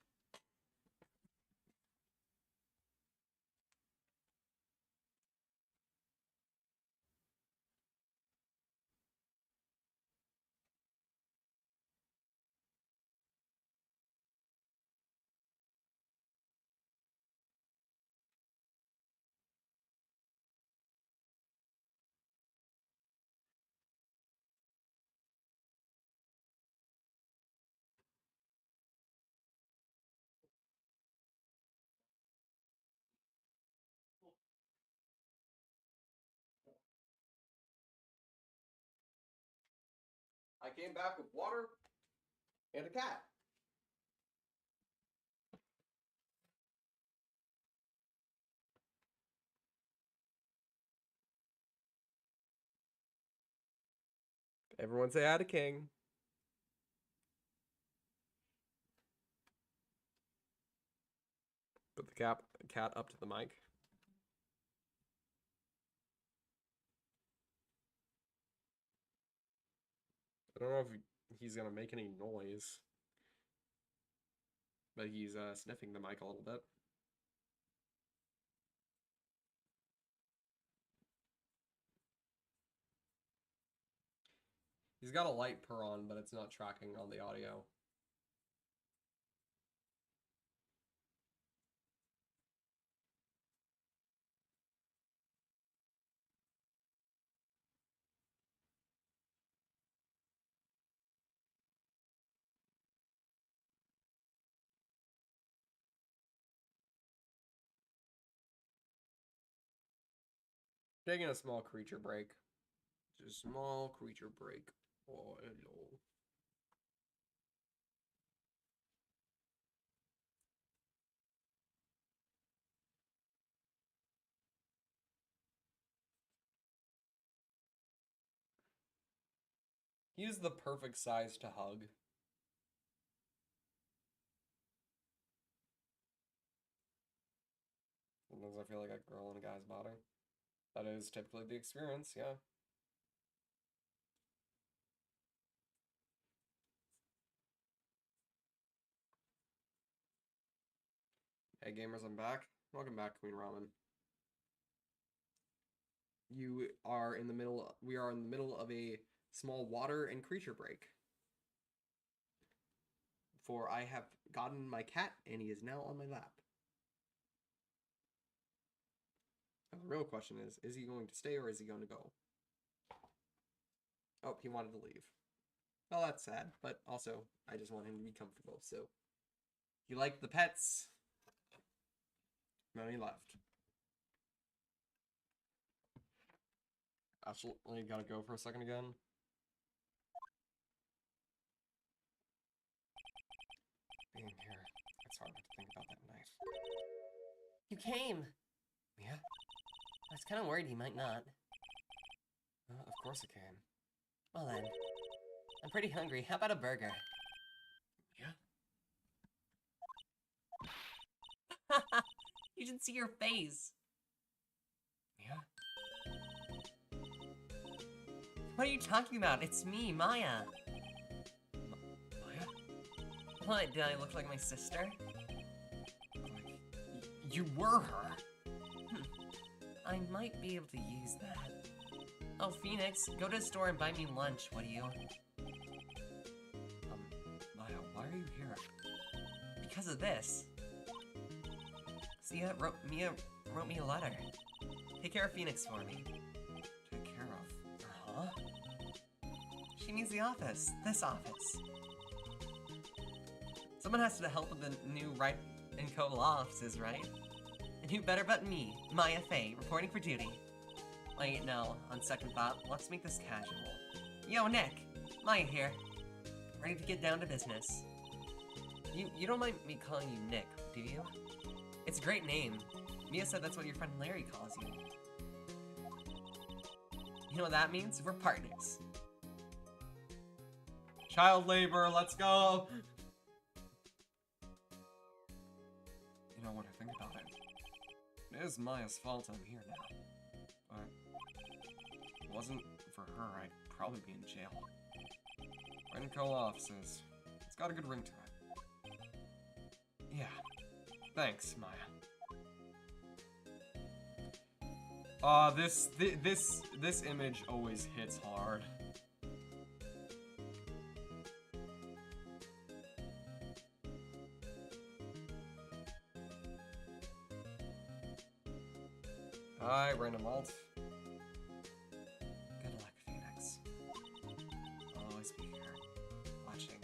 came back with water and a cat. Everyone say hi to King. Put the cat up to the mic. I don't know if he's gonna make any noise, but he's sniffing the mic a little bit. He's got a light purr on, but it's not tracking on the audio. Taking a small creature break. Just a small creature break. Oh, hello. He's the perfect size to hug. Sometimes I feel like a girl in a guy's body. That is typically the experience, yeah. Hey gamers, I'm back. Welcome back, Queen Ramen. We are in the middle of a small water and creature break. For I have gotten my cat and he is now on my lap. Now, the real question is he going to stay or is he going to go? Oh, he wanted to leave. Well, that's sad, but also I just want him to be comfortable, so he liked the pets. Then he left. Absolutely gotta go for a second again. Being here, it's hard to think about that night. You came. Yeah? I was kind of worried you might not. Of course I can. Well then, I'm pretty hungry. How about a burger? Yeah? You should see your face. Yeah? What are you talking about? It's me, Maya. Maya? What, did I look like my sister? You were her. I might be able to use that. Oh, Phoenix, go to the store and buy me lunch, would you? Maya, why are you here? Because of this. Mia wrote me a letter. Take care of Phoenix for me. Take care of? Huh? She means the office. This office. Someone has to help with the new Wright & Co. law offices, right? And who better but me, Maya Fey, reporting for duty. Wait, no. On second thought, let's make this casual. Yo, Nick! Maya here. Ready to get down to business. You don't mind me calling you Nick, do you? It's a great name. Mia said that's what your friend Larry calls you. You know what that means? We're partners. Child labor, let's go! You know, when I think about it, it is Maya's fault I'm here now. But if it wasn't for her, I'd probably be in jail. Wright & Co. offices. It's got a good ring to it. Yeah. Thanks, Maya. This image always hits hard. Hi, random alt. Good luck, Phoenix. I'll always be here, watching.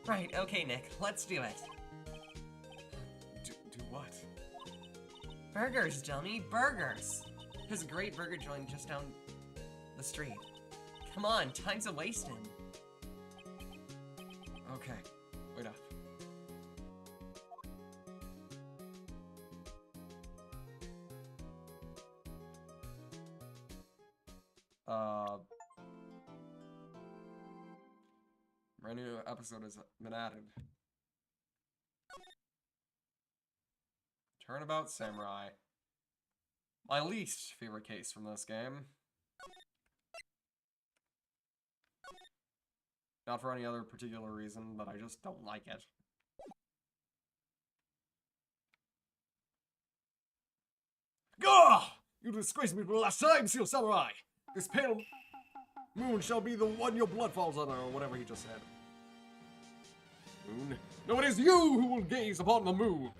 Right, okay, Nick, let's do it. Do what? Burgers, dummy, burgers! There's a great burger joint just down the street. Come on, time's a wasting. Okay, wait up. Brand new episode has been added. Turnabout Samurai. My least favorite case from this game. Not for any other particular reason, but I just don't like it. Gah! You disgraced me for the last time, Seal Samurai! This pale moon shall be the one your blood falls on, or whatever he just said. Moon? No, it is you who will gaze upon the moon!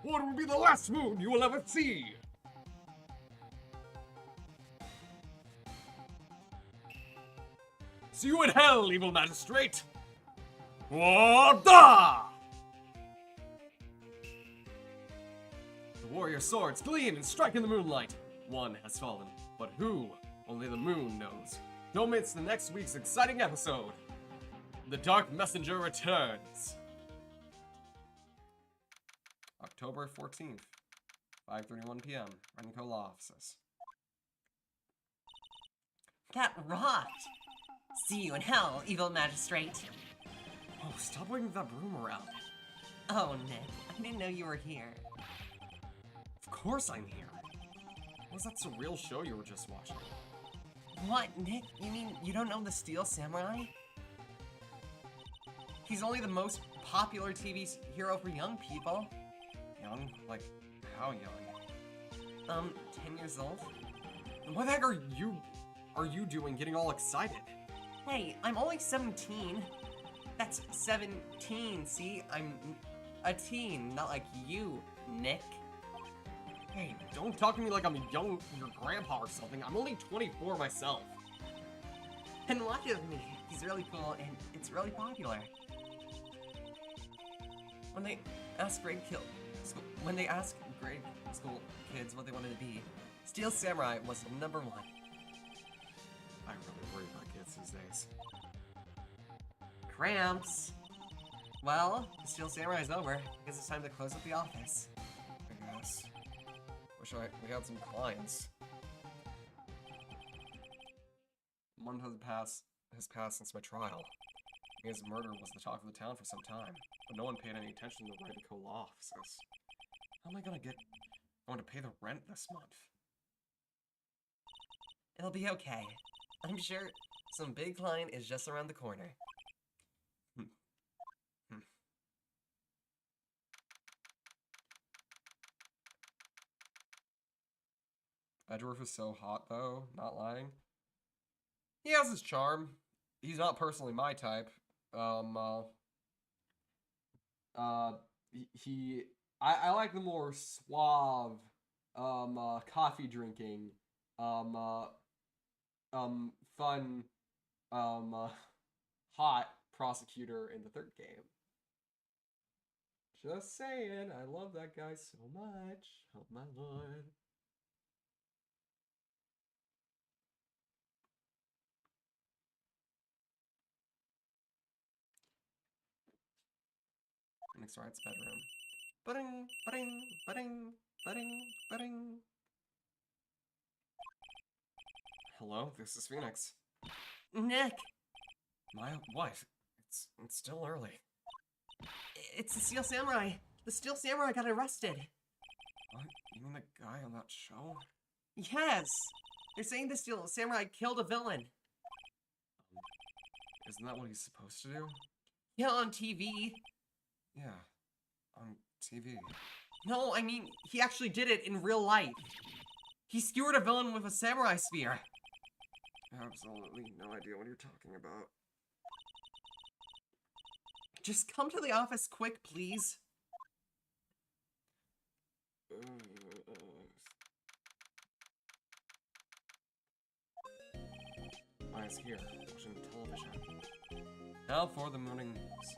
What will be the last moon you will ever see? See you in hell, evil magistrate! Wada! The warrior swords gleam and strike in the moonlight. One has fallen, but who? Only the moon knows. Don't miss the next week's exciting episode. The Dark Messenger returns. October 14th, 5:31 p.m. Renko Law Offices. That rocked! See you in hell, evil magistrate. Oh, stop waving that broom around. Oh, Nick, I didn't know you were here. Of course I'm here. What was that surreal show you were just watching? What, Nick? You mean you don't know the Steel Samurai? He's only the most popular TV hero for young people. Young? Like, how young? 10 years old. What the heck are you doing getting all excited? Hey, I'm only 17. That's 17, see? I'm a teen, not like you, Nick. Hey, don't talk to me like I'm your grandpa or something. I'm only 24 myself. And watch with me. He's really cool and it's really popular. When they ask grade school kids what they wanted to be, Steel Samurai was #1. I really worry about kids these days. Cramps. Well, the Steel Samurai's over. I guess it's time to close up the office. I guess. Wish we had some clients. A month has passed since my trial. Mia's murder was the talk of the town for some time, but no one paid any attention to the Renko Law Offices. How am I going to pay the rent this month? It'll be okay. I'm sure some big client is just around the corner. Edgeworth is so hot, though, not lying. He has his charm. He's not personally my type. I like the more suave, coffee drinking, fun, hot prosecutor in the third game. Just saying, I love that guy so much. Oh my lord. Phoenix Wright's bedroom. Ba-ding, ba-ding, ba-ding, ba-ding, ba-ding. Hello, this is Phoenix. Nick! My what? It's still early. It's the Steel Samurai! The Steel Samurai got arrested! What? You mean the guy on that show? Yes! They're saying the Steel Samurai killed a villain. Isn't that what he's supposed to do? Yeah, on TV. Yeah, on TV. No, I mean, he actually did it in real life. He skewered a villain with a samurai spear. Absolutely no idea what you're talking about. Just come to the office quick, please. Mine's here, watching television. Now for the morning news.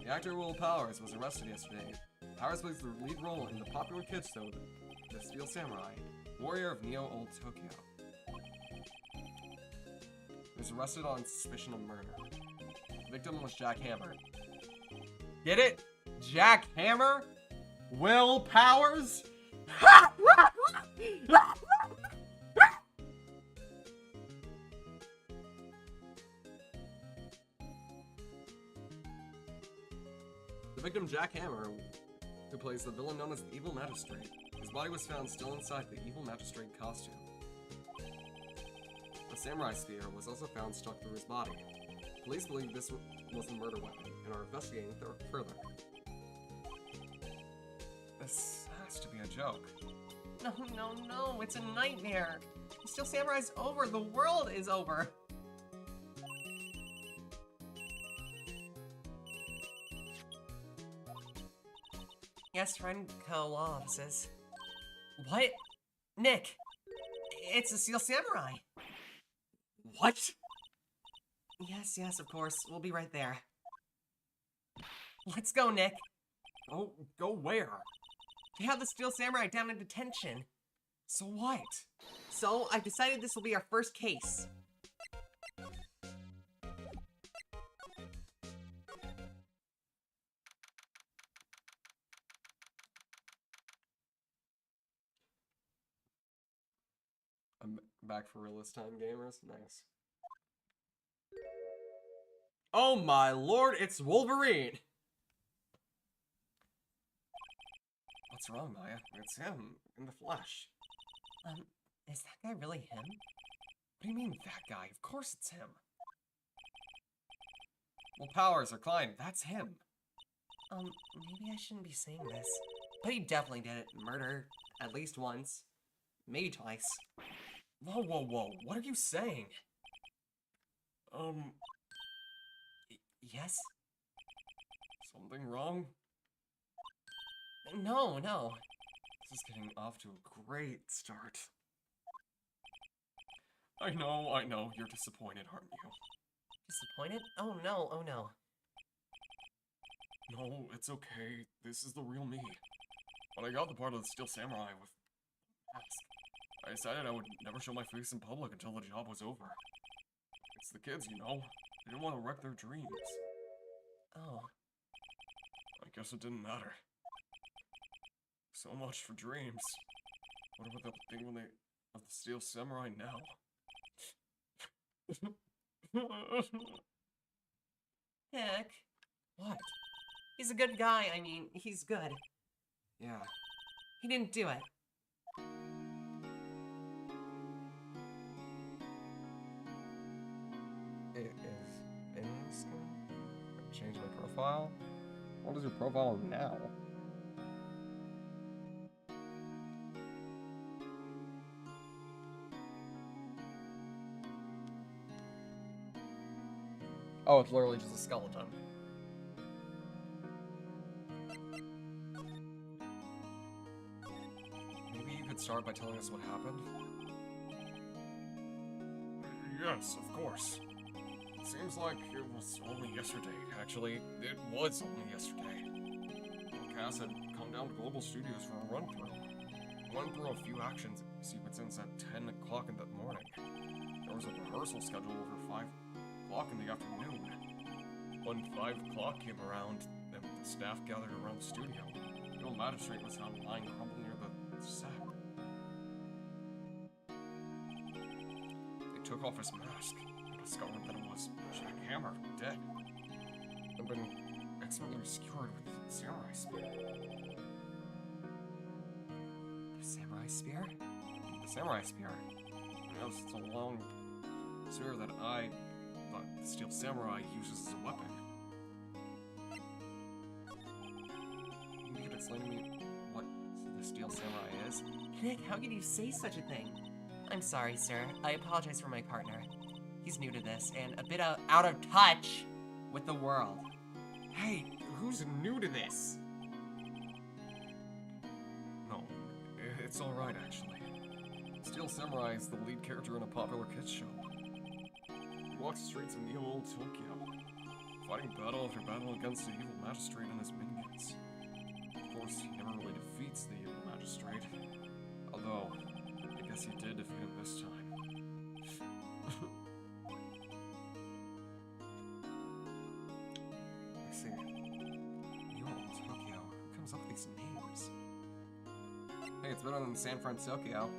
The actor Will Powers was arrested yesterday. Powers plays the lead role in the popular kids show, The Steel Samurai. warrior of Neo-Old Tokyo. He was arrested on suspicion of murder. The victim was Jack Hammer. Get it? Jack Hammer? Will Powers? The victim, Jack Hammer, who plays the villain known as the Evil Magistrate. His body was found still inside the Evil Magistrate costume. A samurai spear was also found stuck through his body. Police believe this was a murder weapon and are investigating further. This has to be a joke. No, no, no, it's a nightmare. Steel Samurai's over, the world is over. Yes, friend, co-law offices. What? Nick! It's a Steel Samurai! What? Yes, yes, of course. We'll be right there. Let's go, Nick. Oh, go where? They have the Steel Samurai down in detention. So what? So, I've decided this will be our first case. I'm back for real this time, gamers. Nice. Oh my lord, it's Wolverine! What's wrong, Maya? It's him, in the flesh. Is that guy really him? What do you mean, that guy? Of course it's him. Well, Powers or Klein, that's him. Maybe I shouldn't be saying this. But he definitely did it. Murder, at least once. Maybe twice. Whoa, whoa, whoa, what are you saying? Yes? Something wrong? No, no. This is getting off to a great start. I know, you're disappointed, aren't you? Disappointed? Oh no, oh no. No, it's okay. This is the real me. When I got the part of the Steel Samurai with mask, I decided I would never show my face in public until the job was over. It's the kids, you know. They didn't want to wreck their dreams. Oh. I guess it didn't matter. So much for dreams. What about that thing when they of the Steel Samurai now? Heck. What? He's a good guy, I mean, he's good. Yeah. He didn't do it. It is Phoenix. Change my profile? What is your profile now? Oh, it's literally just a skeleton. Maybe you could start by telling us what happened? Yes, of course. It seems like it was only yesterday. Actually, it was only yesterday. Cass had come down to Global Studios for a run-through. Went through a few action sequences at 10 o'clock in the morning. There was a rehearsal scheduled over 5 o'clock in the afternoon. When 5 o'clock came around, and the staff gathered around the studio, the old magistrate was found lying crumpled near the set. They took off his mask and discovered that it was Jack Hammer, dead. Had been excellently skewered with the samurai spear. The samurai spear? The samurai spear. Yes, it's a long spear that I thought the Steel Samurai uses as a weapon. You could explain to me what the Steel Samurai is? Nick, how could you say such a thing? I'm sorry, sir. I apologize for my partner. He's new to this and a bit out of touch with the world. Hey, who's new to this? No, it's alright actually. Steel Samurai is the lead character in a popular kids show. He walks the streets of Neo-Old Tokyo, fighting battle after battle against the evil magistrate and his minions. Of course, he never really defeats the evil magistrate, although guess you did defeat him this time. I see. New York, Tokyo. Who comes up with these names? Hey, it's better than San Francisco.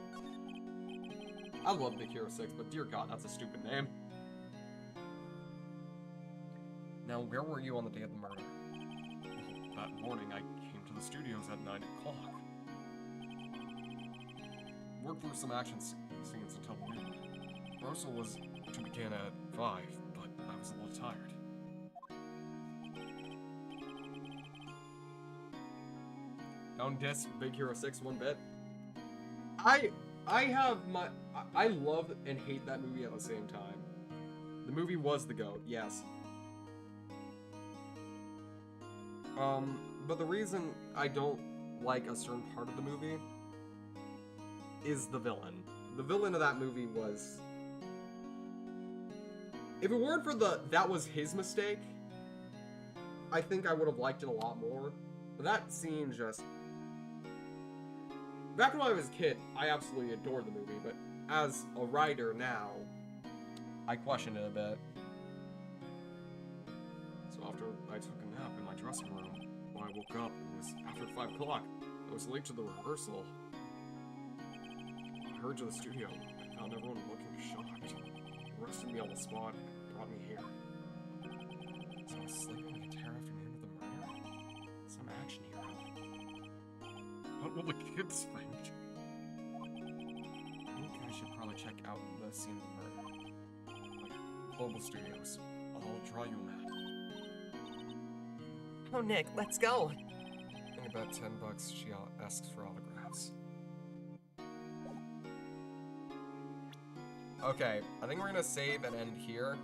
I love Big Hero 6, but dear God, that's a stupid name. Now, where were you on the day of the murder? Well, that morning, I came to the studios at 9 o'clock. Worked through some action scenes until noon. Rehearsal was to begin at 5, but I was a little tired. Don't diss Big Hero 6 one bit. I love and hate that movie at the same time. The movie was the GOAT, yes. But the reason I don't like a certain part of the movie is the villain. The villain of that movie was... If it weren't for that was his mistake, I think I would have liked it a lot more. But that scene just... Back when I was a kid, I absolutely adored the movie, but as a writer now, I question it a bit. So after I took a nap in my dressing room, when I woke up, it was after 5 o'clock. I was late to the rehearsal. I hurried to the studio. I found everyone looking shocked. They arrested me on the spot and brought me here. So I was sleeping the entire afternoon of the murder? Some action hero. What will the kids think? I think I should probably check out the scene of the murder. Like, Global Studios. I'll draw you a map. Oh, Nick, let's go. In about $10, she asks for autographs. Okay, I think we're gonna save and end here.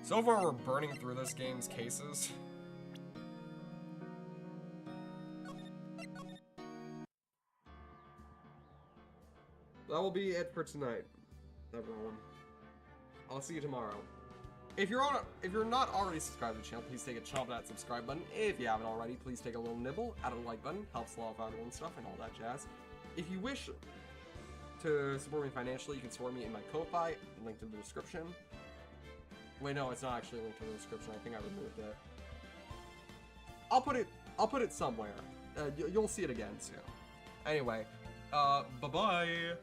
So far, we're burning through this game's cases. That will be it for tonight, everyone. I'll see you tomorrow. If you're not already subscribed to the channel, please take a chomp at that subscribe button. If you haven't already, please take a little nibble at a like button. Helps a lot of everyone stuff and all that jazz. If you wish to support me financially, you can support me in my Ko-Fi, linked in the description. Wait, no, it's not actually linked in the description. I think I removed it. I'll put it somewhere. You'll see it again soon. Anyway, bye-bye.